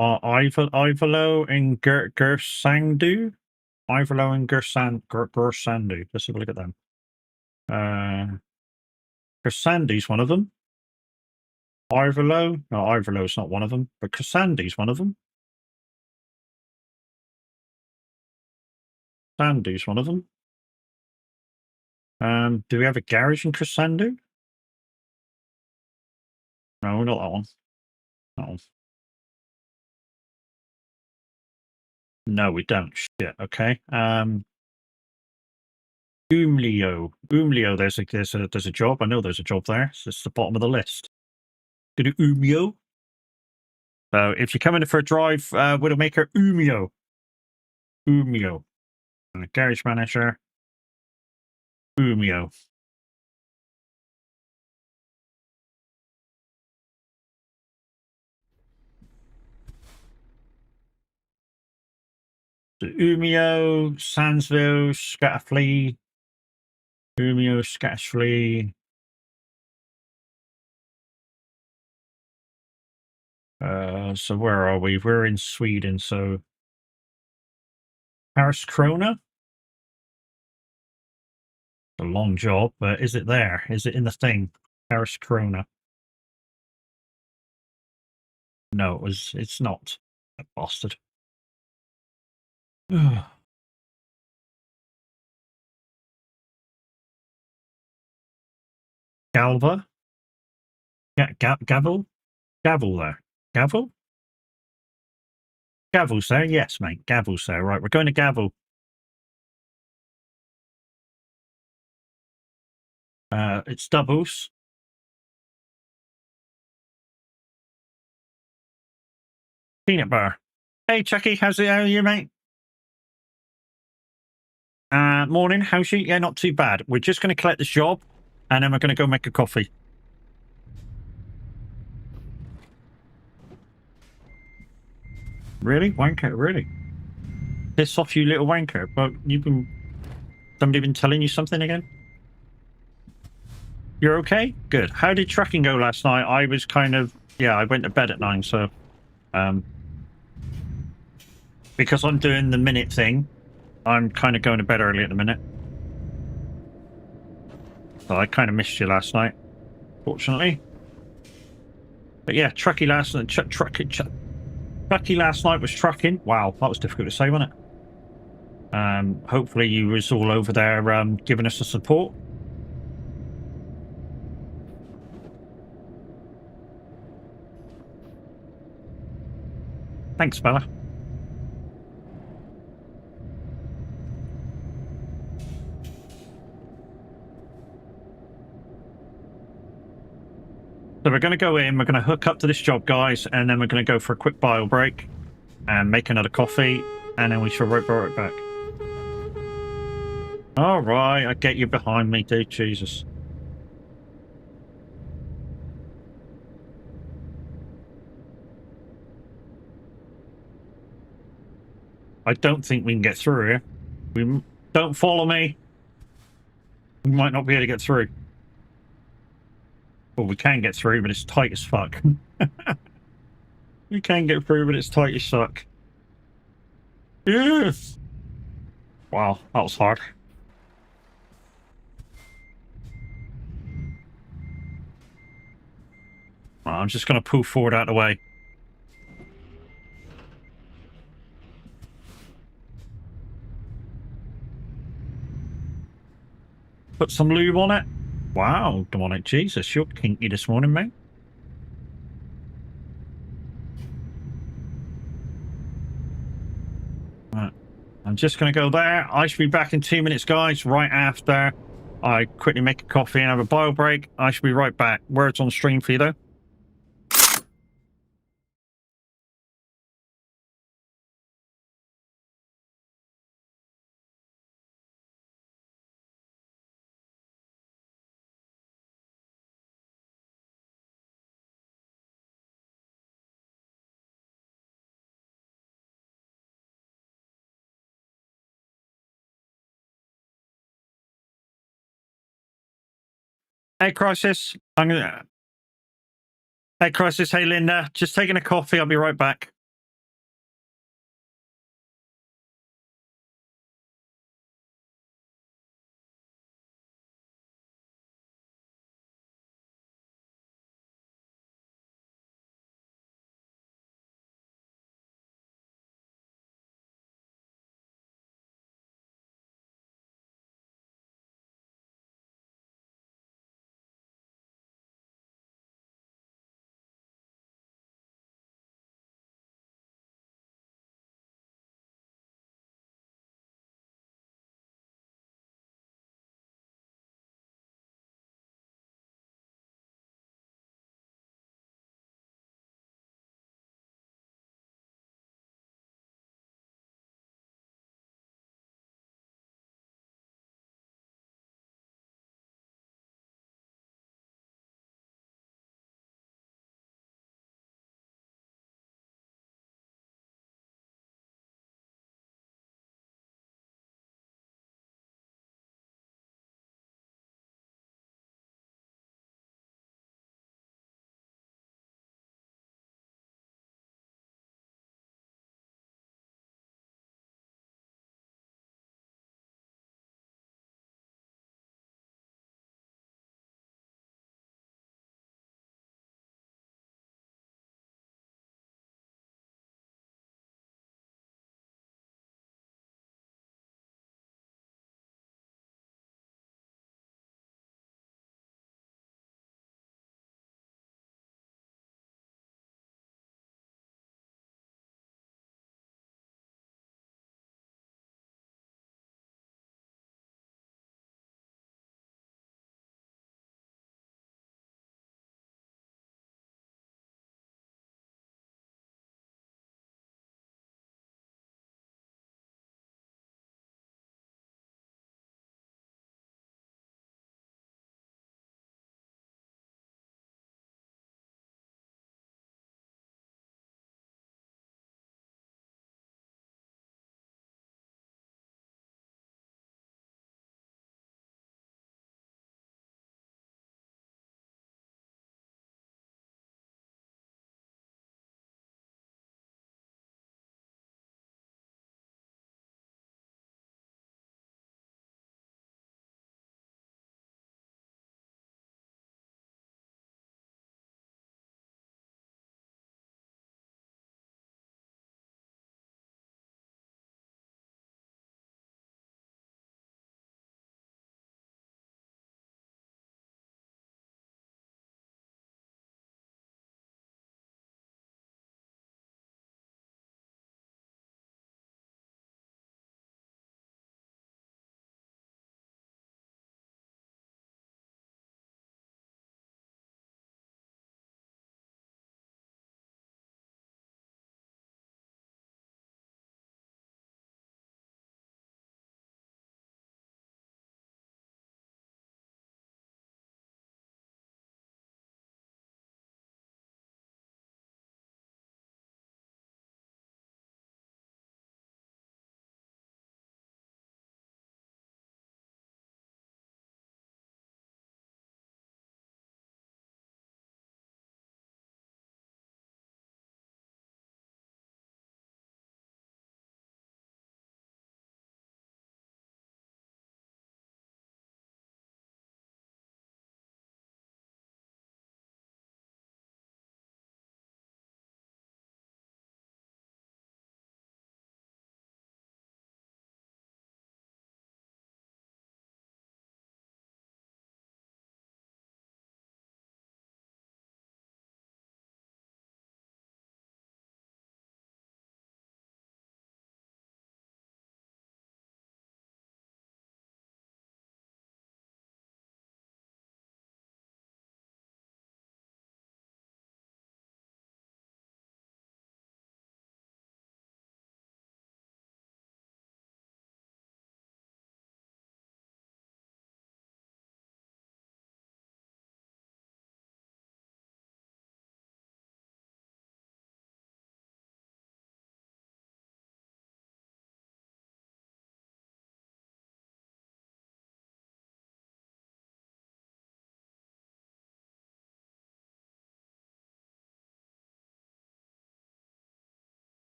Ivalo and Gersangdu? Ivalo and Gersandu. Let's have a look at them. Gersandu's one of them. Ivalo? No, Ivalo's not one of them, but Gersandu's one of them. Sandu's one of them. Do we have a garage in Gersandu? No, not that one. That one. No, we don't. Shit. Okay. Umlio. There's a job. I know there's a job there. It's the bottom of the list. Go to Umio. So if you're coming for a drive, Widowmaker, Umio. And a garage manager, Umio. So Umio, Sandsville, Scatterfleet. Umio, Scatterfleet. So where are we? We're in Sweden, so Paris Krona. a long job, but is it there? Is it in the thing? Paris Corona. No, it's not. That bastard. Galva? Gavel? Gavel there. Gavel? Gavel's there, yes, mate. Gavel's there. Right, we're going to Gavel. It's doubles. Peanut bar. Hey, Chucky, how are you, mate? Morning, how's you? Yeah, not too bad. We're just going to collect this job, and then we're going to go make a coffee. Really? Wanker, really? Piss off, you little wanker. But somebody been telling you something again? You're okay? Good. How did trucking go last night? I was kind of, yeah, I went to bed at 9, so, because I'm doing the minute thing, I'm kind of going to bed early at the minute. So I kind of missed you last night, fortunately. But yeah, Trucky last night, Trucky last night was trucking. Wow, that was difficult to say, wasn't it? Hopefully you was all over there giving us the support. Thanks, Bella. So we're going to go in, we're going to hook up to this job, guys, and then we're going to go for a quick bio break and make another coffee, and then we shall right back. All right, I get you behind me, dude. Jesus. I don't think we can get through here. Don't follow me. We might not be able to get through. Well, we can get through, but it's tight as fuck. We can get through, but it's tight as fuck. Yes. Wow, that was hard. I'm just going to pull forward out of the way. Put some lube on it. Wow, come on, Jesus, you're kinky this morning, mate. Right. I'm just going to go there. I should be back in 2 minutes, guys, right after I quickly make a coffee and have a bio break. I should be right back. Words on stream for you, though. Hey, Crisis. Hey, Crisis. Hey, Linda. Just taking a coffee. I'll be right back.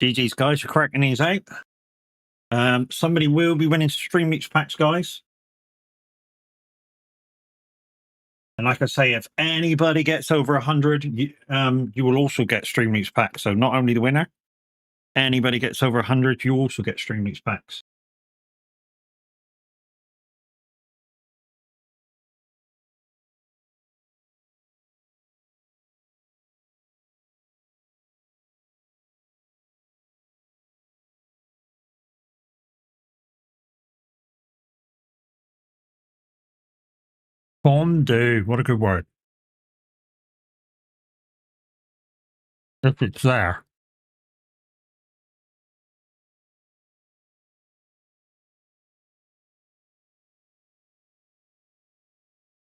GG's, guys, for cracking these out. Somebody will be winning Stream Leaks packs, guys. And like I say, if anybody gets over 100, you will also get Stream Leaks packs. So not only the winner, anybody gets over 100, you also get Stream Leaks packs. Fondue, what a good word. If it's there.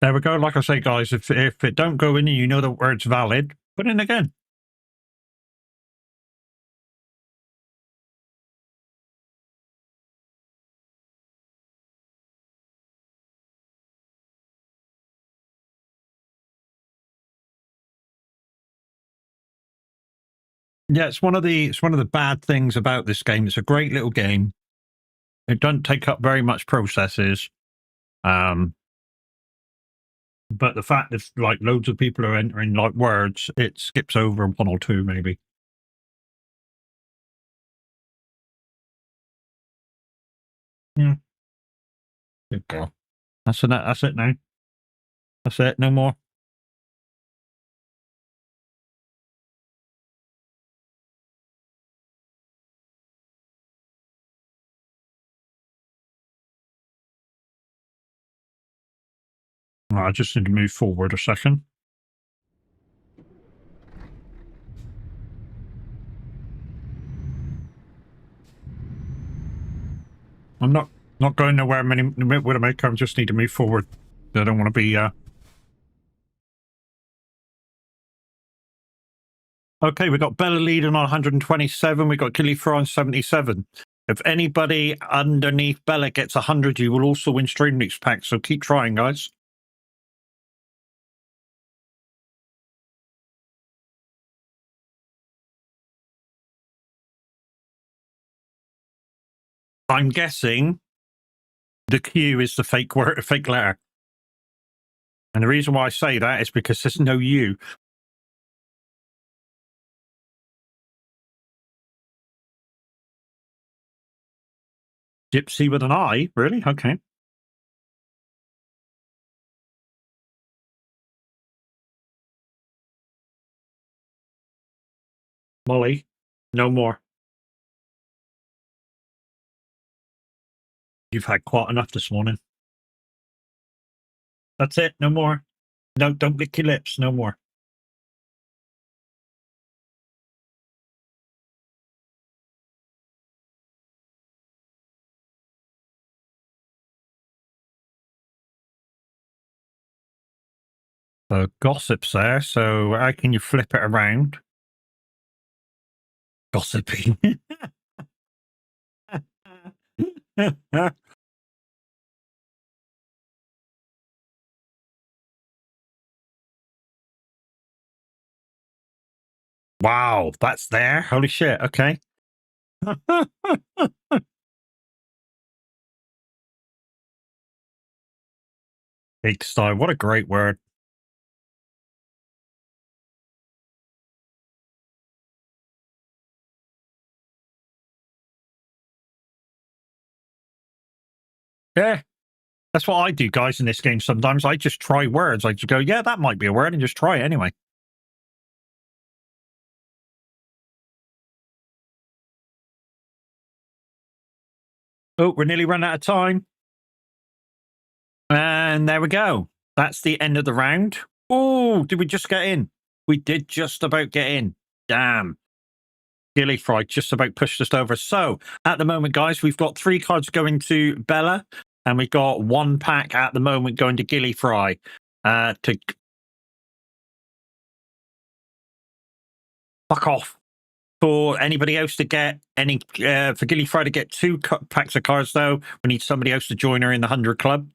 There we go. Like I say, guys, if it don't go in and you know the word's valid, put in again. Yeah, it's one of the bad things about this game. It's a great little game. It doesn't take up very much processes. But the fact that like loads of people are entering like words, it skips over one or two maybe. Yeah. Good girl. That's it. That's it now. That's it. No more. Right, I just need to move forward a second. I'm not going nowhere many with a make. I just need to move forward. I don't want to be Okay, we've got Bella leading on 127. We've got Gilly Fry on 77. If anybody underneath Bella gets 100, you will also win Stream Leaks packs. So keep trying, guys. I'm guessing the Q is the fake word, fake letter. And the reason why I say that is because there's no U. Gypsy with an I? Really? Okay. Molly, no more. You've had quite enough this morning. That's it. No more. No, don't lick your lips. No more. Gossip's there. So how can you flip it around? Gossiping. Wow, that's there. Holy shit. Okay. Big style. What a great word. Yeah. That's what I do, guys, in this game. Sometimes I just try words. I just go, yeah, that might be a word, and just try it anyway. Oh, we're nearly run out of time. And there we go. That's the end of the round. Oh, did we just get in? We did just about get in. Damn. Gilly Fry just about pushed us over. So at the moment, guys, we've got 3 cards going to Bella, and we've got 1 pack at the moment going to Gilly Fry. To fuck off. For anybody else to get any, for Gilly Fry to get 2 packs of cards, though, we need somebody else to join her in the 100 club.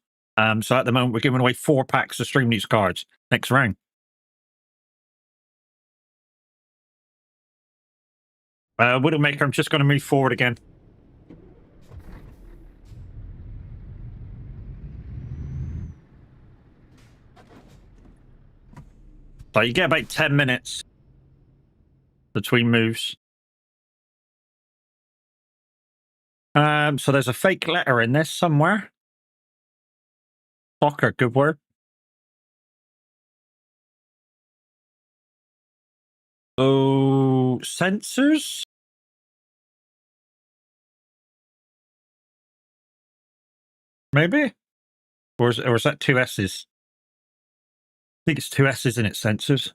So at the moment, we're giving away 4 packs of Stream Leaks cards. Next round. Widowmaker, I'm just going to move forward again. So you get about 10 minutes between moves. So there's a fake letter in this somewhere. Soccer, good word. Oh, sensors? Maybe? Or is that two S's? I think it's two S's in it, sensors.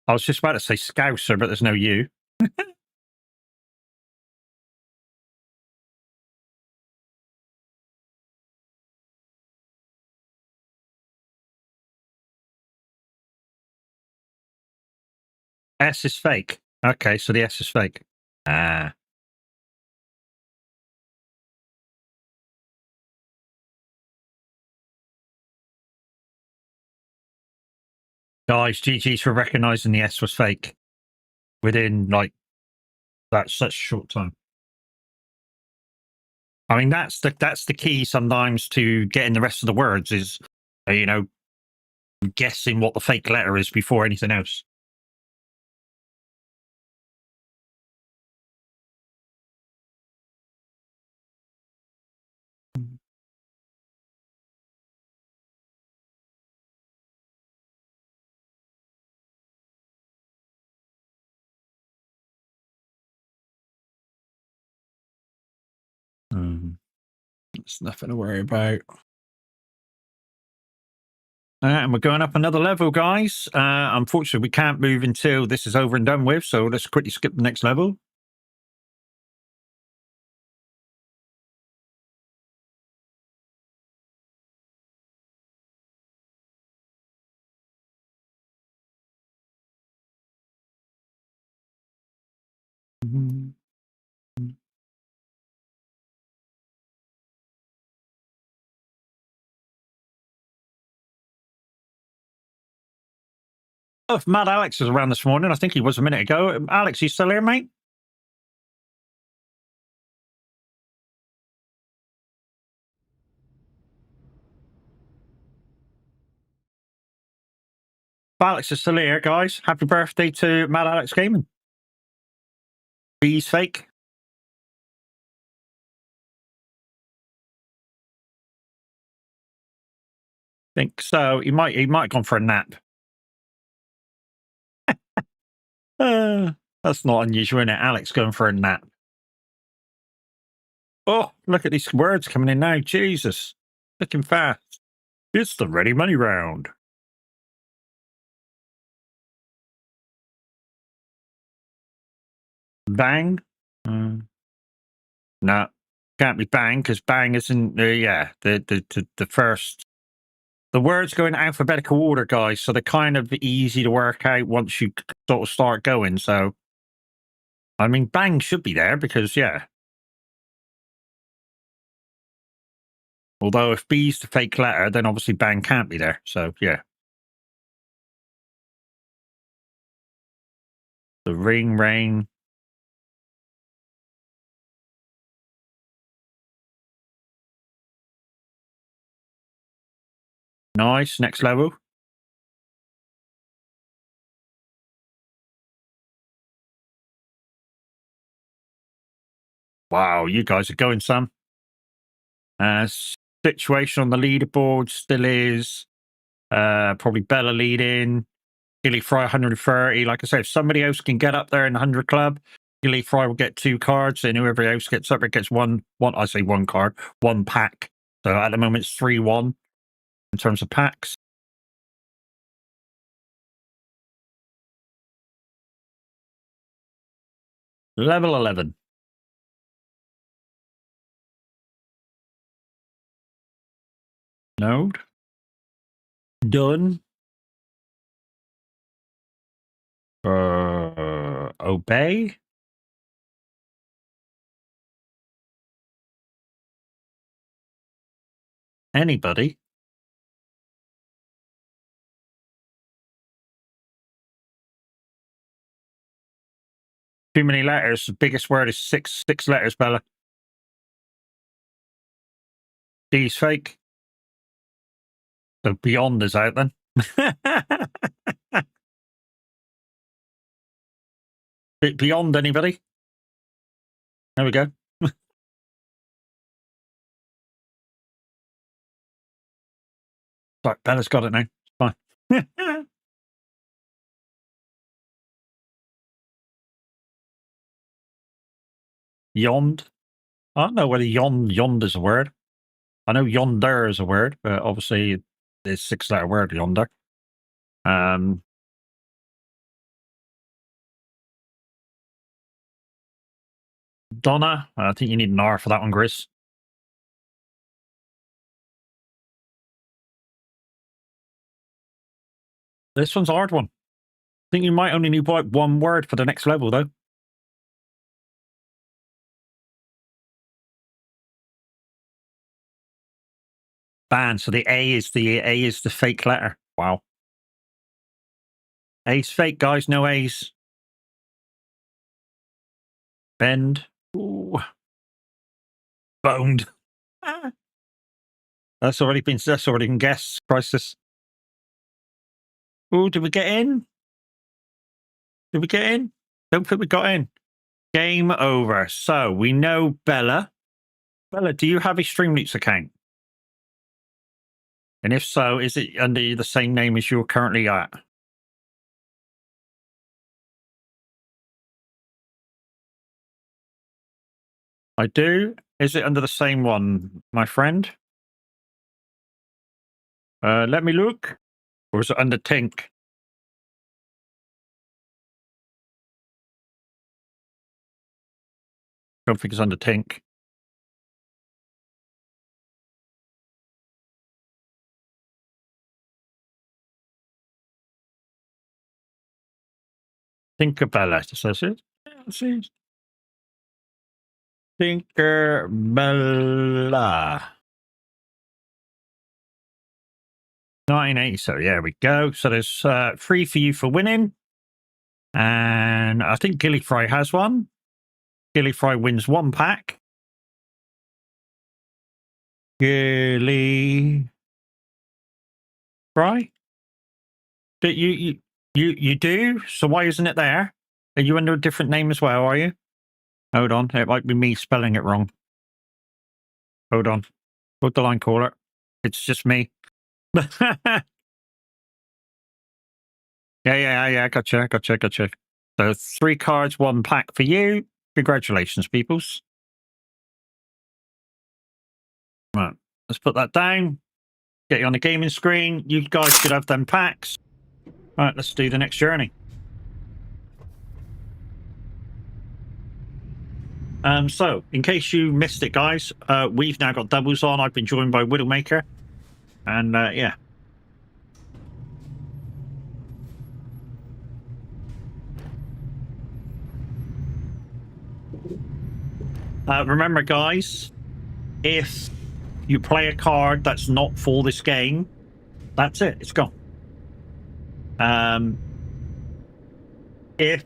I was just about to say Scouser, but there's no U. S is fake. Okay, so the S is fake. Ah. Guys, GG's for recognizing the S was fake within, like, that such a short time. I mean, that's the key sometimes to getting the rest of the words is, you know, guessing what the fake letter is before anything else. It's nothing to worry about. And we're going up another level, guys. Unfortunately, we can't move until this is over and done with, so let's quickly skip the next level. Oh, if Mad Alex is around this morning, I think he was a minute ago. Alex, you still here, mate? Alex is still here, guys. Happy birthday to Mad Alex Gaming. He's fake. Think so. He might have gone for a nap. That's not unusual, is it? Alex going for a nap. Oh, look at these words coming in now. Jesus. Looking fast. It's the ready money round. Bang. No, can't be bang because bang isn't. The first. The words go in alphabetical order, guys, so they're kind of easy to work out once you sort of start going. So, I mean, bang should be there because yeah. Although if B's the fake letter, then obviously bang can't be there. So yeah. The ring, rain. Nice. Next level. Wow, you guys are going some. Uh, Situation on the leaderboard still is probably Bella leading. Gilly Fry 130. Like I said, if somebody else can get up there in the 100 club, Gilly Fry will get 2 cards, and whoever else gets up there gets one. I say 1 card, 1 pack. So at the moment it's 3-1 in terms of packs. Level 11. Node. Done. Obey. Anybody? Too many letters. The biggest word is six letters, Bella. D's fake. So beyond is out then. Beyond anybody? There we go. Sorry, Bella's got it now. It's fine. Yond. I don't know whether yond is a word. I know yonder is a word, but obviously it's 6-letter word, yonder. Donna. I think you need an R for that one, Grizz. This one's a hard one. I think you might only need one word for the next level, though. Ban. So the A is the fake letter. Wow. A's fake, guys. No A's. Bend. Ooh. Boned. That's already been guessed. Crisis. Ooh, did we get in? Did we get in? Don't think we got in. Game over. So we know Bella. Bella, do you have a Streamloots account? And if so, is it under the same name as you're currently at? I do. Is it under the same one, my friend? Let me look. Or is it under Tink? Don't think it's under Tink. Tinkerbella. Says it. Let's see. Tinkerbella. 1980. So yeah, we go. So there's 3 for you for winning. And I think Gilly Fry has one. Gilly Fry wins 1 pack. Gilly Fry? You do? So why isn't it there? Are you under a different name as well, are you? Hold on. It might be me spelling it wrong. Hold on. Put the line caller. It's just me. Yeah. Gotcha. So 3 cards, 1 pack for you. Congratulations, peoples. Right. Let's put that down. Get you on the gaming screen. You guys should have them packs. Right, let's do the next journey. So, in case you missed it, guys, we've now got doubles on. I've been joined by Widowmaker. And, yeah. Remember, guys, if you play a card that's not for this game, that's it. It's gone. If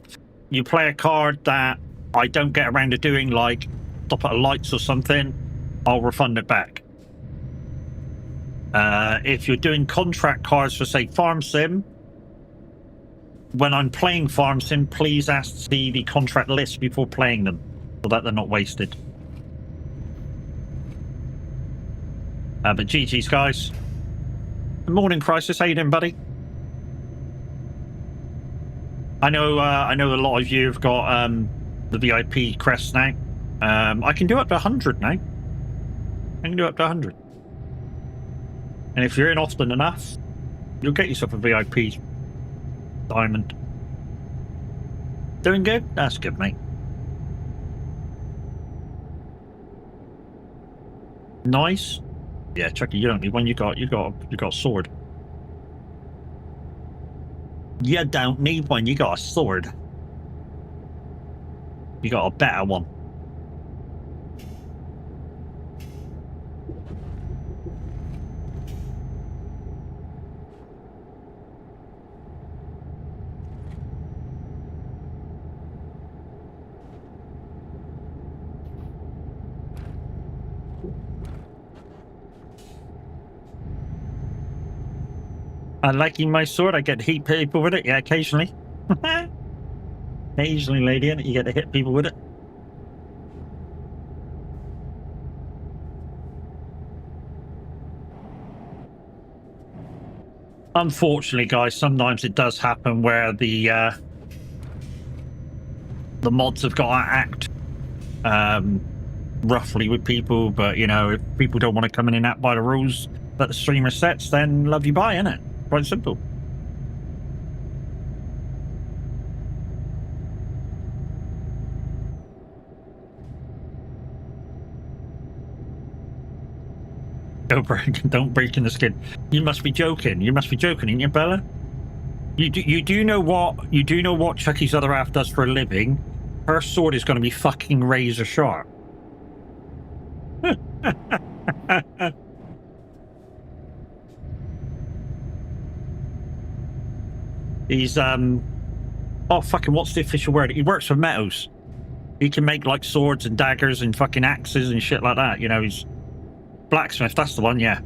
you play a card that I don't get around to doing, like stop at a lights or something, I'll refund it back. If you're doing contract cards for, say, Farm Sim, when I'm playing Farm Sim, please ask to see the contract list before playing them, so that they're not wasted. But GG's, guys. Good morning, Crisis. How you doing, buddy? I know a lot of you have got the VIP crest now. I can do up to 100 now. I can do up to 100. And if you're in often enough, you'll get yourself a VIP diamond. Doing good? That's good, mate. Nice. Yeah, Chucky, you don't need one. You got a sword. You don't need one. You got a sword. You got a better one. I liking my sword. I get to hit people with it. Yeah, occasionally. Occasionally, lady, you get to hit people with it. Unfortunately, guys, sometimes it does happen where the mods have got to act roughly with people, but you know, if people don't want to come in and act by the rules that the streamer sets, then love you bye, innit? Quite simple. Don't break in the skin. You must be joking. You must be joking, ain't you, Bella? You do know what Chucky's other half does for a living? Her sword is going to be fucking razor sharp. He's oh fucking what's the official word? He works for metals. He can make like swords and daggers and fucking axes and shit like that. You know, he's blacksmith. That's the one. Yeah.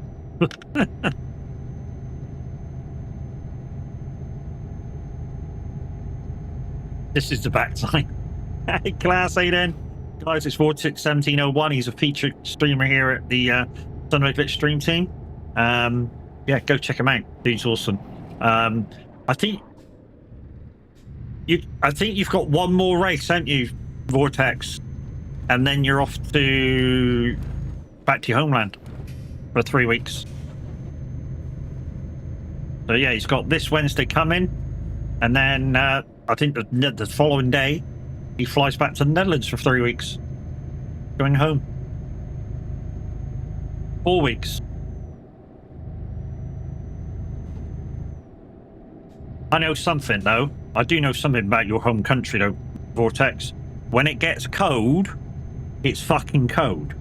This is the backside. Hey, class 8 in. Guys, it's 461701. He's a featured streamer here at the Sunray Glitch stream team. Yeah, go check him out. Dude's awesome. I think you've got one more race, haven't you, Vortex? And then you're off to back to your homeland for 3 weeks. So yeah, he's got this Wednesday coming, and then I think the following day he flies back to the Netherlands for 3 weeks, going home. 4 weeks. I know something though. I do know something about your home country though, Vortex. When it gets cold, it's fucking cold.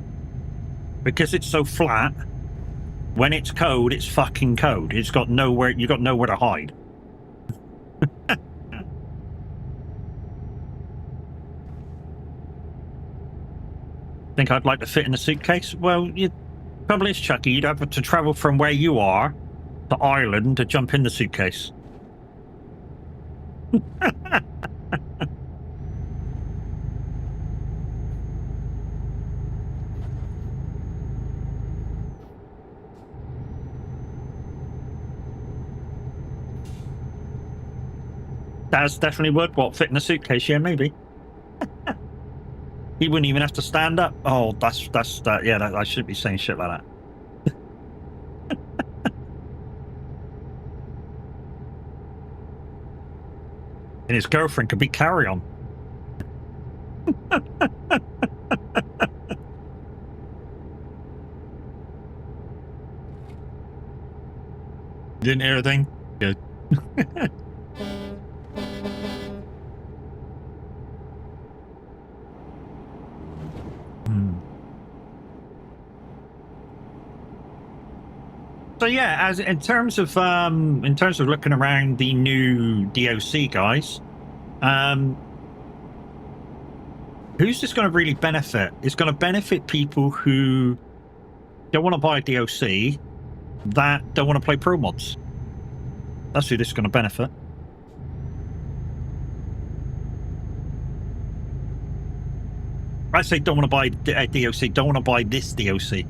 Because it's so flat, when it's cold, it's fucking cold. It's got nowhere, you got nowhere to hide. Think I'd like to fit in a suitcase? Well, you probably is, Chucky. You'd have to travel from where you are to Ireland to jump in the suitcase. That's definitely would. What, fit in a suitcase? Yeah, maybe. He wouldn't even have to stand up. Oh, that's that. Yeah, I shouldn't be saying shit like that. And his girlfriend could be Carry On. Didn't hear anything? Good. So yeah, as in terms of looking around the new DLC, guys, who's this going to really benefit? It's going to benefit people who don't want to buy a DLC, that don't want to play pro mods. That's who this is going to benefit. I say don't want to buy a DLC, don't want to buy this DLC.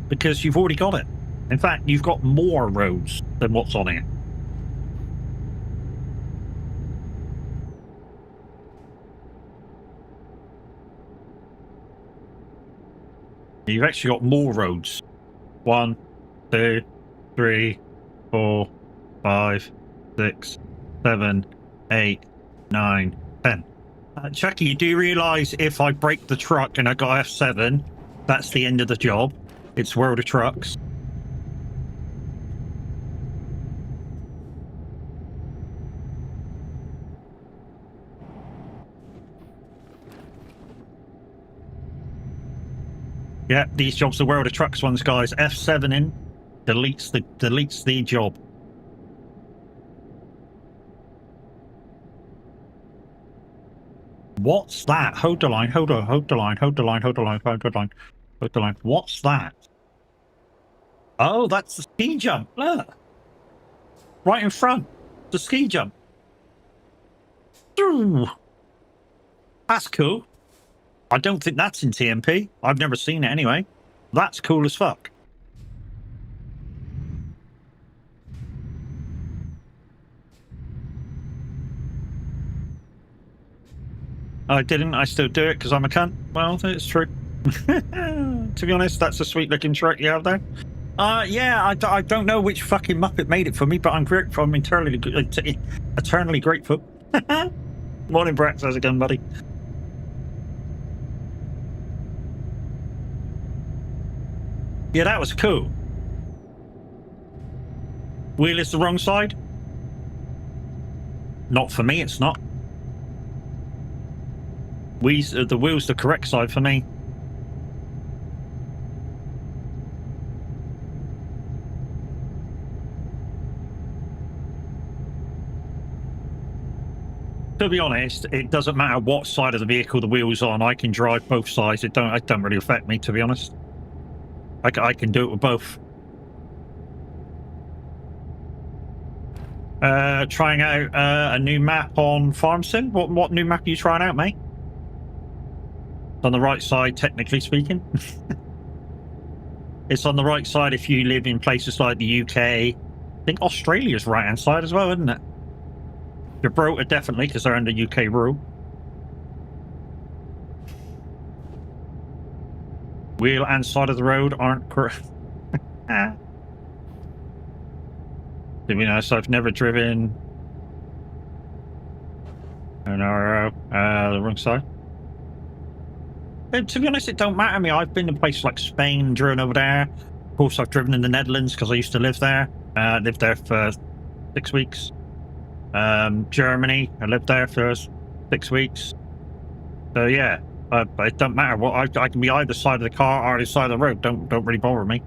Because you've already got it. In fact, you've got more roads than what's on it. You've actually got more roads. 1, 2, 3, 4, 5, 6, 7, 8, 9, 10. Chucky, you do realise if I break the truck and I got F7, that's the end of the job. It's World of Trucks. Yeah, these jobs are World of Trucks ones, guys. F7 in deletes the job. What's that? Hold the line, hold on, hold the line, hold the line, hold the line, hold the line, hold the line. What's that? Oh, that's the ski jump. Look. right in front. The ski jump. Ooh, that's cool. I don't think that's in TMP. I've never seen it anyway. That's cool as fuck. I didn't. I still do it because I'm a cunt. Well, it's true. To be honest, that's a sweet looking truck you have there. Yeah, I don't know which fucking Muppet made it for me, but I'm grateful. I'm eternally grateful. Morning, Brax. How's it going, buddy? Yeah, that was cool. Wheel is the wrong side? Not for me, it's not. The wheel's the correct side for me. To be honest, it doesn't matter what side of the vehicle the wheel's on. I can drive both sides. It don't really affect me, to be honest. I can do it with both. Trying out a new map on Farm Sim. What new map are you trying out, mate? On the right side, technically speaking. It's on the right side if you live in places like the UK. I think Australia's right hand side as well, isn't it? Gibraltar definitely, because they're under UK rule. Wheel and side of the road aren't correct. To be honest, I've never driven an RO, the wrong side. To be honest, it don't matter to me. I've been to places like Spain, driven over there. Of course, I've driven in the Netherlands because I used to live there. Lived there for 6 weeks. Germany, I lived there for 6 weeks. So yeah, but it don't matter what. I can be either side of the car or either side of the road. Don't really bother me.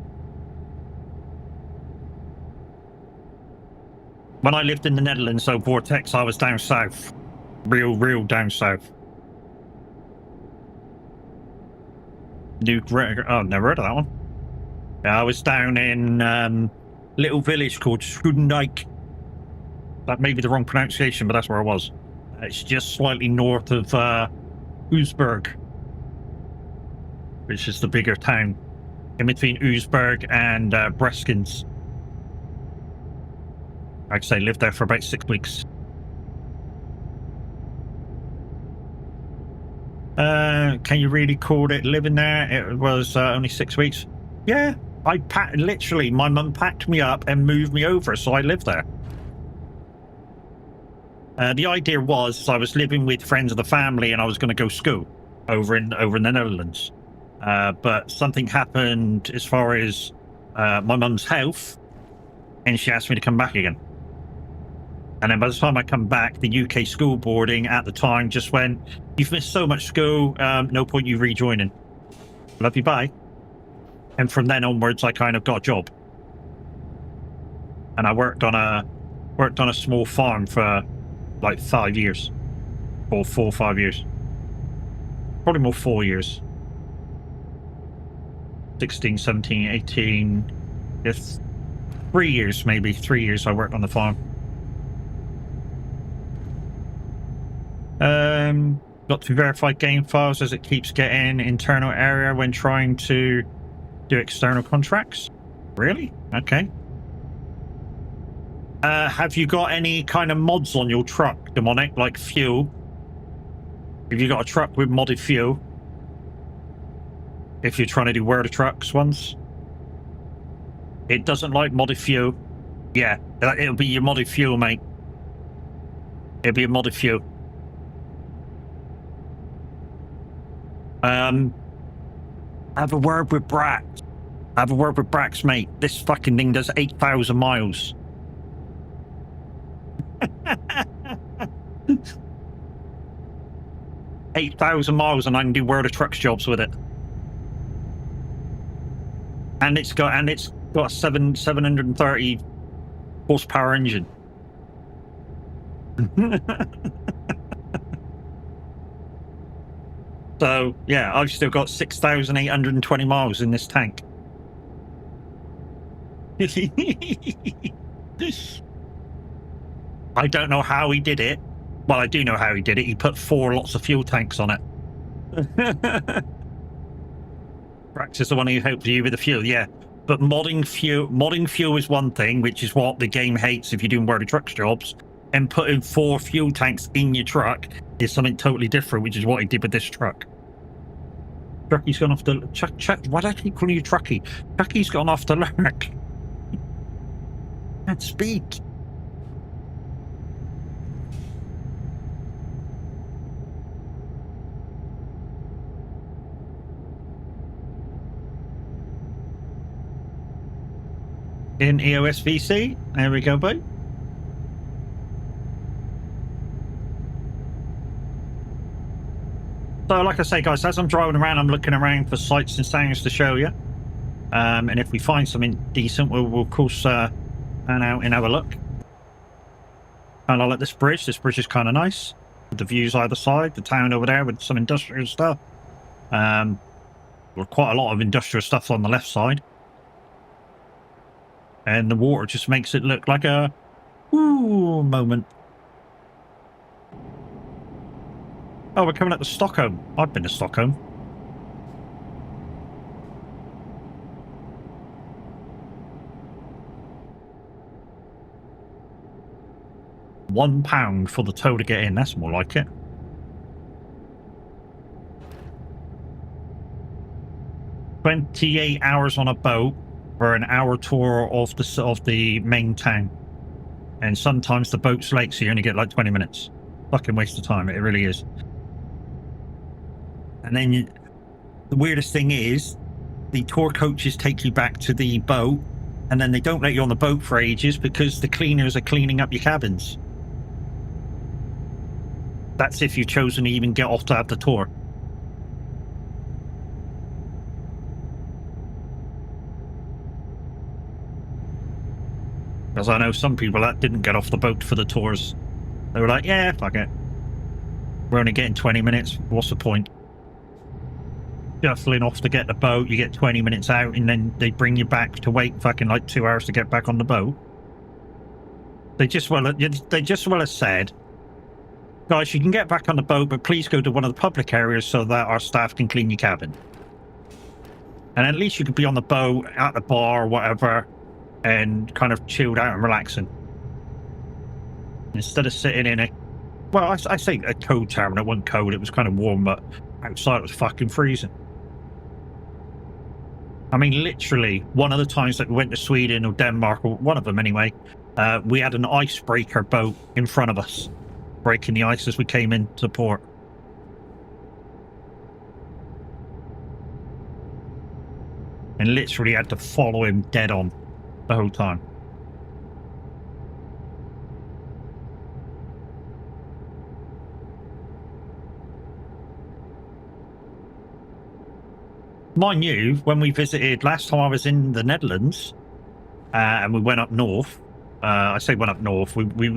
When I lived in the Netherlands, so Vortex, I was down south, real down south. Oh, never heard of that one. Yeah, I was down in little village called Schoendijk. That may be the wrong pronunciation, but that's where I was. It's just slightly north of Oosburg, which is the bigger town, in between Oosburg and Breskens. Like I say, lived there for about 6 weeks. Can you really call it living there? It was only 6 weeks. Yeah, literally, my mum packed me up and moved me over, so I lived there. The idea was I was living with friends of the family and I was going to go school over in the Netherlands. But something happened as far as my mum's health, and she asked me to come back again. And then by the time I come back, the UK school boarding at the time just went, "You've missed so much school, no point you rejoining. Love you, bye." And from then onwards, I kind of got a job. And I worked on a small farm for like 5 years. Or 4 or 5 years. Probably more 4 years. 16, 17, 18. Yes, 3 years maybe. 3 years I worked on the farm. Got to verify game files as it keeps getting internal error when trying to do external contracts. Really? Okay. Have you got any kind of mods on your truck, Demonic, like fuel? Have you got a truck with modded fuel? If you're trying to do World of Trucks ones? It doesn't like modded fuel. Yeah, it'll be your modded fuel, mate. It'll be a modded fuel. Have a word with Brax. Have a word with Brax, mate. This fucking thing does 8,000 miles. 8,000 miles, and I can do World of Trucks jobs with it. And it's got a 730 horsepower engine. So yeah, I've still got 6,820 miles in this tank. I don't know how he did it. Well, I do know how he did it. He put 4 lots of fuel tanks on it. Brax is the one who helped you with the fuel, yeah. But modding fuel is one thing, which is what the game hates if you're doing World of Trucks jobs. And putting 4 fuel tanks in your truck is something totally different, which is what he did with this truck. Trucky's gone off the... why do I keep calling you Trucky? Trucky's gone off the lurk. Can't speak. In EOS VC. There we go, boy. So, like I say, guys, as I'm driving around, I'm looking around for sights and sounds to show you. And if we find something decent, we'll of course, pan out and have a look. And I like this bridge. This bridge is kind of nice. With the views either side, the town over there with some industrial stuff. Well, quite a lot of industrial stuff on the left side. And the water just makes it look like a ooh moment. Oh, we're coming up to Stockholm. I've been to Stockholm. £1 for the tow to get in. That's more like it. $28 hours on a boat for an hour tour of the main town. And sometimes the boat's late, so you only get like 20 minutes. Fucking waste of time. It really is. And then the weirdest thing is the tour coaches take you back to the boat, and then they don't let you on the boat for ages because the cleaners are cleaning up your cabins. That's if you've chosen to even get off to have the tour. Because I know some people that didn't get off the boat for the tours. They were like, yeah, fuck it. We're only getting 20 minutes. What's the point? Shuffling off to get the boat, you get 20 minutes out, and then they bring you back to wait fucking like 2 hours to get back on the boat. They just well have said, guys, you can get back on the boat, but please go to one of the public areas so that our staff can clean your cabin. And at least you could be on the boat, at the bar, or whatever, and kind of chilled out and relaxing. Instead of sitting in a... Well, I say a cold tavern. It wasn't cold, it was kind of warm, but outside it was fucking freezing. I mean, literally, one of the times that we went to Sweden or Denmark, or one of them anyway, we had an icebreaker boat in front of us, breaking the ice as we came into port. And literally had to follow him dead on the whole time. Mind you, when we visited last time I was in the Netherlands, and we went up north. I say went up north. We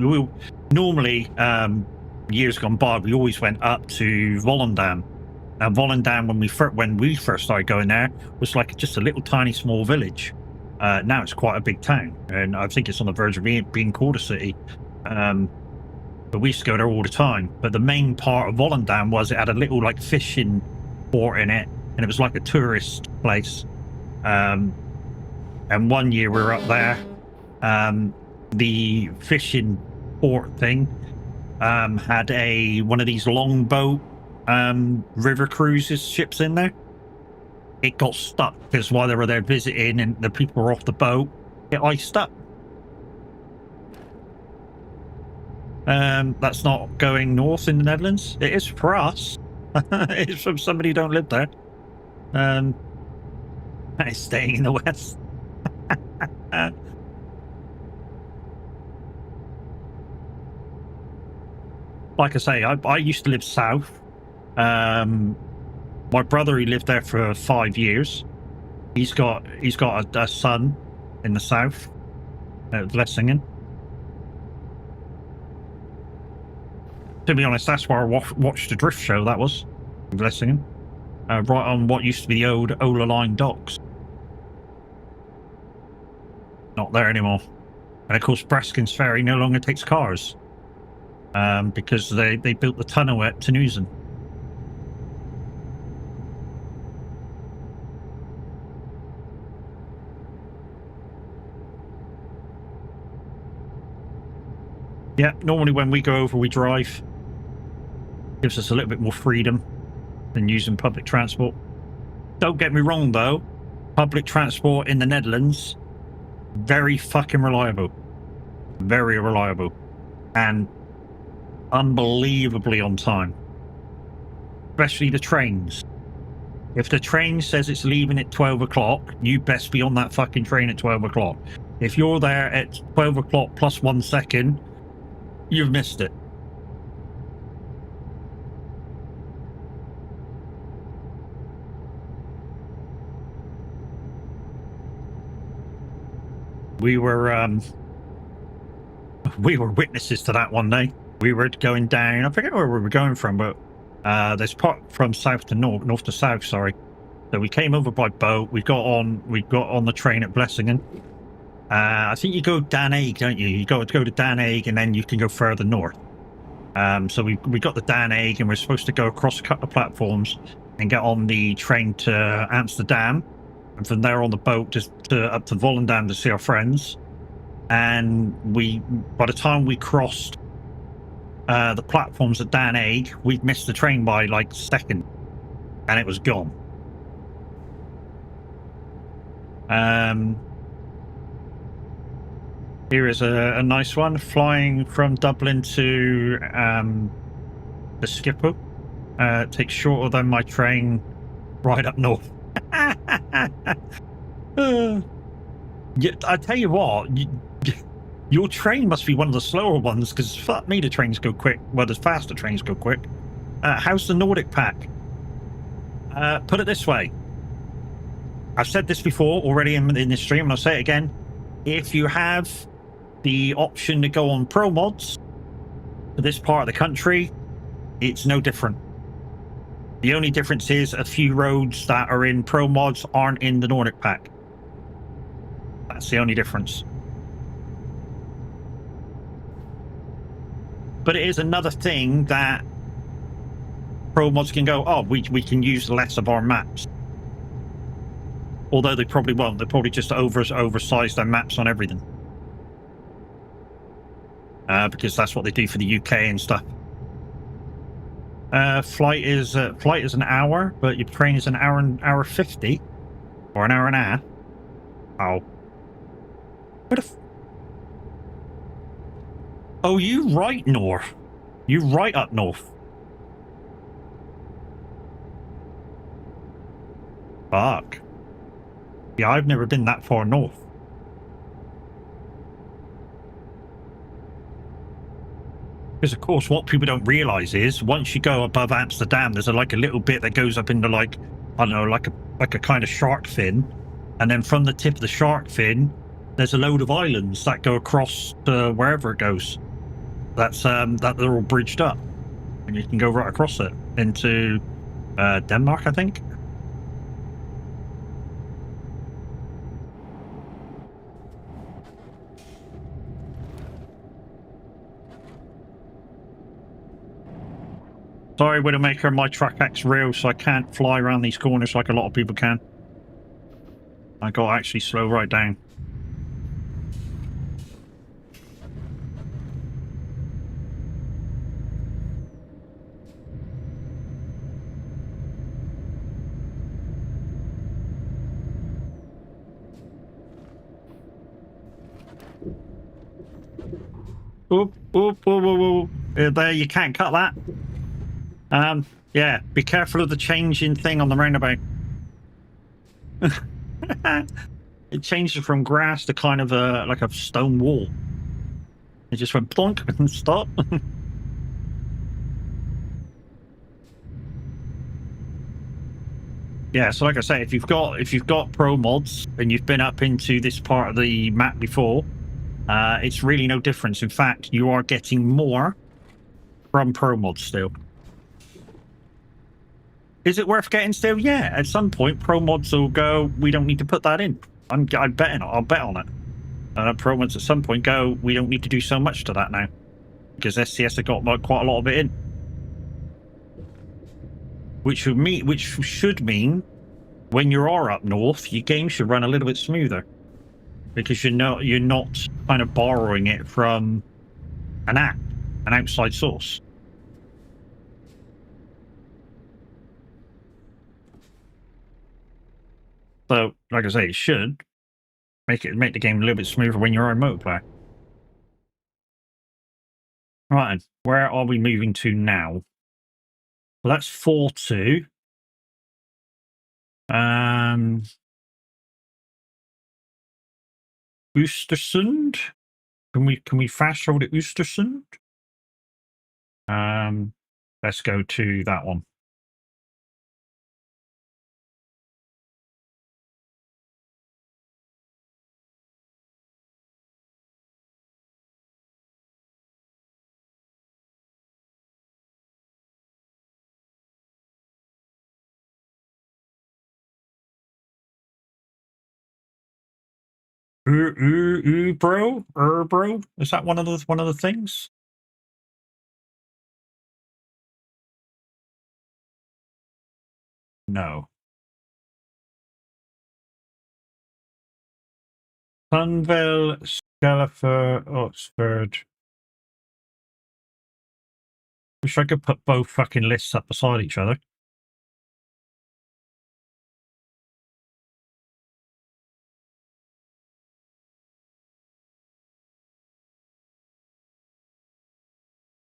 normally, years gone by, we always went up to Volendam. Now Volendam, when we first started going there, was like just a little tiny small village. Now it's quite a big town, and I think it's on the verge of being called a city. But we used to go there all the time. But the main part of Volendam was it had a little like fishing port in it. And it was like a tourist place. And one year we were up there. The fishing port thing had one of these longboat river cruises ships in there. It got stuck because while they were there visiting and the people were off the boat, it iced up. That's not going north in the Netherlands. It is for us. It's from somebody who don't live there. It's staying in the west. Like I say, I used to live south. My brother, he lived there for 5 years. He's got a son in the south, Vlissingen. To be honest, that's where I watched the drift show. That was Vlissingen. Right on what used to be the old Ola Line docks. Not there anymore. And of course, Breskens Ferry no longer takes cars. because they built the tunnel at Terneuzen. Yeah, normally when we go over, we drive. Gives us a little bit more freedom than using public transport. Don't get me wrong, though. Public transport in the Netherlands, very fucking reliable. Very reliable. And unbelievably on time. Especially the trains. If the train says it's leaving at 12 o'clock, you best be on that fucking train at 12 o'clock. If you're there at 12 o'clock plus 1 second, you've missed it. We were witnesses to that one day. We were going down, I forget where we were going from, but there's part from south to north to south, sorry. So we came over by boat, we got on the train at Blessingen. I think you go Den Haag, don't you? You go to Den Haag and then you can go further north. So we got the Den Haag and we're supposed to go across a couple of platforms and get on the train to Amsterdam. And from there on the boat just up to Volendam to see our friends. And by the time we crossed the platforms at Den Haag, we'd missed the train by like a second, and it was gone. Here is a nice one, flying from Dublin to the Schiphol. Takes shorter than my train right up north. Yeah, I tell you what, your train must be one of the slower ones, because fuck me, the trains go quick. Well, the faster trains go quick. How's the Nordic pack? Put it this way. I've said this before already in this stream, and I'll say it again. If you have the option to go on pro mods for this part of the country, it's no different. The only difference is a few roads that are in pro mods aren't in the Nordic pack. That's the only difference. But it is another thing that pro mods can go, oh, we can use less of our maps. Although they probably won't. They'll probably just oversize their maps on everything. Because that's what they do for the UK and stuff. Flight is an hour, but your train is an hour 50, or an hour and a half. Oh, oh, you right north. You right up north. Fuck. Yeah, I've never been that far north. Because of course, what people don't realise is once you go above Amsterdam, there's like a little bit that goes up into like, I don't know, like a kind of shark fin, and then from the tip of the shark fin, there's a load of islands that go across to wherever it goes. That's that they're all bridged up, and you can go right across it into Denmark, I think. Sorry, Widowmaker, my track X real, so I can't fly around these corners like a lot of people can. I got to actually slow right down. Oop, oop, oop, oop, oop. There, you can't cut that. Yeah, be careful of the changing thing on the roundabout. It changes from grass to kind of like a stone wall. It just went plonk and stopped. Yeah, so like I say, if you've got pro mods and you've been up into this part of the map before, it's really no difference. In fact, you are getting more from pro mods still. Is it worth getting still? Yeah, at some point pro mods will go, we don't need to put that in. I'll bet on it. Pro mods at some point go, we don't need to do so much to that now. because SCS have got like quite a lot of it in, which should mean when you are up north, your game should run a little bit smoother because you're not kind of borrowing it from an app, an outside source. So, like I say, it should make the game a little bit smoother when you're on multiplayer. Right, where are we moving to now? Well, that's 4-2. Östersund. Can we fast travel to Östersund? Let's go to that one. Bro? Is that one of the things? No. Sunville, Scalafer, Oxford. Wish I could put both fucking lists up beside each other.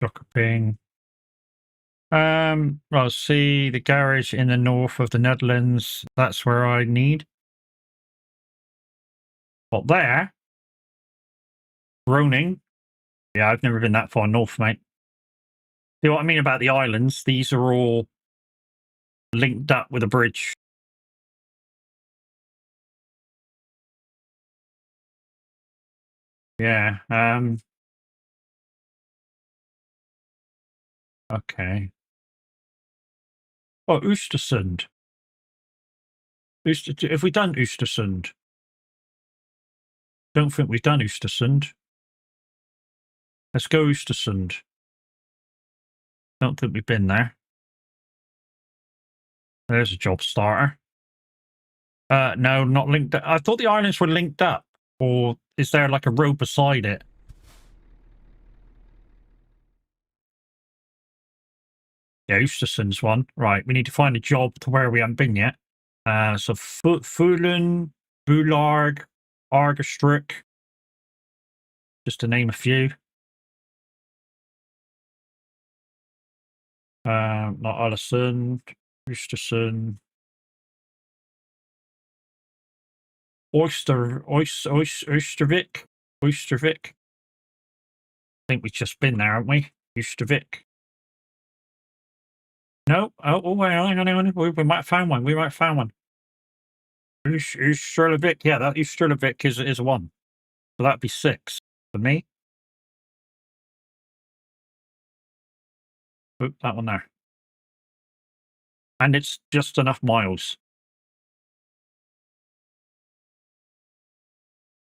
Jokkoping. Well, see the garage in the north of the Netherlands. That's where I need. But there, Groningen. Yeah, I've never been that far north, mate. See what I mean about the islands? These are all linked up with a bridge. Yeah. Okay. Oh, Östersund. Have we done Östersund? Don't think we've done Östersund. Let's go Östersund. Don't think we've been there. There's a job starter. No, not linked up. I thought the islands were linked up. Or is there like a road beside it? Yeah, Östersund's one. Right, we need to find a job to where we haven't been yet. So Fulham, Bularg, Argestruck, just to name a few. Not Allison, Östersund. Oystervik. I think we've just been there, haven't we? Oystervik. No. Oh, hang on. We might have found one. Oystervik. Yeah, that Oystervik is one. So that'd be 6 for me. Oh, that one there. And it's just enough miles.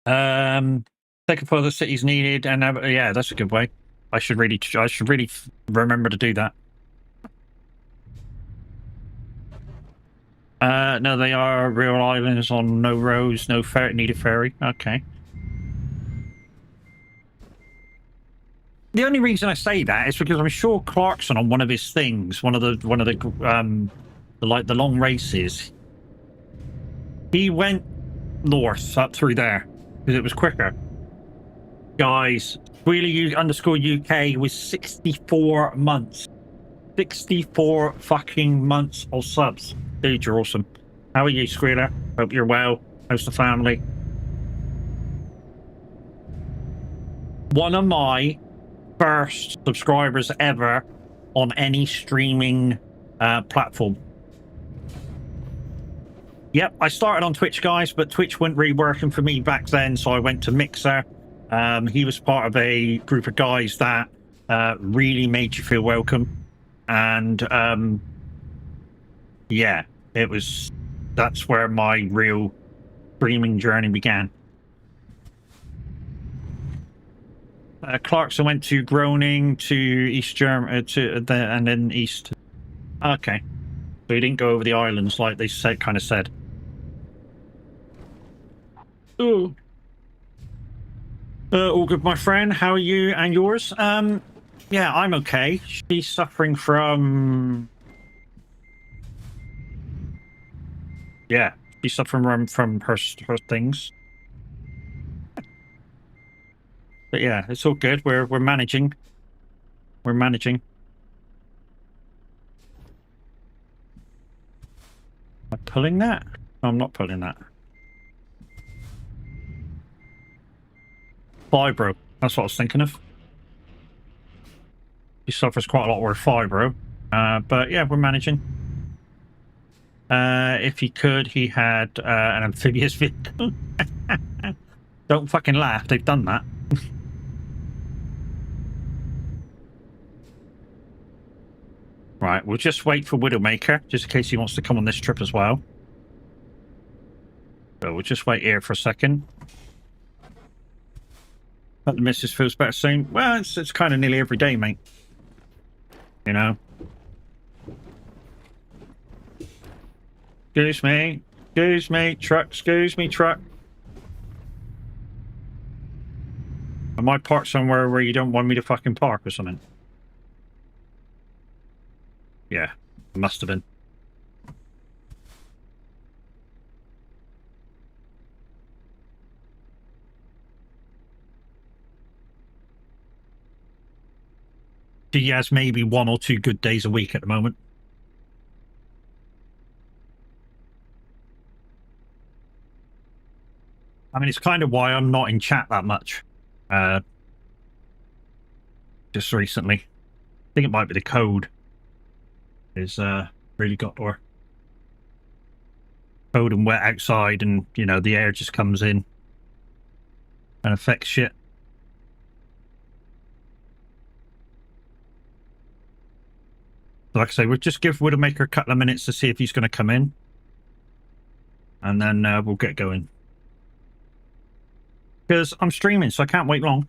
Take a further cities needed, and yeah, that's a good way. I should really remember to do that. No, they are real islands on no roads, no ferry, need a ferry. Okay. The only reason I say that is because I'm sure Clarkson on one of his things, one of the long races, he went north up through there because it was quicker. Guys, Squealy_UK was 64 months. 64 fucking months of subs. Dude, you're awesome. How are you, Squealer? Hope you're well. How's the family? One of my first subscribers ever on any streaming platform. Yep, I started on Twitch, guys, but Twitch wasn't really working for me back then, so I went to Mixer. He was part of a group of guys that really made you feel welcome. And yeah, that's where my real streaming journey began. Clarkson went to Groningen, to East Germany, and then East. Okay, so he didn't go over the islands like they said, kind of said. Ooh. All good, my friend. How are you and yours? Yeah, I'm okay. She's suffering from. Yeah, she's suffering from her things. But yeah, it's all good. We're managing. We're managing. Am I pulling that? No, I'm not pulling that. Fibro. That's what I was thinking of. He suffers quite a lot with fibro. But yeah, we're managing. If he could, he had an amphibious vehicle. Don't fucking laugh. They've done that. Right, we'll just wait for Widowmaker, just in case he wants to come on this trip as well. So we'll just wait here for a second. But the missus feels better soon. Well, it's kind of nearly every day, mate. You know? Excuse me. Excuse me, truck. Excuse me, truck. Am I parked somewhere where you don't want me to fucking park or something? Yeah, it must have been. He has maybe 1 or 2 good days a week at the moment. I mean, it's kind of why I'm not in chat that much. Just recently. I think it might be the code. Is really got to her. Cold and wet outside, and you know the air just comes in and affects shit. So like I say, we'll just give Widowmaker a couple of minutes to see if he's going to come in, and then we'll get going. Because I'm streaming, so I can't wait long.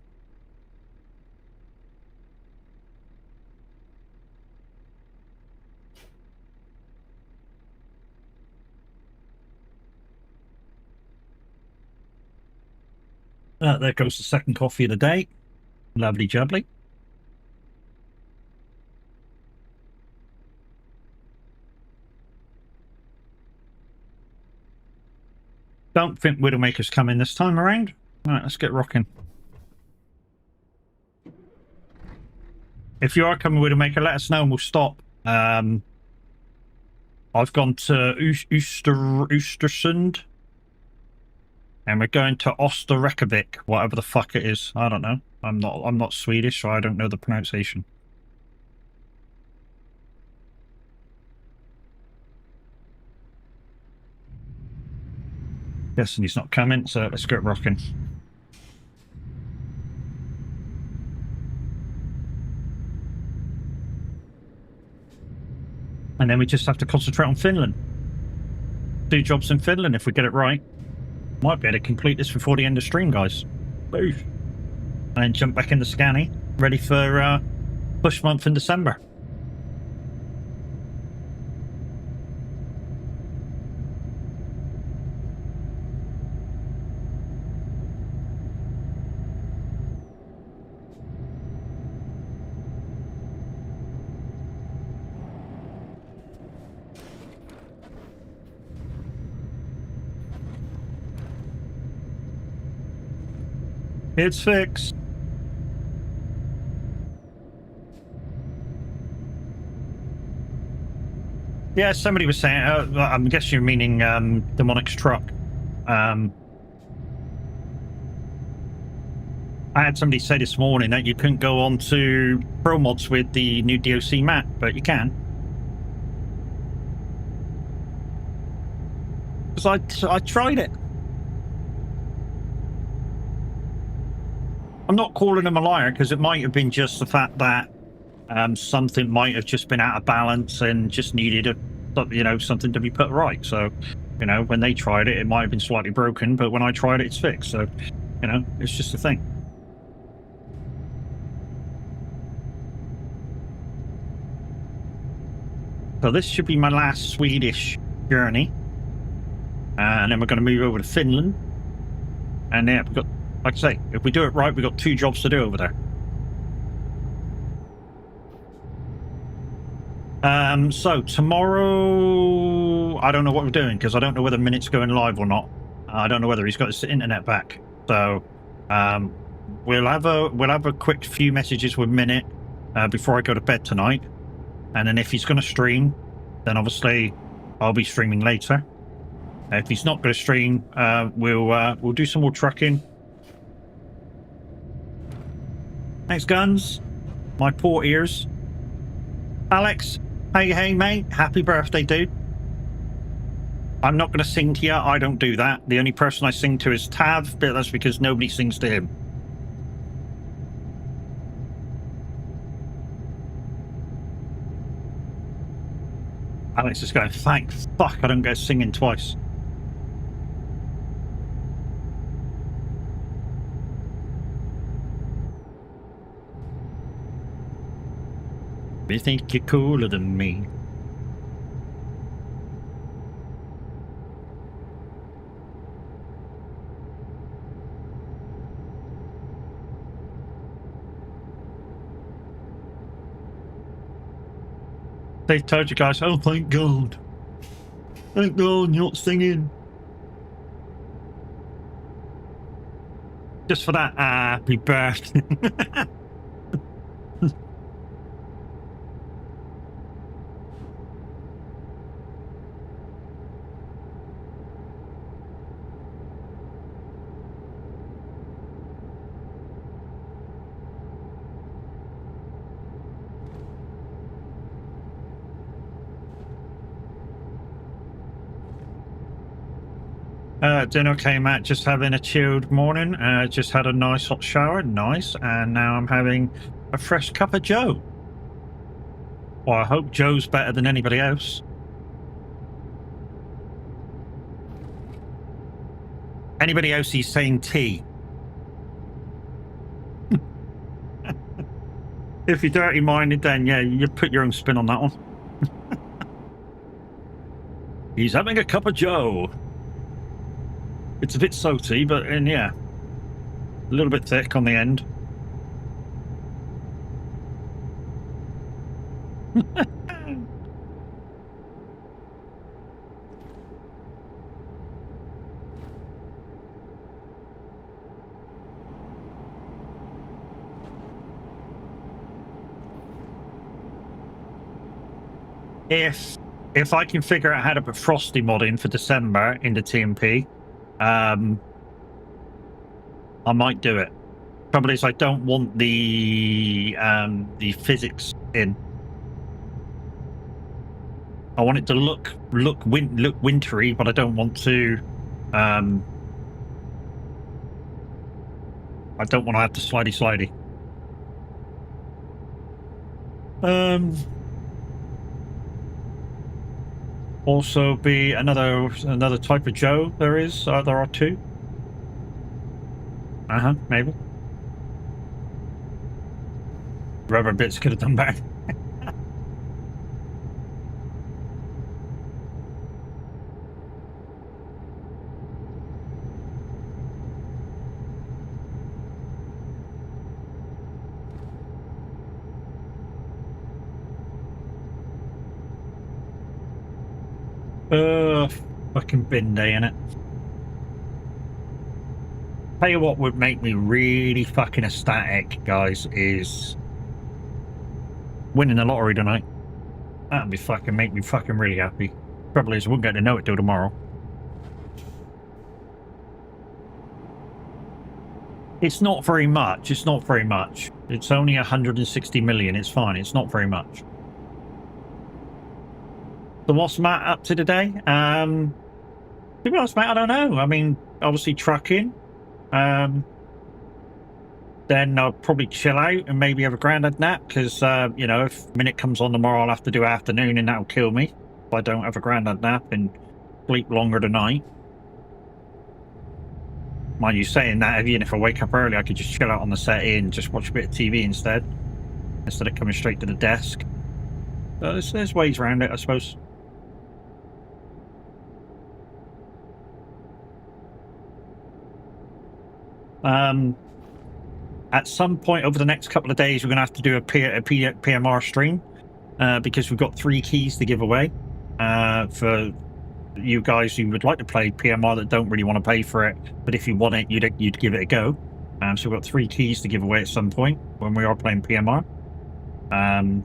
There goes the second coffee of the day. Lovely jubbly. Don't think Widowmaker's coming this time around. Alright, let's get rocking. If you are coming Widowmaker, let us know and we'll stop. I've gone to Östersund. And we're going to Osterreykjavik, whatever the fuck it is. I don't know. I'm not Swedish, so I don't know the pronunciation. Guessing he's not coming, so let's get rocking. And then we just have to concentrate on Finland. 2 jobs in Finland if we get it right. Might be able to complete this before the end of stream, guys. Boosh. And then jump back into Scanny, ready for push month in December. It's fixed. Yeah, somebody was saying, I'm guessing you're meaning Demonic's truck. I had somebody say this morning that you couldn't go on to Pro Mods with the new DLC map, but you can. Because I tried it. I'm not calling him a liar, because it might have been just the fact that something might have just been out of balance and just needed something to be put right. So, when they tried it, it might have been slightly broken, but when I tried it, it's fixed. So, it's just a thing. So this should be my last Swedish journey. And then we're going to move over to Finland. And yeah, we've got, like I say, if we do it right, we've got 2 jobs to do over there. So tomorrow, I don't know what we're doing because I don't know whether Minute's going live or not. I don't know whether he's got his internet back. So we'll have a quick few messages with Minute before I go to bed tonight. And then if he's going to stream, then obviously I'll be streaming later. If he's not going to stream, we'll do some more trucking. Thanks, Guns. My poor ears. Alex, hey mate, happy birthday, dude. I'm not going to sing to you. I don't do that. The only person I sing to is Tav, but that's because nobody sings to him. Alex is going, thank fuck I don't go singing twice. You think you're cooler than me. They told you guys, oh thank God. Thank God you're not singing. Just for that happy birthday. Doing okay, Matt. Just having a chilled morning. Just had a nice hot shower. Nice. And now I'm having a fresh cup of Joe. Well, I hope Joe's better than anybody else. Anybody else he's saying tea. If you're dirty-minded, then yeah, you put your own spin on that one. He's having a cup of Joe. It's a bit salty, but and yeah, a little bit thick on the end. If I can figure out how to put Frosty mod in for December in the TMP, I might do it. Trouble is, I don't want the physics in. I want it to look wintry, but I don't want to. I don't want to have the slidey. Also be another type of Joe. There are 2. Maybe. Rubber bits could have done better. Fucking bin day, innit? Tell you what would make me really fucking ecstatic, guys, is winning the lottery tonight. That'd be make me fucking really happy. Trouble is, I won't get to know it till tomorrow. It's not very much. It's not very much. It's only 160 million. It's fine. It's not very much. So what's Matt up to today? To be honest, Matt, I don't know. I mean, obviously trucking. Then I'll probably chill out and maybe have a granddad nap because, you know, if Minute comes on tomorrow, I'll have to do afternoon and that'll kill me if I don't have a granddad nap and sleep longer tonight. Mind you saying that, even if I wake up early, I could just chill out on the settee and just watch a bit of TV instead of coming straight to the desk. There's ways around it, I suppose. At some point over the next couple of days, we're going to have to do a PMR stream because we've got 3 keys to give away for you guys who would like to play PMR that don't really want to pay for it, but if you want it, you'd give it a go. So we've got 3 keys to give away at some point when we are playing PMR. And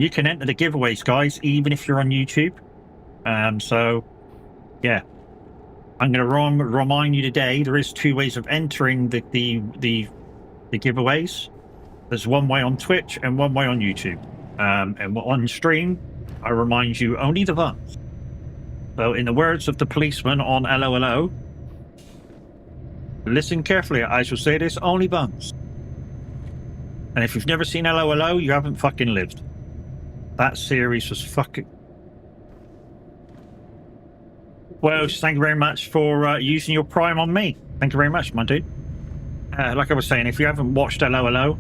you can enter the giveaways, guys, even if you're on YouTube. So, yeah. I'm going to remind you today, there is 2 ways of entering the giveaways. There's one way on Twitch and one way on YouTube. And on stream, I remind you only the buns. So in the words of the policeman on LOLO, listen carefully, I shall say this, only buns. And if you've never seen LOLO, you haven't fucking lived. That series was fucking... Well, thank you very much for using your Prime on me. Thank you very much, my dude. Like I was saying, if you haven't watched LOLO,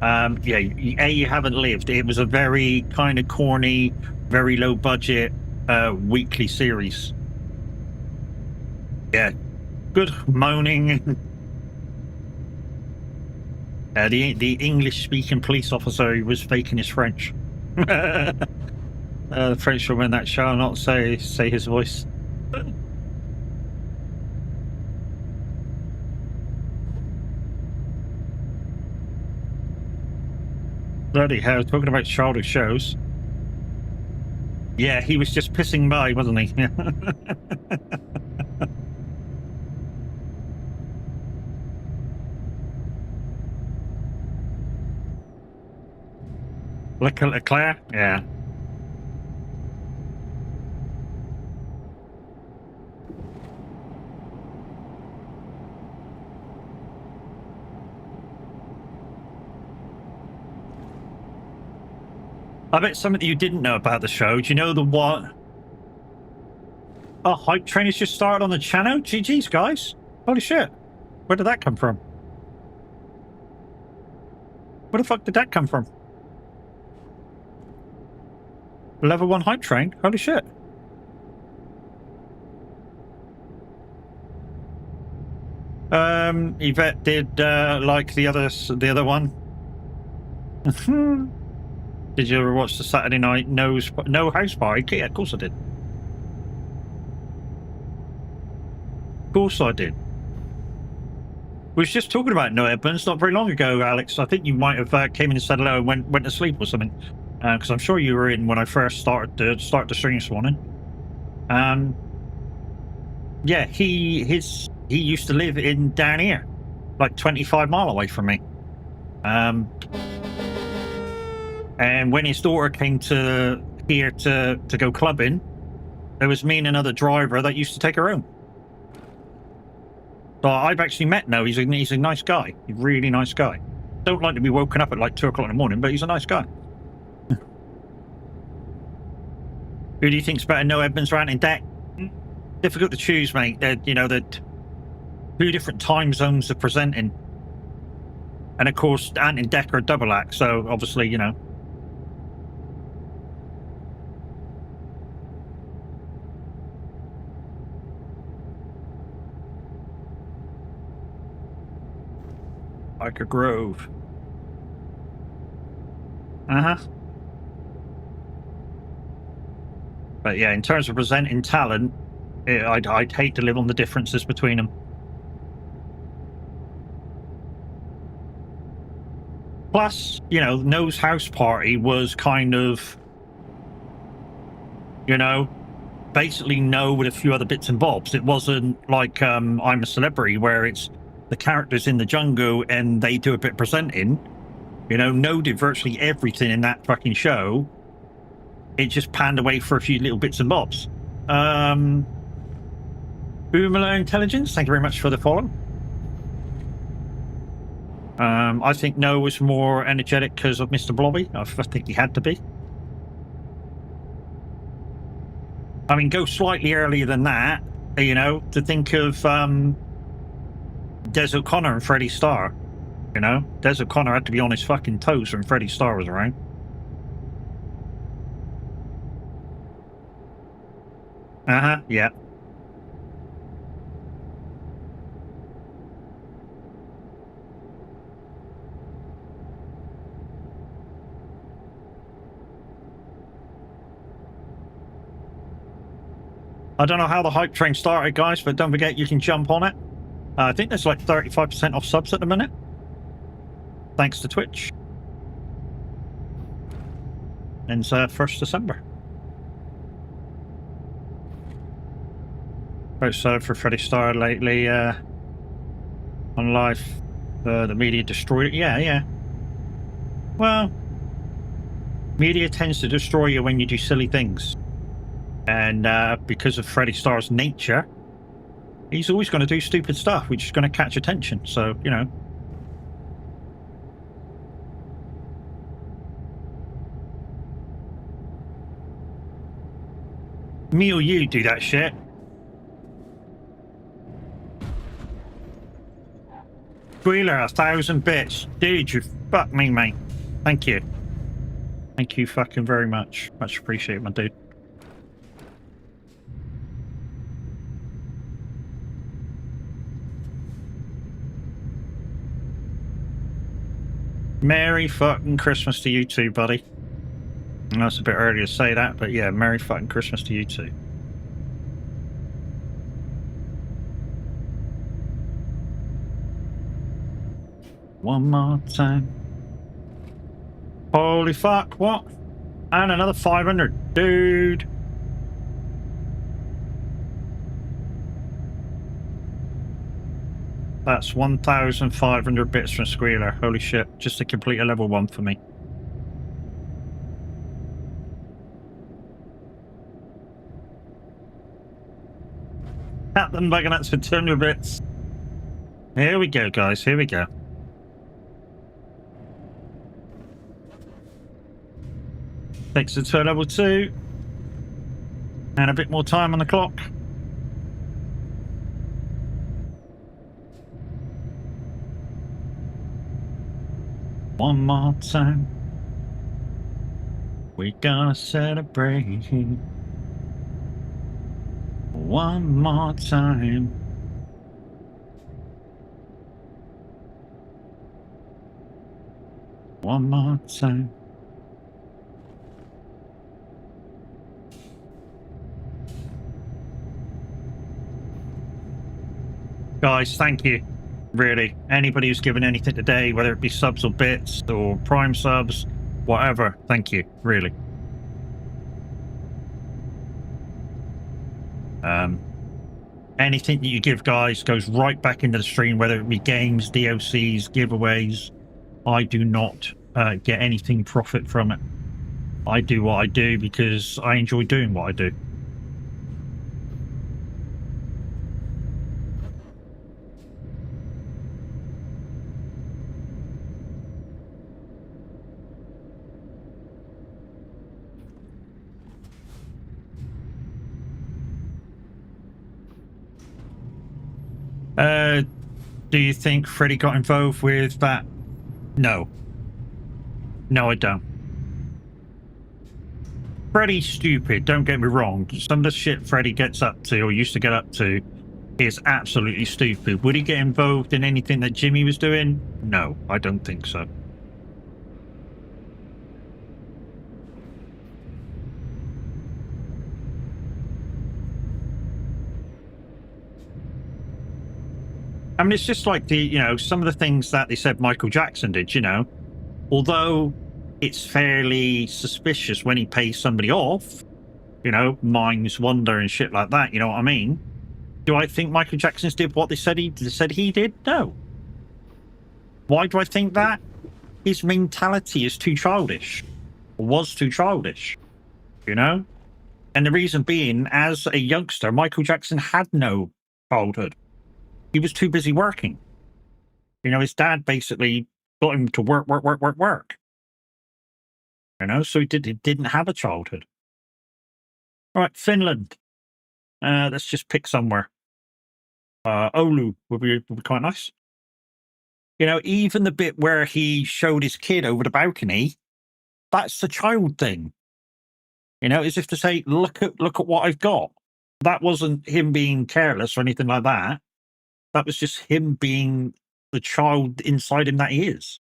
yeah, you haven't lived. It was a very kind of corny, very low budget weekly series. Yeah, good moaning. The English-speaking police officer was faking his French. The Frenchwoman that shall not say his voice. Bloody hell, talking about childish shows. Yeah, he was just pissing by, wasn't he? Leclerc? Yeah. I bet something that you didn't know about the show. Do you know the what? Oh, Hype Train has just started on the channel? GG's, guys. Holy shit. Where did that come from? Where the fuck did that come from? Level 1 Hype Train? Holy shit. Yvette did like the other one. Did you ever watch the Saturday night No House Party? Yeah, of course I did. Of course I did. We was just talking about No Edmonds not very long ago, Alex. I think you might have came in and said hello and went to sleep or something. Because I'm sure you were in when I first started the stream this morning. Yeah, he used to live in down here, like 25 mile away from me. And when his daughter came to here to go clubbing, there was me and another driver that used to take her home. So I've actually met No. He's a nice guy. He's a really nice guy. Don't like to be woken up at like 2 o'clock in the morning, but he's a nice guy. Who do you think's better, No Edmonds or Ant and Dec? Difficult to choose, mate. You know, that 2 different time zones are presenting. And of course, Ant and Dec are a double act, so obviously, you know. Like a Grove. But yeah, in terms of presenting talent, I'd hate to live on the differences between them. Plus, you know, No's house party was kind of, you know, basically No with a few other bits and bobs. It wasn't like I'm a Celebrity where it's the characters in the jungle and they do a bit of presenting. You know, No did virtually everything in that fucking show. It just panned away for a few little bits and bobs. Boomer Intelligence, thank you very much for the follow. I think No was more energetic because of Mr. Blobby. I think he had to be. I mean, go slightly earlier than that, you know, to think of Des O'Connor and Freddie Starr. You know, Des O'Connor had to be on his fucking toes when Freddie Starr was around. Yeah. I don't know how the hype train started, guys, but don't forget you can jump on it. I think there's like 35% off subs at the minute. Thanks to Twitch. And it's 1st December. So for Freddie Starr lately on live. The media destroyed it. Yeah. Well, media tends to destroy you when you do silly things. And because of Freddie Starr's nature, he's always going to do stupid stuff, which is going to catch attention. So, you know. Me or you do that shit. Squealer, 1,000 bits. Dude, you fuck me, mate. Thank you. Thank you fucking very much. Much appreciated, my dude. Merry fucking Christmas to you too, buddy. I know it's a bit early to say that, but yeah, Merry fucking Christmas to you too. One more time. Holy fuck, what? And another 500, dude. That's 1,500 bits from Squealer. Holy shit, just to complete a level 1 for me. Captain Buggernut's for 200 bits. Here we go, guys, here we go. Takes it to level 2. And a bit more time on the clock. One more time. We gonna celebrate. One more time. One more time. Guys, thank you. Really. Anybody who's given anything today, whether it be subs or bits or prime subs, whatever, thank you. Really. Anything that you give, guys, goes right back into the stream, whether it be games, DLCs, giveaways. I do not get anything profit from it. I do what I do because I enjoy doing what I do. Do you think Freddie got involved with that? No. No, I don't. Freddie's stupid, don't get me wrong. Some of the shit Freddie gets up to, or used to get up to, is absolutely stupid. Would he get involved in anything that Jimmy was doing? No, I don't think so. I mean, it's just like some of the things that they said Michael Jackson did, although it's fairly suspicious when he pays somebody off, Minds Wonder and shit like that, you know what I mean? Do I think Michael Jackson's did what they said he did? No. Why do I think that? His mentality is too childish, or was too childish, And the reason being, as a youngster, Michael Jackson had no childhood. He was too busy working. His dad basically got him to work. So he didn't have a childhood. All right, Finland. Let's just pick somewhere. Oulu would be quite nice. Even the bit where he showed his kid over the balcony, that's the child thing. As if to say, look at what I've got. that wasn't him being careless or anything like that. That was just him being the child inside him that he is.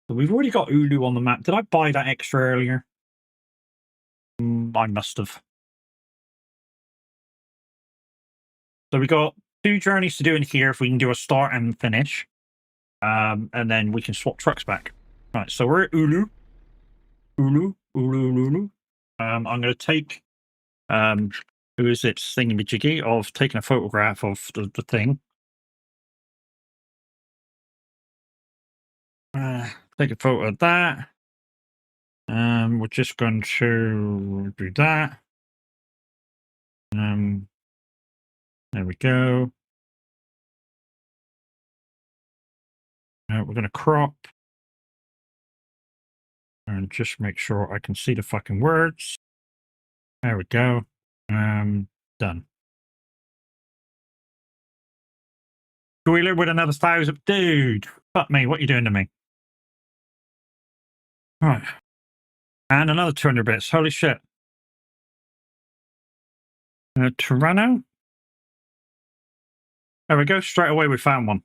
So we've already got Ulu on the map. Did I buy that extra earlier? I must have. So we got 2 journeys to do in here if we can do a start and finish. And then we can swap trucks back. Right, so we're at Ulu. Ulu. I'm going to take, who is it, thingamajiggy, of taking a photograph of the thing. Take a photo of that. We're just going to do that. There we go. We're going to crop. And just make sure I can see the fucking words. There we go. Done. Do we live with another 1,000? Dude, fuck me. What are you doing to me? All right. And another 200 bits. Holy shit. Toronto. There we go. Straight away, we found one.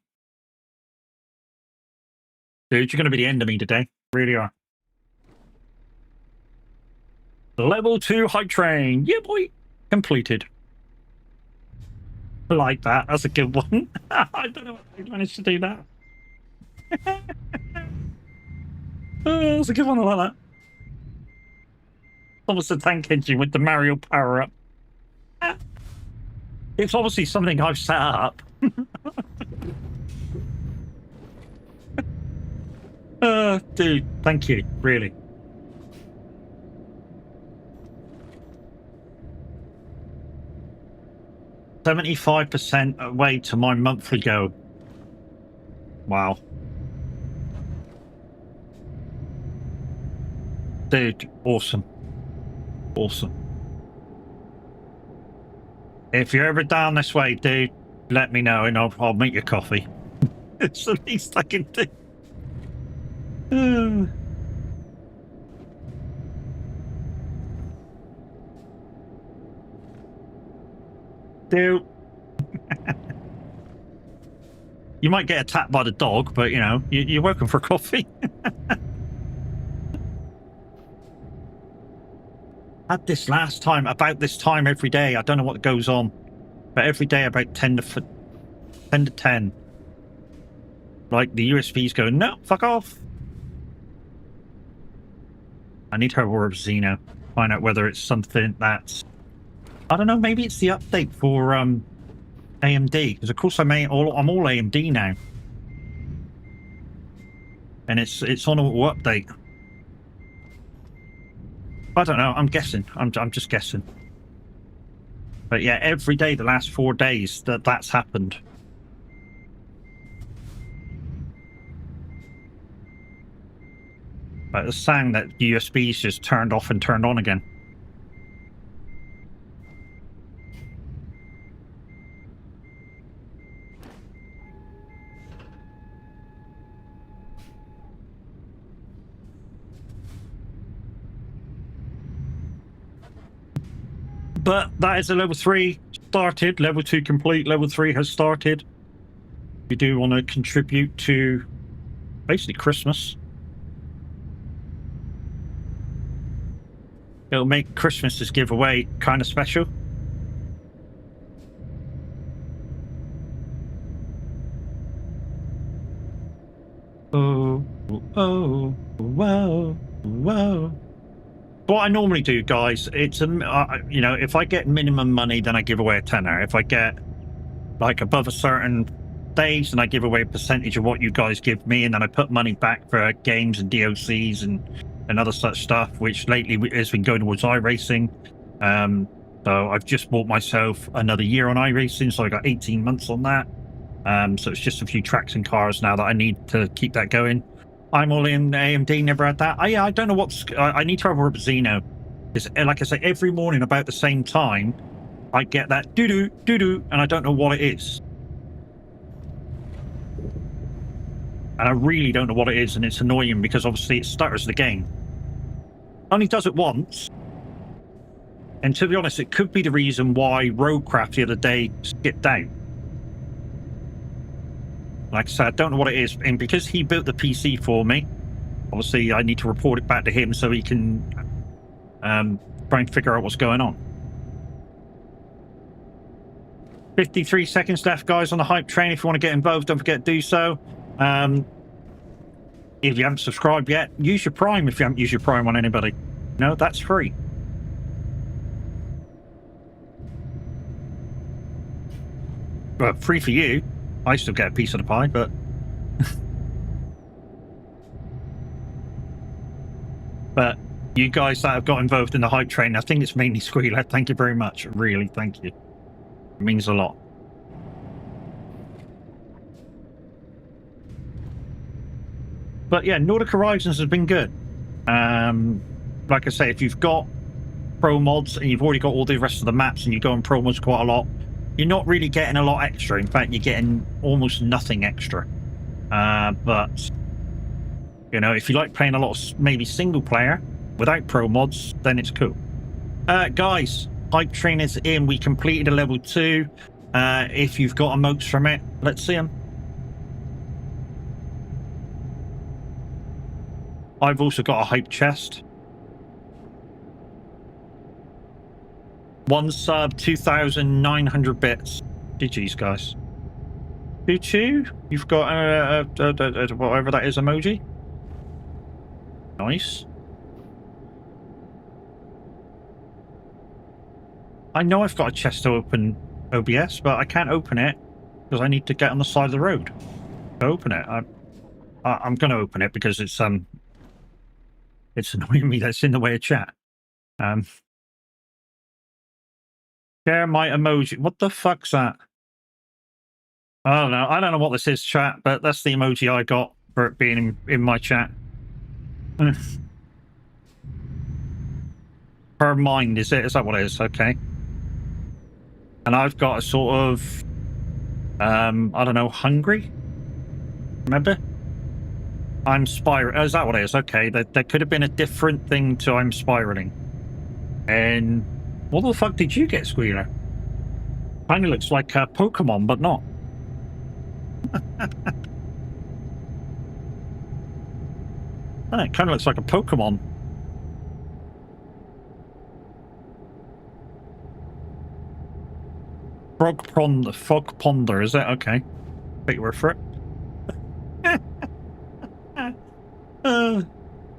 Dude, you're going to be the end of me today. Really are. Level 2 hype train. Yeah, boy. Completed. I like that. That's a good one. I don't know how I managed to do that. Oh, that's a good one. I like that. Almost a tank engine with the Mario power-up. It's obviously something I've set up. Dude, thank you, really. $75% away to my monthly goal. Wow. Dude, awesome. Awesome. If you're ever down this way, dude, let me know and I'll make you coffee. It's the least I can do. Dude. You might get attacked by the dog, but you know, you're welcome for coffee. Had this last time, about this time every day. I don't know what goes on, but every day about 10 to 10. Like the USB's going, no, fuck off. I need her Orb Xeno. Find out whether it's something that's, I don't know, maybe it's the update for AMD, because of course I'm all AMD now, and it's on auto update. I don't know. I'm guessing. I'm just guessing. But yeah, every day the last 4 days that's happened. But it's saying that USB's just turned off and turned on again. But that is a level 3 started, level 2 complete, level 3 has started. We do want to contribute to basically Christmas. It'll make Christmas's giveaway kind of special. Oh, oh, whoa, whoa. What I normally do, guys, it's you know, if I get minimum money, then I give away a tenner. If I get like above a certain stage, then I give away a percentage of what you guys give me, and then I put money back for games and DLCs and other such stuff, which lately has been going towards iRacing. So I've just bought myself another year on iRacing, so I got 18 months on that. So it's just a few tracks and cars now that I need to keep that going. I'm all in AMD, never had that. Yeah, I don't know what's... I need to have a Xeno. Because, like I say, every morning about the same time, I get that doo-doo, doo-doo, and I don't know what it is. And I really don't know what it is, and it's annoying because obviously it stutters the game. Only does it once. And to be honest, it could be the reason why Roadcraft the other day skipped out. Like I said, I don't know what it is. And because he built the PC for me, obviously I need to report it back to him so he can try and figure out what's going on. 53 seconds left, guys, on the hype train. If you want to get involved, don't forget to do so. If you haven't subscribed yet, use your Prime if you haven't used your Prime on anybody. No, that's free. Well, free for you. I still get a piece of the pie, but... but you guys that have got involved in the hype train, I think it's mainly Squealer. Thank you very much. Really, thank you. It means a lot. But yeah, Nordic Horizons has been good. Like I say, if you've got pro mods and you've already got all the rest of the maps and you go on pro mods quite a lot, you're not really getting a lot extra. In fact, you're getting almost nothing extra. But, you know, if you like playing a lot of maybe single player without pro mods, then it's cool. Guys, hype train is in. We completed a level 2. If you've got emotes from it, let's see them. I've also got a hype chest. 1 sub, 2,900 bits. GG's, guys. Choo-choo. You've got whatever that is emoji. Nice. I know I've got a chest to open OBS, but I can't open it because I need to get on the side of the road to open it. I'm going to open it because it's annoying me that's in the way of chat. Share my emoji. What the fuck's that? I don't know. I don't know what this is, chat, but that's the emoji I got for it being in my chat. Per mind, is it? Is that what it is? Okay. And I've got a sort of, I don't know, hungry? Remember? I'm spiraling. Oh, is that what it is? Okay. There could have been a different thing to I'm spiraling. And what the fuck did you get, Squealer? Kind of looks like a Pokemon, but not. It kind of looks like a Pokemon. Frog Ponder, is it? Okay. Take your word for it.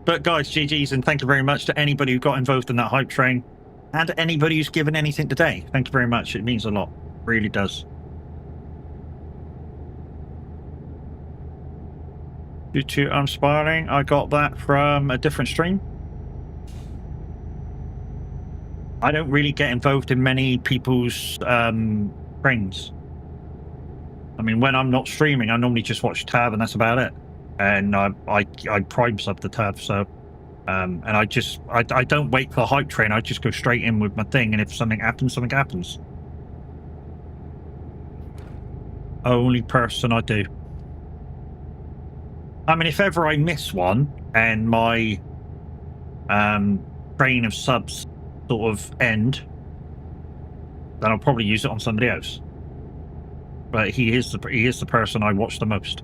But guys, GG's, and thank you very much to anybody who got involved in that hype train. And anybody who's given anything today. Thank you very much. It means a lot. It really does. Due to I'm spiraling, I got that from a different stream. I don't really get involved in many people's trains. I mean, when I'm not streaming, I normally just watch Tab, and that's about it. And I prime sub the Tab, so and I don't wait for the hype train. I just go straight in with my thing, and if something happens, something happens. Only person I do. I mean, if ever I miss one and my train of subs sort of end, then I'll probably use it on somebody else. But he is the person I watch the most.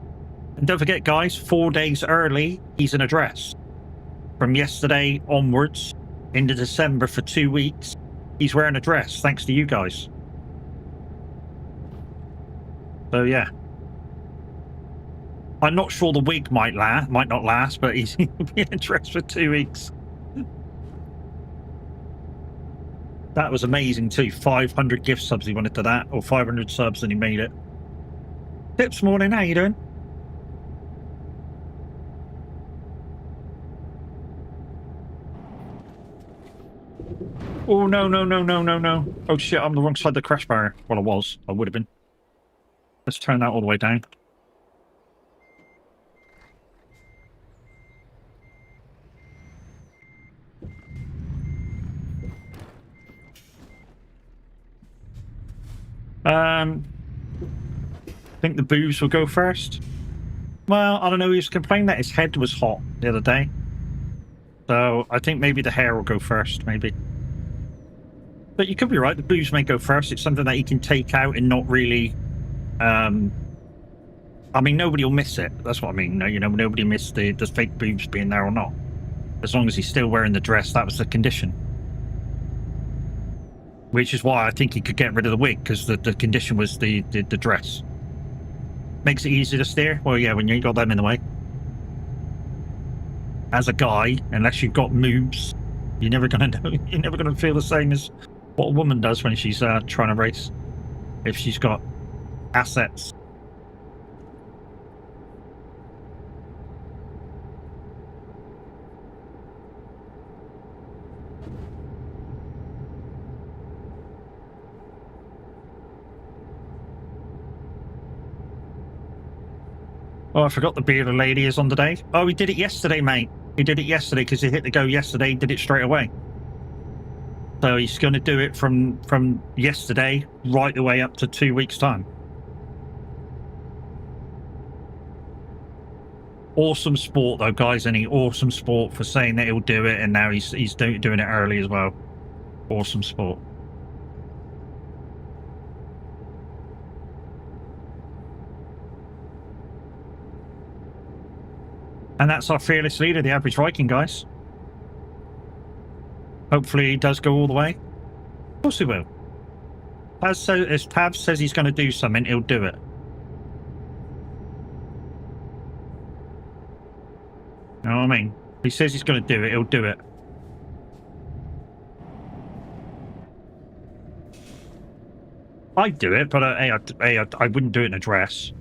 And don't forget, guys, 4 days early, he's an address. From yesterday onwards into December for 2 weeks, he's wearing a dress, thanks to you guys. So yeah. I'm not sure the wig might not last, but he's been in a dress for 2 weeks. That was amazing too. 500 gift subs he wanted to that, or 500 subs, and he made it. Tips morning, how you doing? Oh, no. Oh, shit, I'm the wrong side of the crash barrier. Well, I was. I would have been. Let's turn that all the way down. I think the boobs will go first. Well, I don't know. He was complaining that his head was hot the other day. So I think maybe the hair will go first, maybe. But you could be right. The boobs may go first. It's something that he can take out and not really. I mean, nobody will miss it. That's what I mean. No, nobody missed the fake boobs being there or not. As long as he's still wearing the dress, that was the condition. Which is why I think he could get rid of the wig, because the condition was the dress. Makes it easier to steer. Well, yeah, when you ain't got them in the way. As a guy, unless you've got moves, you're never gonna know. You're never gonna feel the same as what a woman does when she's trying to race. If she's got assets. Oh, I forgot the bearded lady is on today. Oh, he did it yesterday, mate. He did it yesterday because he hit the go yesterday. He did it straight away. So he's going to do it from yesterday right the way up to 2 weeks' time. Awesome sport, though, guys. Any awesome sport for saying that he'll do it, and now he's doing it early as well. Awesome sport. And that's our fearless leader, the average Viking, guys. Hopefully he does go all the way. Of course he will. As Tav says he's going to do something, he'll do it. You know what I mean? If he says he's going to do it, he'll do it. I'd do it, but I wouldn't do it in a dress.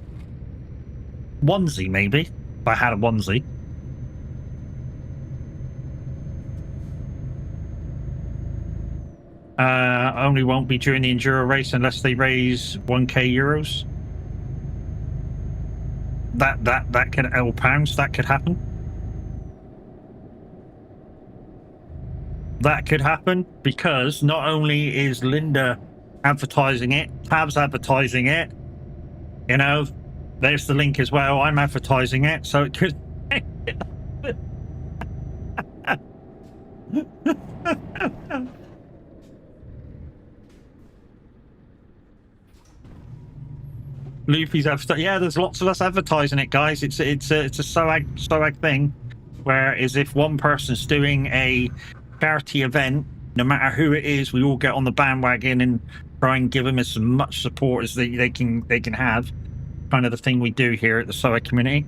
Onesie, maybe. If I had a onesie. Only won't be during the Enduro race unless they raise 1k euros. That could £L, that could happen. That could happen because not only is Linda advertising it, Tab's advertising it, there's the link as well. I'm advertising it, so it could. Luffy's advertising. Yeah, there's lots of us advertising it, guys. It's a SOAG thing, where is if one person's doing a charity event, no matter who it is, we all get on the bandwagon and try and give them as much support as they can have. Kind of the thing we do here at the SOAG community.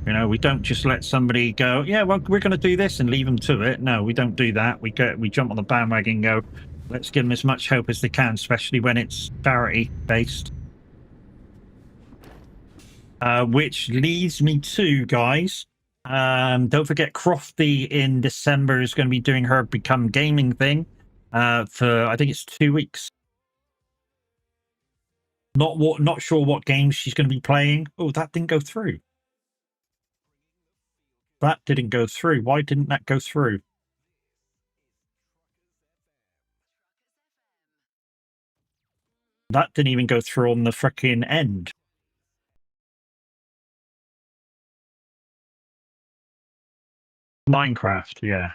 We don't just let somebody go, yeah, well, we're going to do this and leave them to it. No, we don't do that. We jump on the bandwagon and go, let's give them as much hope as they can, especially when it's charity based. Which leads me to, guys, don't forget Crofty in December is going to be doing her Become Gaming thing for, I think it's 2 weeks. Not sure what games she's going to be playing. Oh, that didn't go through. That didn't go through. Why didn't that go through? That didn't even go through on the frickin' end. Minecraft, yeah.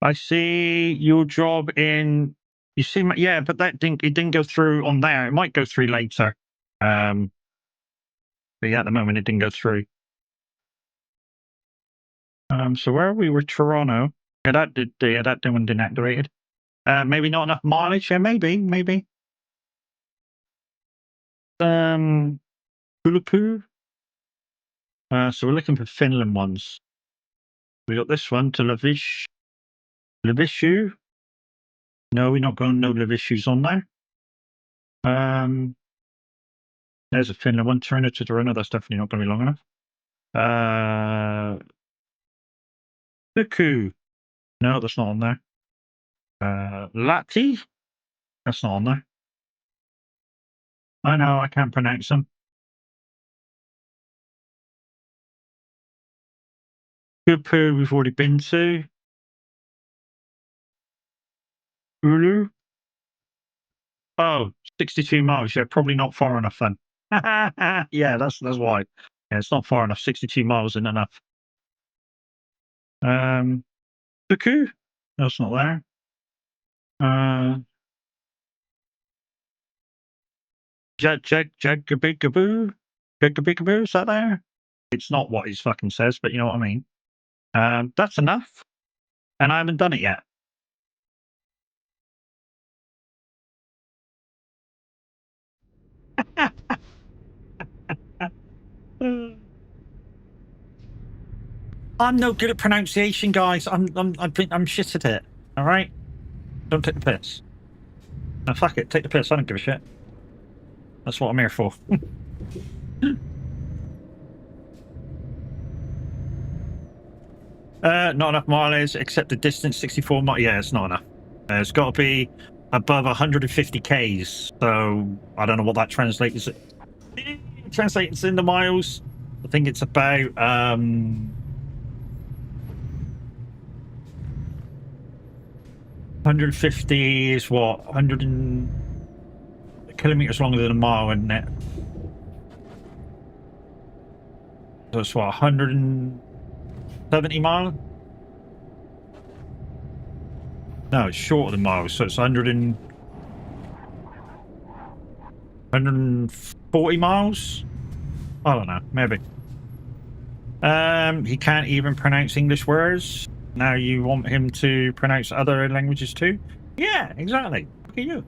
I see your job in. You see, yeah, but it didn't go through on there. It might go through later. But yeah, at the moment it didn't go through. So where are we? We're Toronto. Yeah, that one didn't activated. Maybe not enough mileage. Yeah, maybe. Kulupu. So we're looking for Finland ones. We got this one to Levishu. No, we're not going no Levishus on there. There's a Finland one. Turn it to Toronto. That's definitely not going to be long enough. Buku. No, that's not on there. Lati. That's not on there. I know, I can't pronounce them. Kupu, we've already been to. Ulu? Oh, 62 miles. Yeah, probably not far enough then. Yeah, that's why. Yeah, it's not far enough. 62 miles isn't enough. Buku? That's not there. Jagabigaboo? Jagabigaboo, is that there? It's not what he fucking says, but you know what I mean. That's enough. And I haven't done it yet. I'm no good at pronunciation, guys. I'm shit at it. All right, don't take the piss. No, fuck it, take the piss. I don't give a shit. That's what I'm here for. Not enough mileage, except the distance 64 miles. Yeah, it's not enough. It's got to be above 150 Ks. So I don't know what that translates. Translates into miles. I think it's about 150 is what 100 kilometers longer than a mile, isn't it? So it's what 170 miles. No, it's shorter than miles, so it's 140 miles. I don't know, maybe. He can't even pronounce English words. Now you want him to pronounce other languages too? Yeah, exactly. Look at you.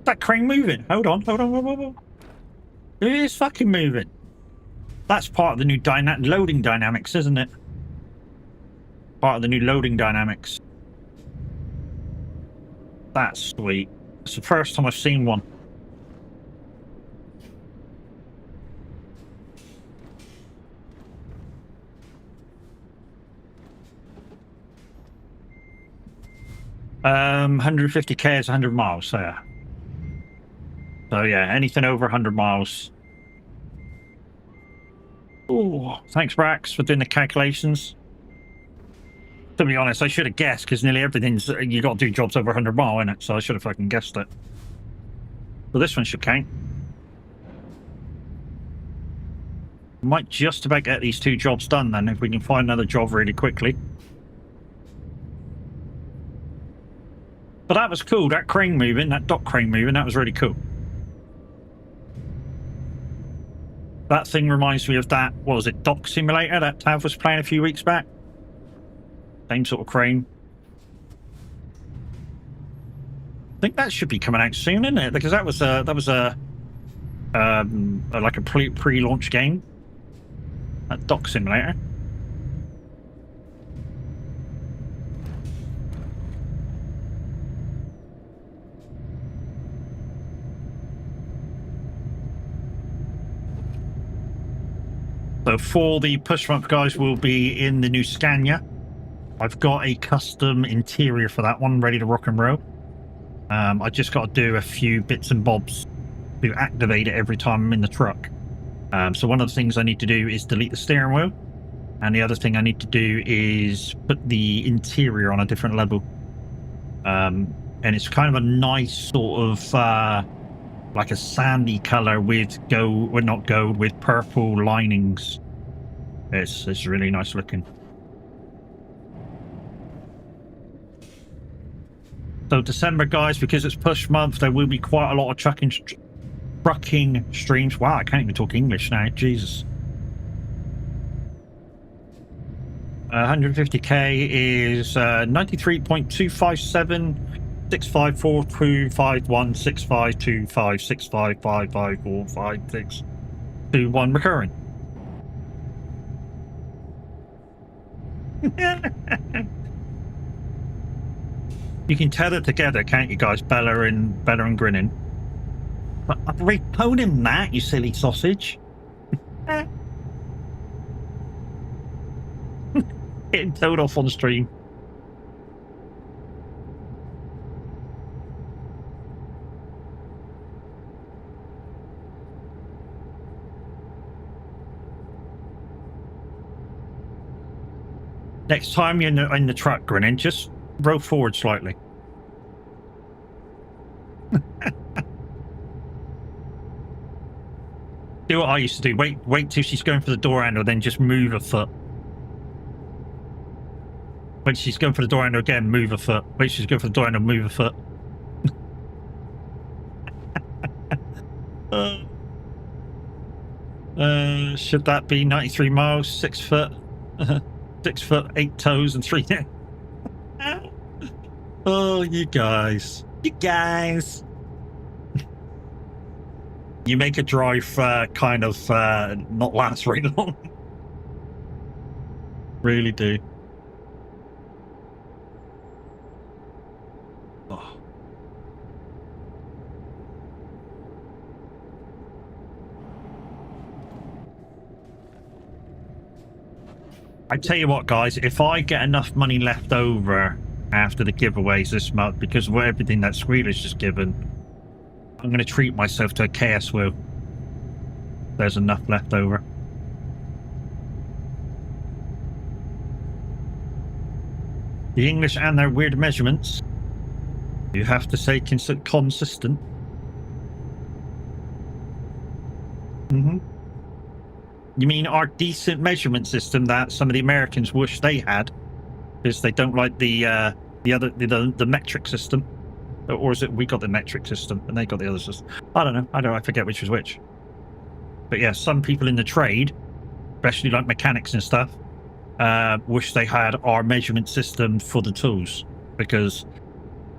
That crane moving. Hold on. It is fucking moving. That's part of the new loading dynamics, isn't it? Part of the new loading dynamics. That's sweet. It's the first time I've seen one. Um, 150k is 100 miles, so yeah. So yeah, anything over 100 miles. Oh, thanks, Brax, for doing the calculations. To be honest, I should have guessed, because nearly everything's, you got to do jobs over 100 mile, innit? So I should have fucking guessed it. Well, this one should count. Might just about get these 2 jobs done then, if we can find another job really quickly. But that was cool, that crane moving, that dock crane moving, that was really cool. That thing reminds me of that, what was it, Dock Simulator that Tav was playing a few weeks back? Same sort of crane. I think that should be coming out soon, isn't it? Because that was a like a pre-launch game. That Dock Simulator. So for the push month guys, will be in the new Scania. I've got a custom interior for that one, ready to rock and roll. I just got to do a few bits and bobs to activate it every time I'm in the truck. So one of the things I need to do is delete the steering wheel, and the other thing I need to do is put the interior on a different level. And it's kind of a nice sort of like a sandy color with gold, well, not gold, with purple linings. It's really nice looking. So December, guys, because it's push month, there will be quite a lot of trucking streams. Wow, I can't even talk English now. Jesus. 150k is 93.257 654251652565555454621 recurring. You can tether together, can't you guys? Bella and grinning. But I've already told him that, you silly sausage. Getting towed off on stream. Next time you're in the truck, Grinning, just roll forward slightly. Do what I used to do. Wait till she's going for the door handle, then just move a foot. When she's going for the door handle again, move a foot. Wait, she's going for the door handle, move a foot. Should that be 93 miles, 6 foot, 6 foot, 8 toes, and 3? Oh, you guys. You make a drive kind of not last very long. Really do. Oh. I tell you what, guys, if I get enough money left over after the giveaways this month, because of everything that Squealer's just given, I'm going to treat myself to a KS wheel. There's enough left over. The English and their weird measurements. You have to say consistent. You mean our decent measurement system that some of the Americans wish they had, because they don't like the metric system, or is it we got the metric system and they got the other system? I don't know. I forget which was which. But yeah, some people in the trade, especially like mechanics and stuff, wish they had our measurement system for the tools, because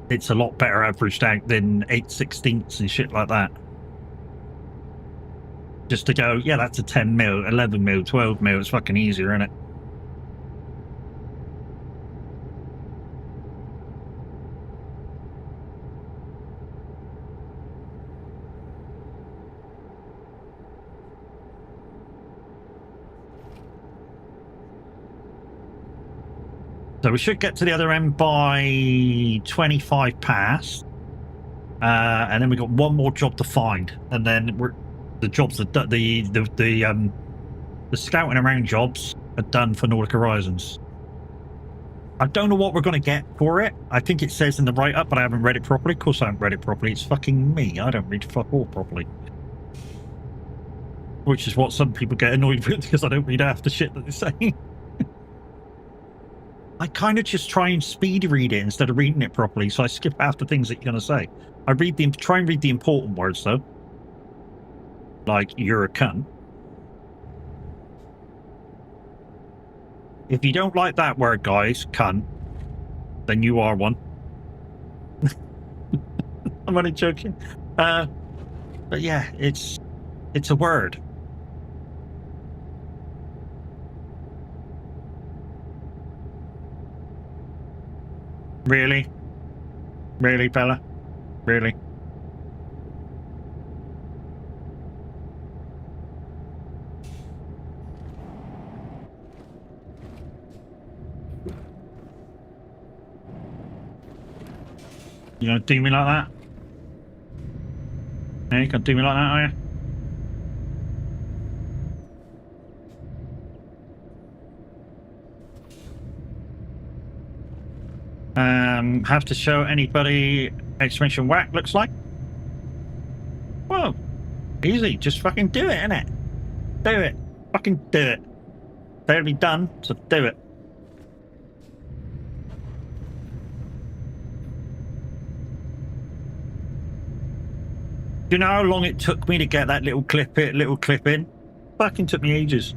it's a lot better averaged out than 8/16 and shit like that. Just to go, yeah, that's a 10 mil, 11 mil, 12 mil. It's fucking easier, isn't it? So we should get to the other end by 25 past. And then we got one more job to find. And then the jobs that the scouting around jobs are done for Nordic Horizons. I don't know what we're going to get for it. I think it says in the write-up, but I haven't read it properly. Of course I haven't read it properly. It's fucking me. I don't read fuck all properly. Which is what some people get annoyed with, because I don't read half the shit that they're saying. I kind of just try and speed read it instead of reading it properly, so I skip half the things that you're going to say. I try and read the important words, though. Like, you're a cunt. If you don't like that word, guys, cunt, then you are one. I'm only joking. But yeah, it's a word. Really? Really, fella? Really? You gonna do me like that? Hey, you gonna do me like that, are you? Have to show anybody exclamation whack looks like? Whoa, easy, just fucking do it, innit? Do it, fucking do it. They'll be done, so do it. Do you know how long it took me to get that little clip in? Fucking took me ages.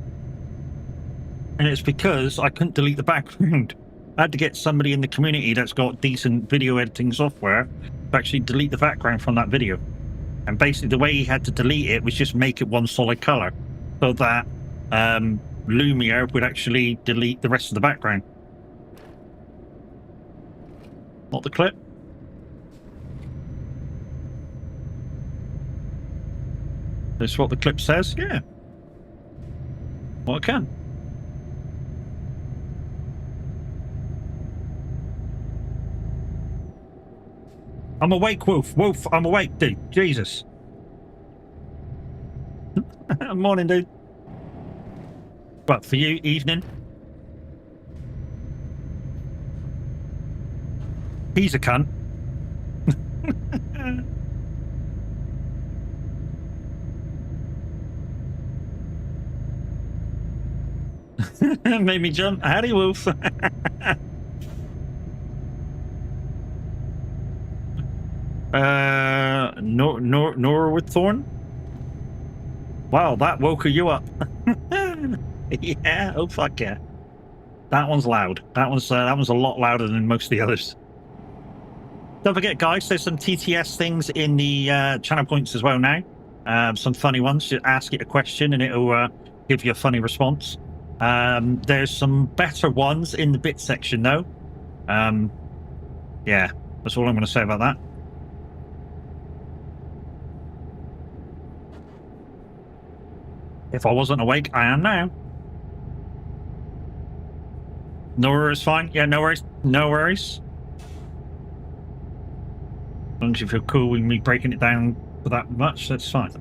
And it's because I couldn't delete the background. I had to get somebody in the community that's got decent video editing software to actually delete the background from that video. And basically the way he had to delete it was just make it one solid color, so that Lumiere would actually delete the rest of the background. Not the clip. That's what the clip says? Yeah. Well, I can. I'm awake, Wolf. Wolf, I'm awake, dude. Jesus. Morning, dude. What, for you, evening? He's a cunt. Made me jump. Howdy, Wolf. Norwood Thorn. Wow, that woke you up. Yeah. Oh fuck yeah. That one's loud. That one's a lot louder than most of the others. Don't forget, guys, there's some TTS things in the channel points as well now. Some funny ones. Just ask it a question and it'll give you a funny response. There's some better ones in the bit section, though. Yeah, that's all I'm going to say about that. If I wasn't awake, I am now. Nora is fine. Yeah, no worries. No worries. As long as you feel cool with me breaking it down for that much, that's fine.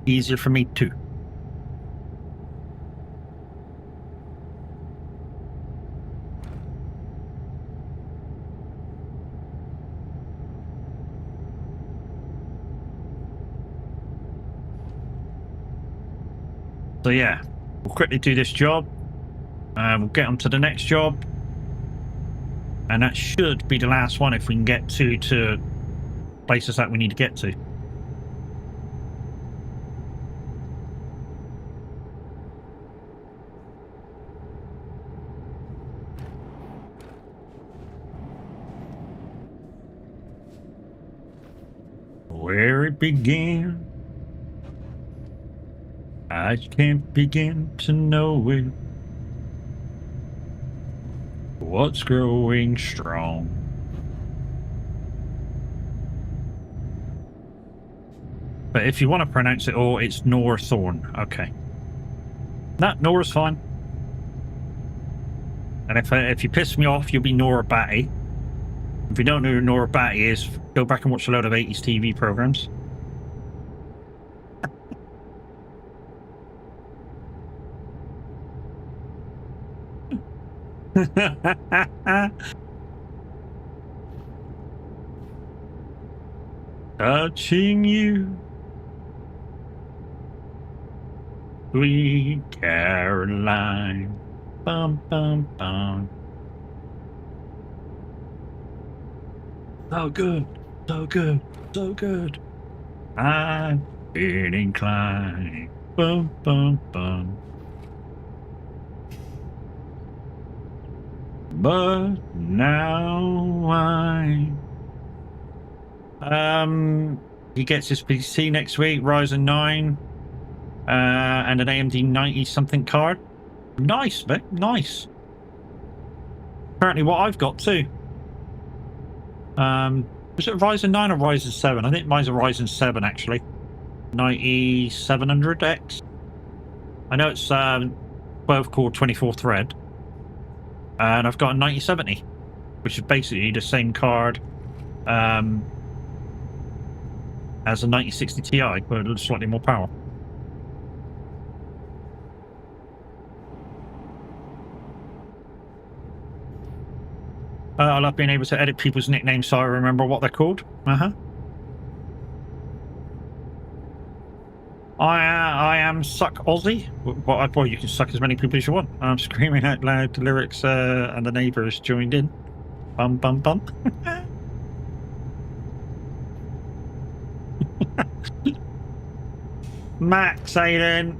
Easier for me too. So yeah, we'll quickly do this job. We'll get on to the next job. And that should be the last one if we can get to places that we need to get to. Where it began, I can't begin to know it. What's growing strong? But if you want to pronounce it all, it's Northorn. Okay. Nah, Nora's fine. And if you piss me off, you'll be Nora Batty. If you don't know who Nora Batty is, go back and watch a load of 80s TV programs. Touching you, sweet Caroline. Bum bum bum. So good, so good, so good. I'm been inclined. Bum bum bum. But now he gets his PC next week, Ryzen 9, and an AMD 90 something card. Nice, mate, nice. Apparently what I've got too. Was it Ryzen 9 or Ryzen 7? I think mine's a Ryzen 7 actually. 9700X. I know it's 12 core 24 thread. And I've got a 9070, which is basically the same card as a 9060 Ti, but slightly more power. I love being able to edit people's nicknames so I remember what they're called. I am Suck Aussie. Well, you can suck as many people as you want. I'm screaming out loud the lyrics and the neighbours joined in. Bum bum bum. Max, how you doing?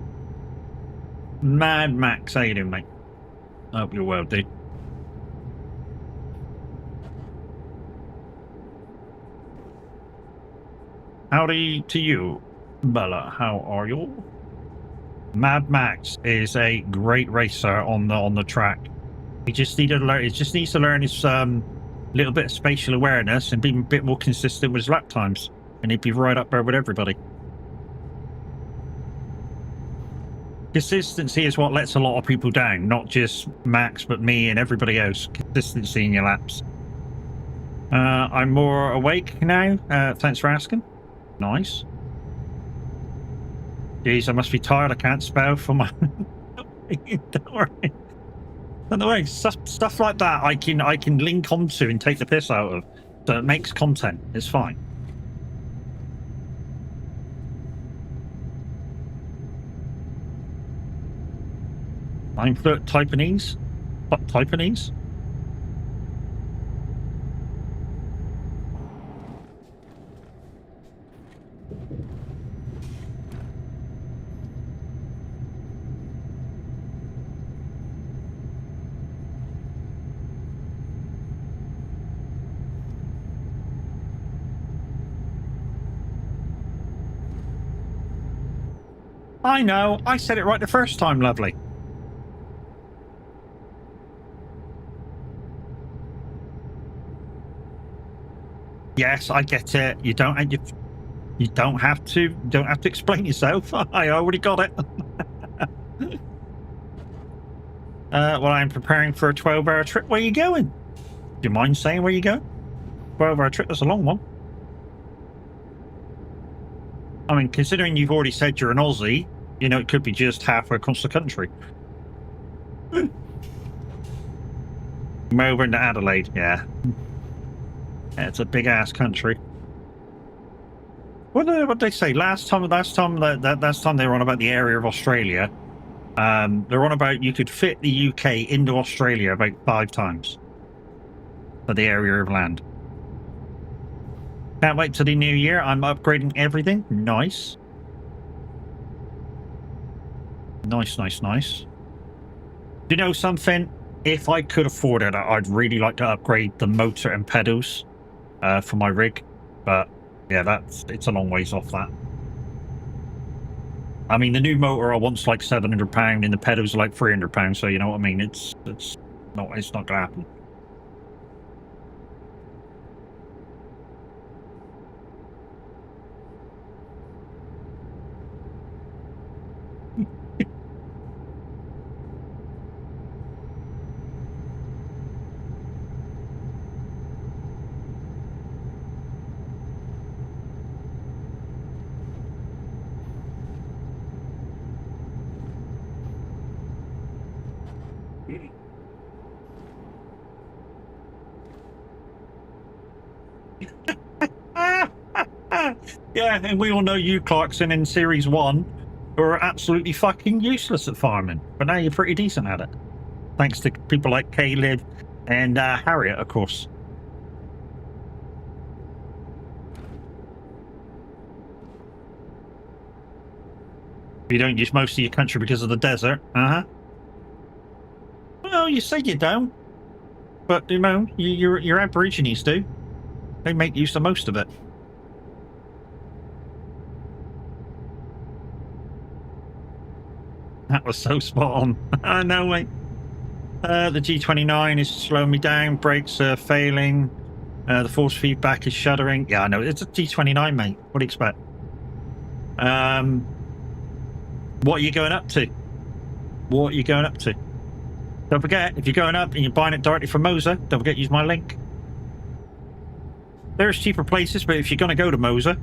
Mad Max, how you doing, mate? I hope you're well, dude. Howdy to you, Bella. How are you? Mad Max is a great racer on the track. He just needs to learn. He just needs to learn his little bit of spatial awareness and be a bit more consistent with his lap times, and he'd be right up there with everybody. Consistency is what lets a lot of people down, not just Max, but me and everybody else. Consistency in your laps. I'm more awake now. Thanks for asking. Nice. Jeez, I must be tired. I can't spell for my. Don't worry. Don't worry. Stuff like that I can link onto and take the piss out of. So it makes content. It's fine. I'm Taiwanese. Taiwanese. I know. I said it right the first time, lovely. Yes, I get it. You don't have to explain yourself. I already got it. Well, I'm preparing for a 12-hour trip. Where are you going? Do you mind saying where you go? 12-hour trip, that's a long one. I mean, considering you've already said you're an Aussie, you know, it could be just halfway across the country. Melbourne to Adelaide, yeah. It's a big-ass country. What did they say? Last time they were on about the area of Australia. They're on about you could fit the UK into Australia about 5 times for the area of land. Can't wait till the new year. I'm upgrading everything. Nice. Nice. Do you know something? If I could afford it, I'd really like to upgrade the motor and pedals for my rig. But yeah, it's a long ways off that. I mean, the new motor I want's like £700 and the pedals are like £300. So you know what I mean? It's not gonna happen. Yeah, and we all know you, Clarkson, in Series 1 were absolutely fucking useless at farming, but now you're pretty decent at it. Thanks to people like Caleb and Harriet, of course. You don't use most of your country because of the desert, Well, you say you don't, but you know, your Aborigines do. They make use of most of it. That was so spot on. I know, mate. The G29 is slowing me down. Brakes are failing. The force feedback is shuddering. Yeah, I know. It's a G29, mate. What do you expect? What are you going up to? What are you going up to? Don't forget, if you're going up and you're buying it directly from Moser, don't forget to use my link. There's cheaper places, but if you're going to go to Moser,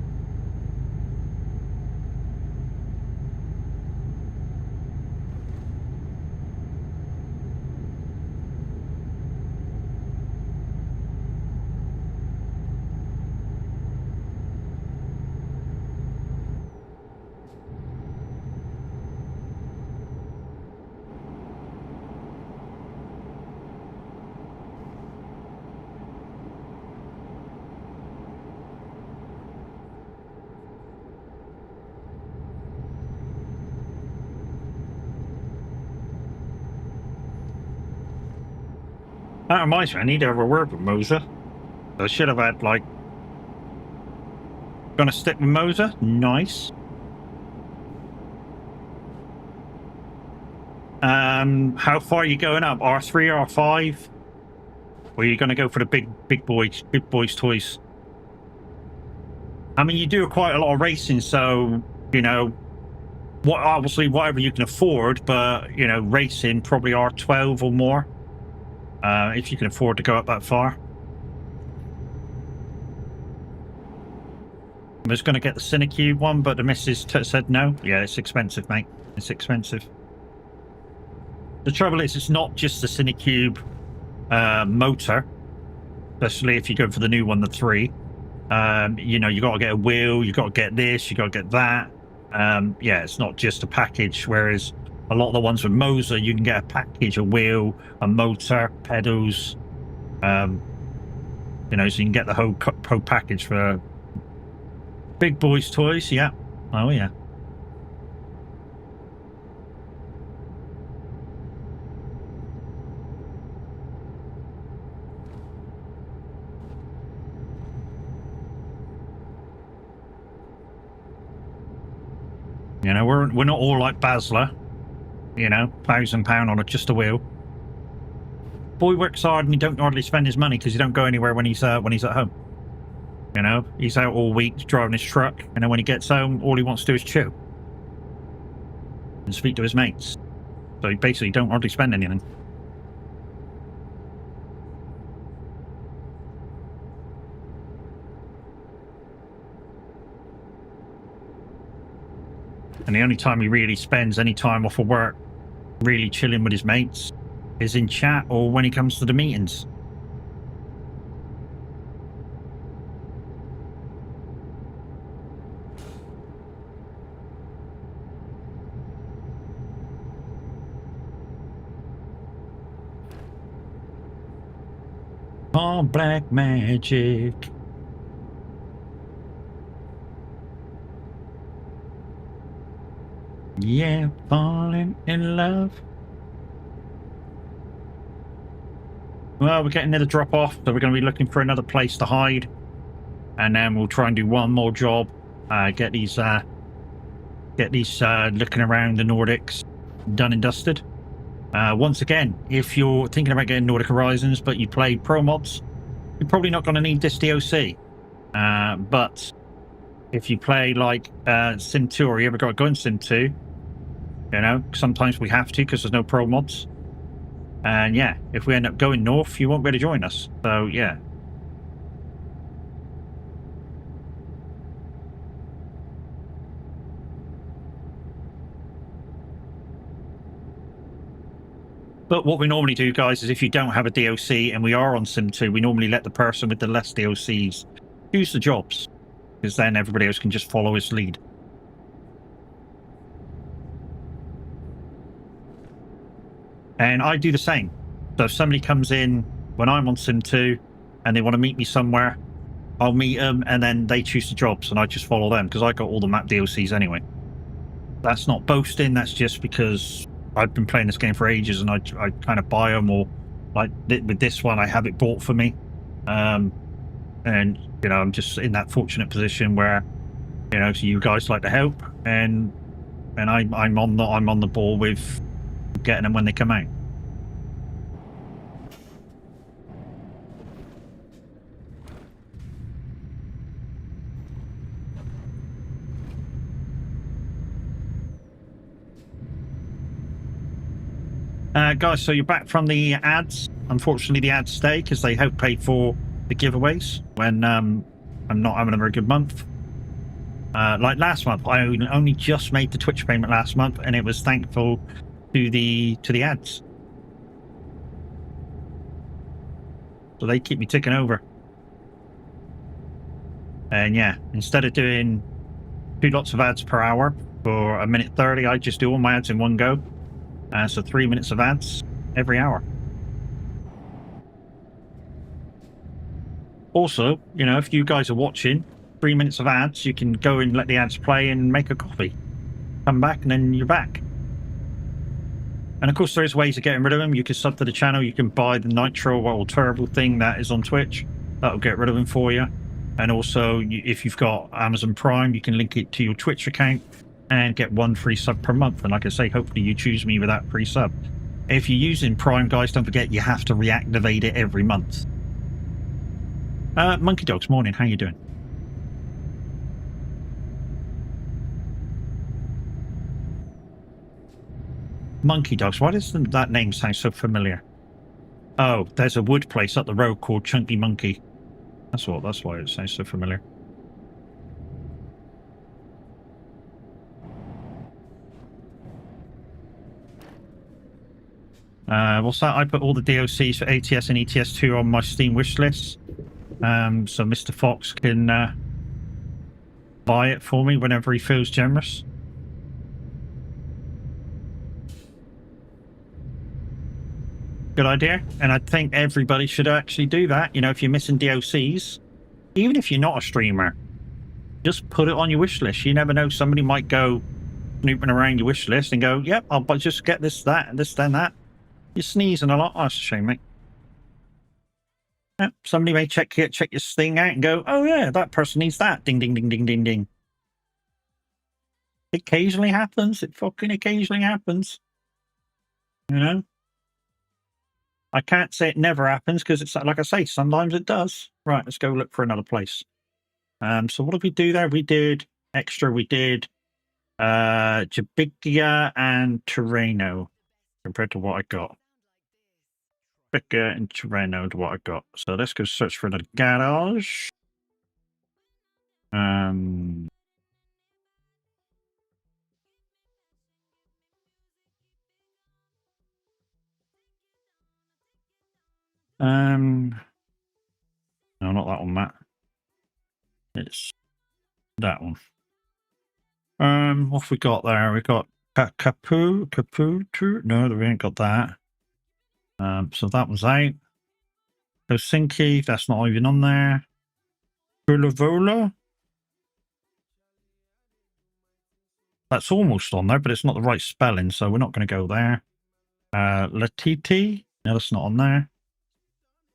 that reminds me, I need to have a word with Moser. I should have had, like... Gonna stick with Moser? Nice. How far are you going up? R3, R5? Or are you gonna go for the big boys toys? I mean, you do quite a lot of racing, so, you know, obviously whatever you can afford, but, you know, racing, probably R12 or more. If you can afford to go up that far. I was going to get the Cinecube one, but the missus said no. Yeah, it's expensive, mate. It's expensive. The trouble is, it's not just the Cinecube motor. especially if you go for the new one, the 3. You know, you got to get a wheel, you got to get this, you got to get that. Yeah, it's not just a package, whereas a lot of the ones with Moser, you can get a package, a wheel, a motor, pedals, you know, so you can get the whole package for big boys toys. Yeah. Oh yeah. You know, we're not all like Basler, you know, £1,000 on just a wheel. Boy works hard and he don't hardly spend his money because he don't go anywhere when he's at home. You know, he's out all week driving his truck, and then when he gets home, all he wants to do is chill and speak to his mates. So he basically don't hardly spend anything. And the only time he really spends any time off of work, really chilling with his mates, is in chat or when he comes to the meetings. Oh, black magic. Yeah, falling in love. Well, we're getting near the drop off, so we're going to be looking for another place to hide, and then we'll try and do one more job. Get these looking around the Nordics done and dusted. Once again, if you're thinking about getting Nordic Horizons but you play pro mods, you're probably not going to need this DLC. But if you play like Sim 2, or you ever got to go in Sim 2, you know, sometimes we have to because there's no pro mods. And yeah, if we end up going north, you won't be able to join us. So yeah. But what we normally do, guys, is if you don't have a DLC and we are on Sim 2, we normally let the person with the less DLCs use the jobs, because then everybody else can just follow his lead. And I do the same. So if somebody comes in when I'm on Sim 2 and they want to meet me somewhere, I'll meet them and then they choose the jobs and I just follow them because I got all the map DLCs anyway. That's not boasting, that's just because I've been playing this game for ages and I kind of buy them, or like with this one, I have it bought for me. And, you know, I'm just in that fortunate position where, you know, so you guys like to help, and I'm on the ball with getting them when they come out. Guys, so you're back from the ads. Unfortunately, the ads stay because they help pay for the giveaways when I'm not having a very good month. Like last month, I only just made the Twitch payment last month, and it was thankful to the ads. So they keep me ticking over. And yeah, instead of doing 2 lots of ads per hour for 1:30, I just do all my ads in one go. So 3 minutes of ads every hour. Also, you know, if you guys are watching, 3 minutes of ads, you can go and let the ads play and make a coffee. Come back and then you're back. And of course, there is ways of getting rid of them. You can sub to the channel. You can buy the Nitro or Turbo thing that is on Twitch. That'll get rid of them for you. And also, if you've got Amazon Prime, you can link it to your Twitch account and get 1 free sub per month. And like I say, hopefully you choose me with that free sub. If you're using Prime, guys, don't forget you have to reactivate it every month. Monkey Dogs, morning. How you doing? Monkey Dogs. Why does that name sound so familiar? Oh, there's a wood place up the road called Chunky Monkey. That's why it sounds so familiar. What's that? I put all the DLCs for ATS and ETS2 on my Steam wish list. So Mr. Fox can buy it for me whenever he feels generous. Good idea. And I think everybody should actually do that. You know, if you're missing DLCs, even if you're not a streamer, just put it on your wish list. You never know, somebody might go snooping around your wish list and go, yep, I'll just get this, that, and this, then that. You're sneezing a lot. Oh, that's a shame, mate. Yep, somebody may check your thing out and go, oh yeah, that person needs that. Ding, ding, ding, ding, ding, ding. It occasionally happens. It fucking occasionally happens. You know? I can't say it never happens because it's like I say, sometimes it does. Right, let's go look for another place. So what did we do there? We did extra. We did Jabigia and Terreno compared to what I got. Jabigia and Terreno to what I got. So let's go search for another garage. No, not that one, Matt. It's that one. What have we got there? We got Capu. No, we ain't got that. So that was out. Helsinki, that's not even on there. Bulavola. That's almost on there, but it's not the right spelling, so we're not going to go there. Latiti, no, that's not on there.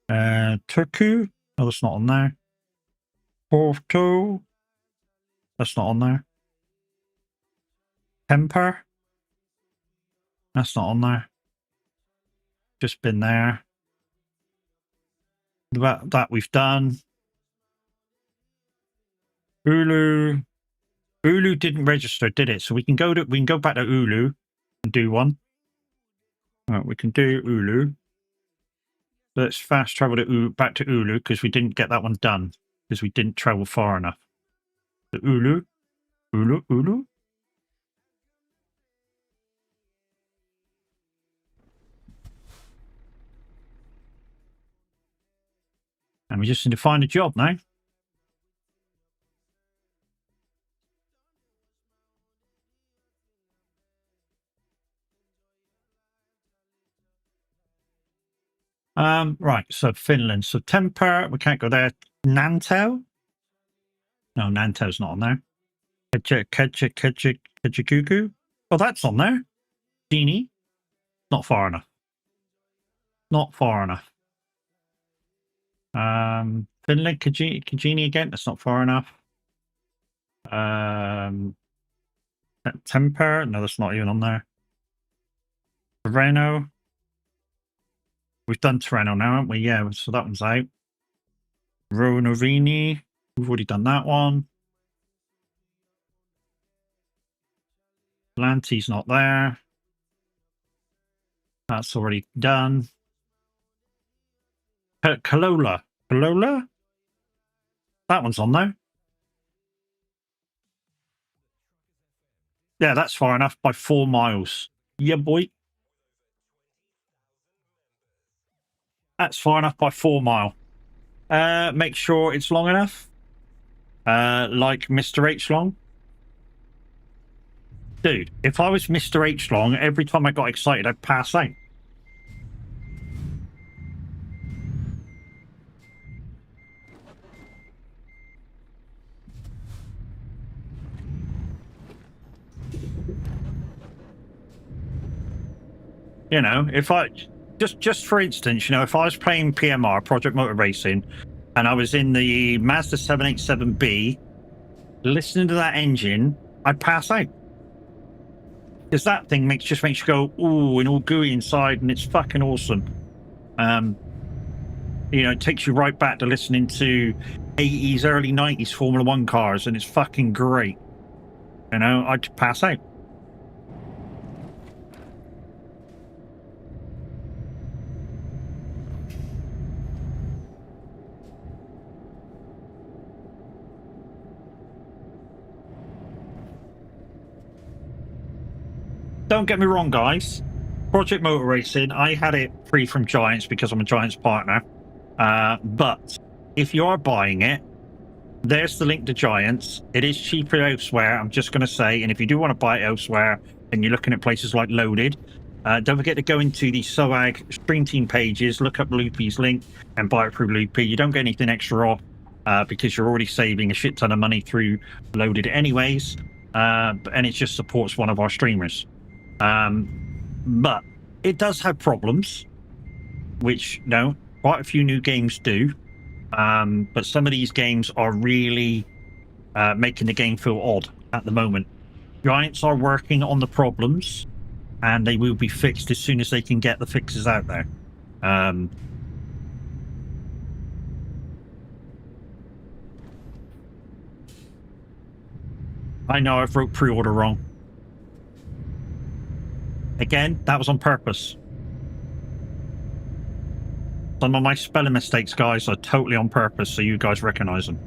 Turku, no, that's not on there. Porto, that's not on there. Temper, that's not on there. Just been there. That we've done. Ulu didn't register, did it? So we can go back to Ulu and do one. Right, we can do Ulu. Let's fast travel to back to Ulu because we didn't get that one done because we didn't travel far enough. So Ulu. And we just need to find a job now. Right, so Finland. So Temper, we can't go there. Nanto? No, Nanto's not on there. Kejikuku? Oh, that's on there. Genie? Not far enough. Not far enough. Finland, Kajini again, that's not far enough. Temper, no, that's not even on there. Terreno. We've done Terreno now, haven't we? Yeah, so that one's out. Ronorini, we've already done that one. Lanty's not there. That's already done. Kalola. That one's on there. Yeah, that's far enough by 4 miles. Yeah, boy. That's far enough by 4 mile. Make sure it's long enough. Like Mr. H Long. Dude, if I was Mr. H Long, every time I got excited, I'd pass out. You know, if I just for instance, you know, if I was playing PMR, Project Motor Racing, and I was in the Mazda 787B, listening to that engine, I'd pass out. Because that thing just makes you go, ooh, and all gooey inside, and it's fucking awesome. You know, it takes you right back to listening to 80s, early 90s Formula One cars, and it's fucking great. You know, I'd pass out. Don't get me wrong, guys. Project Motor Racing, I had it free from Giants because I'm a Giants partner. But if you are buying it, there's the link to Giants. It is cheaper elsewhere, I'm just going to say. And if you do want to buy it elsewhere and you're looking at places like Loaded, don't forget to go into the SOAG Stream Team pages, look up Loopy's link and buy it through Loopy. You don't get anything extra off because you're already saving a shit ton of money through Loaded anyways. And it just supports one of our streamers. But it does have problems, which, quite a few new games do. But some of these games are really making the game feel odd at the moment. Giants are working on the problems, and they will be fixed as soon as they can get the fixes out there. I know I've wrote pre-order wrong. Again, that was on purpose. Some of my spelling mistakes, guys, are totally on purpose, so you guys recognize them.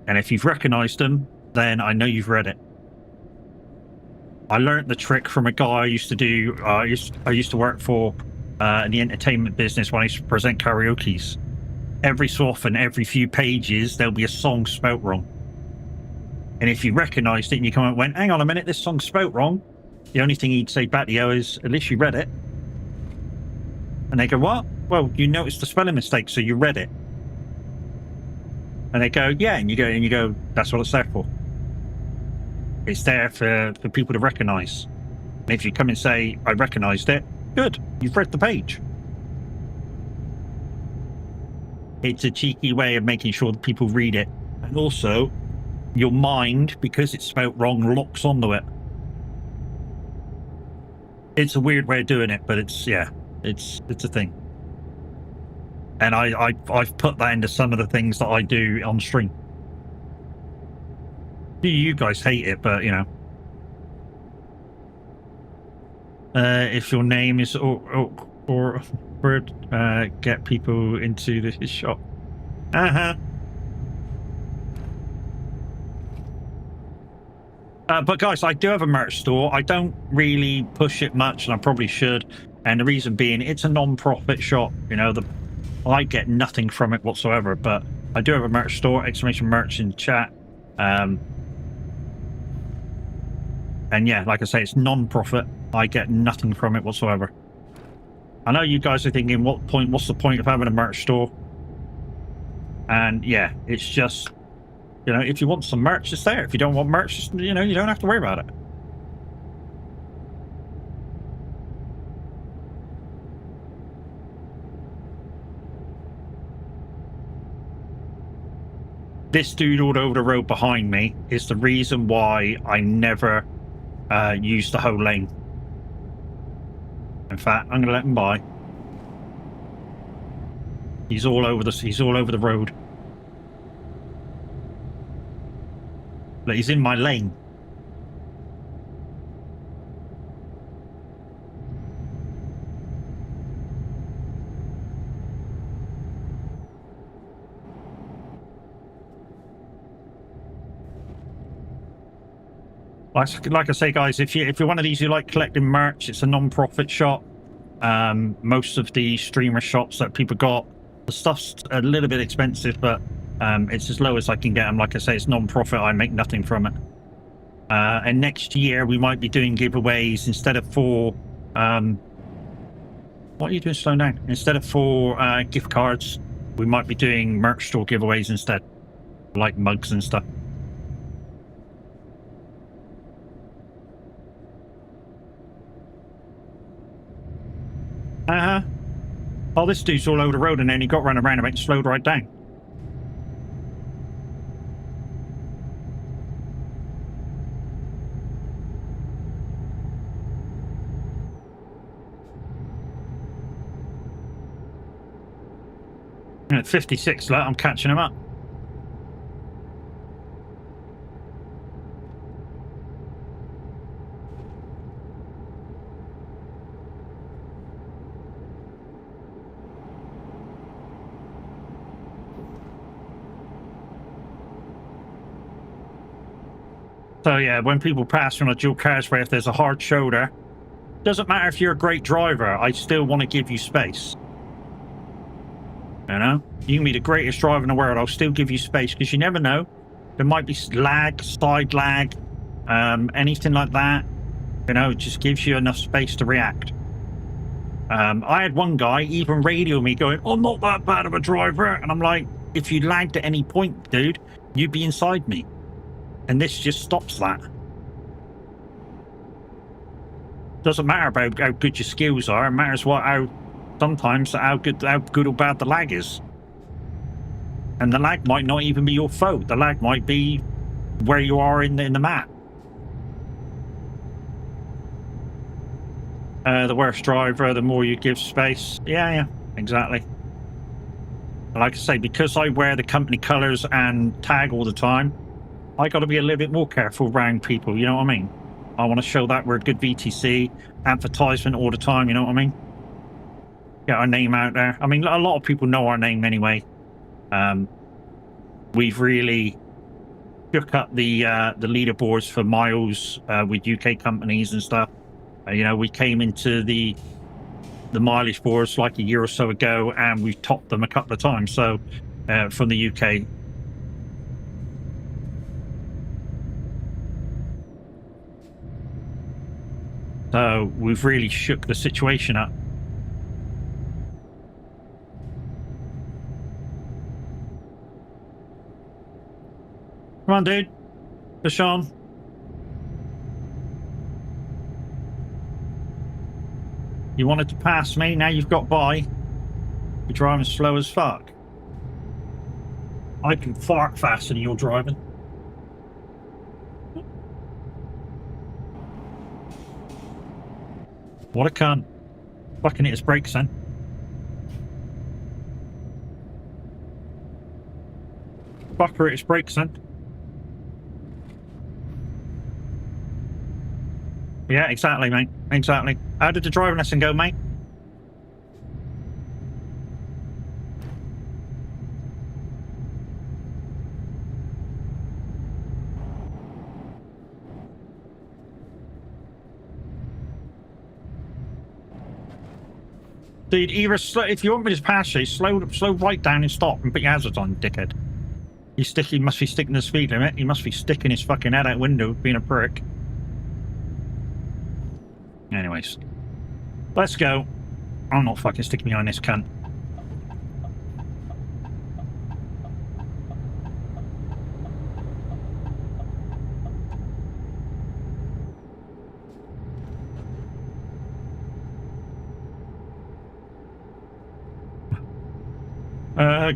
And if you've recognized them, then I know you've read it. I learned the trick from a guy I used to do. I used to work for in the entertainment business when I used to present karaoke's. Every so often, every few pages, there'll be a song spelt wrong. And if you recognized it and you come out and went, hang on a minute, this song's spelt wrong, the only thing he'd say back to you is, at least you read it. And they go, what? Well, you noticed the spelling mistake, so you read it. And they go, yeah, and you go, that's what it's there for. It's there for people to recognize. And if you come and say, I recognized it, good, you've read the page. It's a cheeky way of making sure that people read it. And also, your mind, because it's spelt wrong, locks onto it. It's a weird way of doing it, but it's a thing. And I've put that into some of the things that I do on stream. You guys hate it, but if your name is or get people into the shop. But guys, I do have a merch store. I don't really push it much, and I probably should. And the reason being, it's a non-profit shop. I get nothing from it whatsoever. But I do have a merch store, !merch in chat. And yeah, like I say, it's non-profit. I get nothing from it whatsoever. I know you guys are thinking, what's the point of having a merch store? And yeah, it's just, if you want some merch, it's there. If you don't want merch, just, you don't have to worry about it. This dude all over the road behind me is the reason why I never use the whole lane. In fact, I'm gonna let him by. He's all over the road. But he's in my lane. Like I say, guys, if you're one of these who like collecting merch, it's a non-profit shop. Most of the streamer shops that people got, the stuff's a little bit expensive, but it's as low as I can get them. Like I say, it's non-profit. I make nothing from it. And next year we might be doing giveaways instead of for what are you doing? Slow down. Instead of for gift cards, we might be doing merch store giveaways instead, like mugs and stuff. Oh, this dude's all over the road, and then he got run around and slowed right down. And at 56, I'm catching him up. So yeah, when people pass on a dual carriageway, if there's a hard shoulder, Doesn't matter if you're a great driver, I still want to give you space. You know, you can be the greatest driver in the world, I'll still give you space, because you never know. There might be lag, side lag, anything like that. You know, it just gives you enough space to react. I had one guy even radio me going, "I'm not that bad of a driver," and I'm like, if you lagged at any point, dude, you'd be inside me, and this just stops that. Doesn't matter about how good your skills are. It matters sometimes how good or bad the lag is. And the lag might not even be your fault. The lag might be where you are in the map. The worse driver, the more you give space. Yeah, exactly. Like I say, because I wear the company colours and tag all the time, I got to be a little bit more careful around people. You know what I mean? I want to show that we're a good VTC, advertisement all the time. You know what I mean? Get our name out there. I mean, a lot of people know our name anyway. We've really shook up the leaderboards for miles with UK companies and stuff. You know, we came into the mileage boards like a year or so ago, and we've topped them a couple of times. So from the UK. So we've really shook the situation up. Come on, dude. Push on. You wanted to pass me, now you've got by. You're driving slow as fuck. I can fart faster than you're driving. What a cunt. Fucking hit his brakes then. Fucker hit his brakes then. Yeah, exactly, mate. Exactly. How did the driving lesson go, mate? Dude, either if you want me to pass you, slow right down and stop and put your hazards on, dickhead. He must be sticking the speed limit. He must be sticking his fucking head out window, being a prick. Anyways, let's go. I'm not fucking sticking behind this cunt.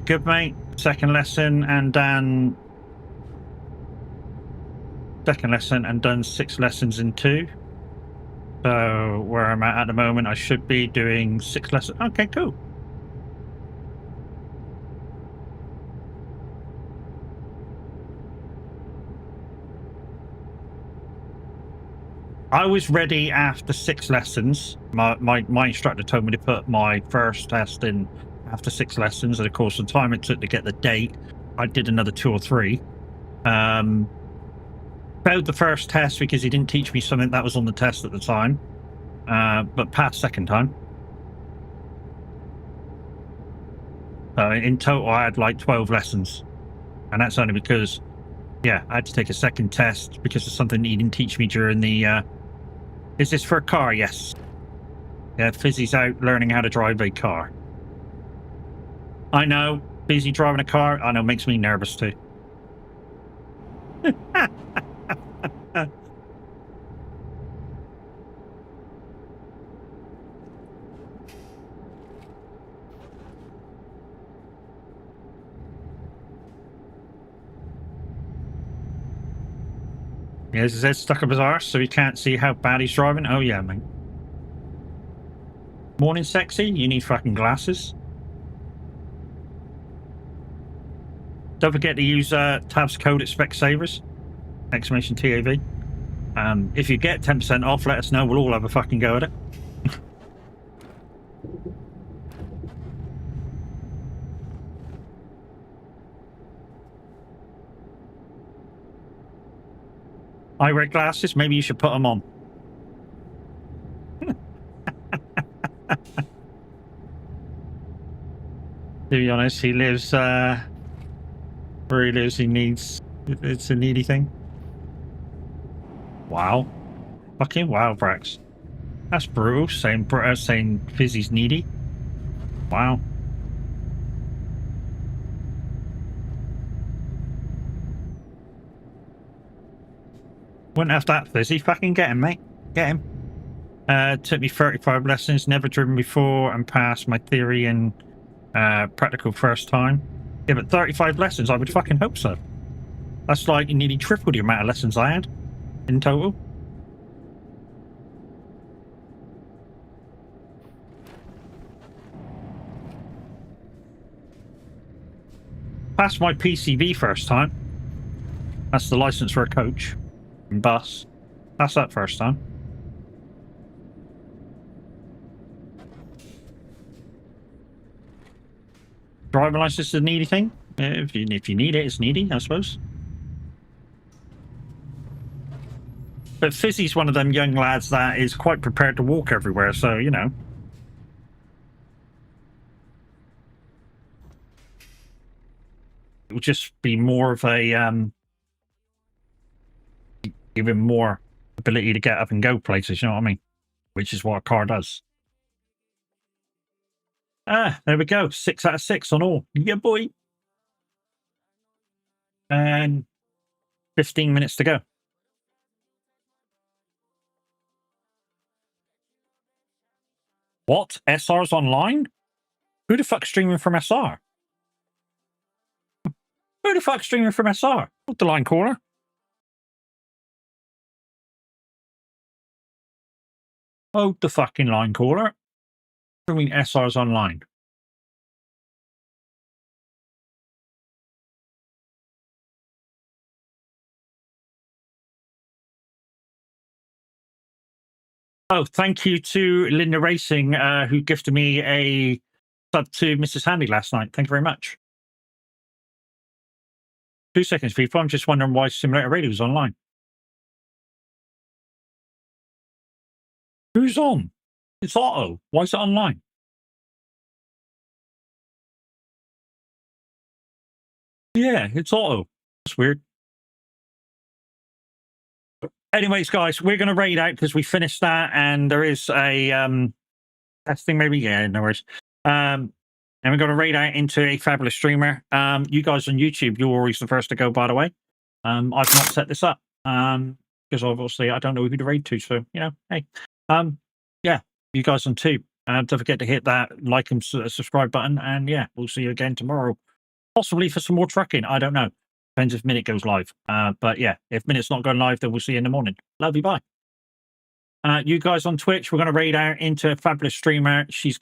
Good, mate. Second lesson and done 6 lessons in 2. So where I'm at the moment, I should be doing 6 lessons. Okay, cool. I was ready after 6 lessons. My instructor told me to put my first test in after 6 lessons, and of course the time it took to get the date, I did another 2 or 3. Failed the first test because he didn't teach me something that was on the test at the time, but passed second time. In total I had like 12 lessons, and that's only because, yeah, I had to take a second test because of something he didn't teach me during the is this for a car? Yes. Yeah, Fizzy's out learning how to drive a car. I know, busy driving a car, I know, makes me nervous too. Yeah, is his head stuck up his arse so he can't see how bad he's driving? Oh yeah, mate. Morning, sexy? You need fucking glasses. Don't forget to use Tab's code at Specsavers, exclamation TAV. If you get 10% off, let us know. We'll all have a fucking go at it. I wear glasses. Maybe you should put them on. be honest, he lives where he lives. He needs. It's a needy thing. Wow, fucking wow, Brax. That's brutal. Saying Fizzy's needy. Wow. Wouldn't have that, Fizzy. Fucking get him, mate. Get him. Took me 35 lessons, never driven before, and passed my theory and practical first time. Yeah, but 35 lessons, I would fucking hope so. That's like nearly triple the amount of lessons I had in total. Passed my PCV first time. That's the license for a coach and bus. Passed that first time. Driving license is a needy thing. If you need it, it's needy, I suppose. But Fizzy's one of them young lads that is quite prepared to walk everywhere, so, you know. It will just be more of a, give him more ability to get up and go places, you know what I mean? Which is what a car does. Ah, there we go. 6 out of 6 on all. Yeah, boy. And 15 minutes to go. What? SR's online? Who the fuck's streaming from SR? Who the fuck's streaming from SR? What the line caller? Oh, the fucking line caller. I mean, SR's online. Oh, thank you to Linda Racing, who gifted me a sub to Mrs. Handy last night. Thank you very much. 2 seconds, people. I'm just wondering why Simulator Radio is online. Who's on? It's Otto. Why is it online? Yeah, it's Otto. That's weird. Anyways, guys, we're going to raid out because we finished that, and there is a testing maybe. Yeah, no worries. And we're going to raid out into a fabulous streamer. You guys on YouTube, you're always the first to go, by the way. I've not set this up because obviously I don't know who to raid to. So, you know, hey, yeah, you guys on too. Don't forget to hit that like and subscribe button. And yeah, we'll see you again tomorrow, possibly for some more trucking. I don't know. Depends if Minute goes live. But yeah, if Minute's not going live, then we'll see you in the morning. Love you, bye. You guys on Twitch, we're going to raid out into a fabulous streamer. She's currently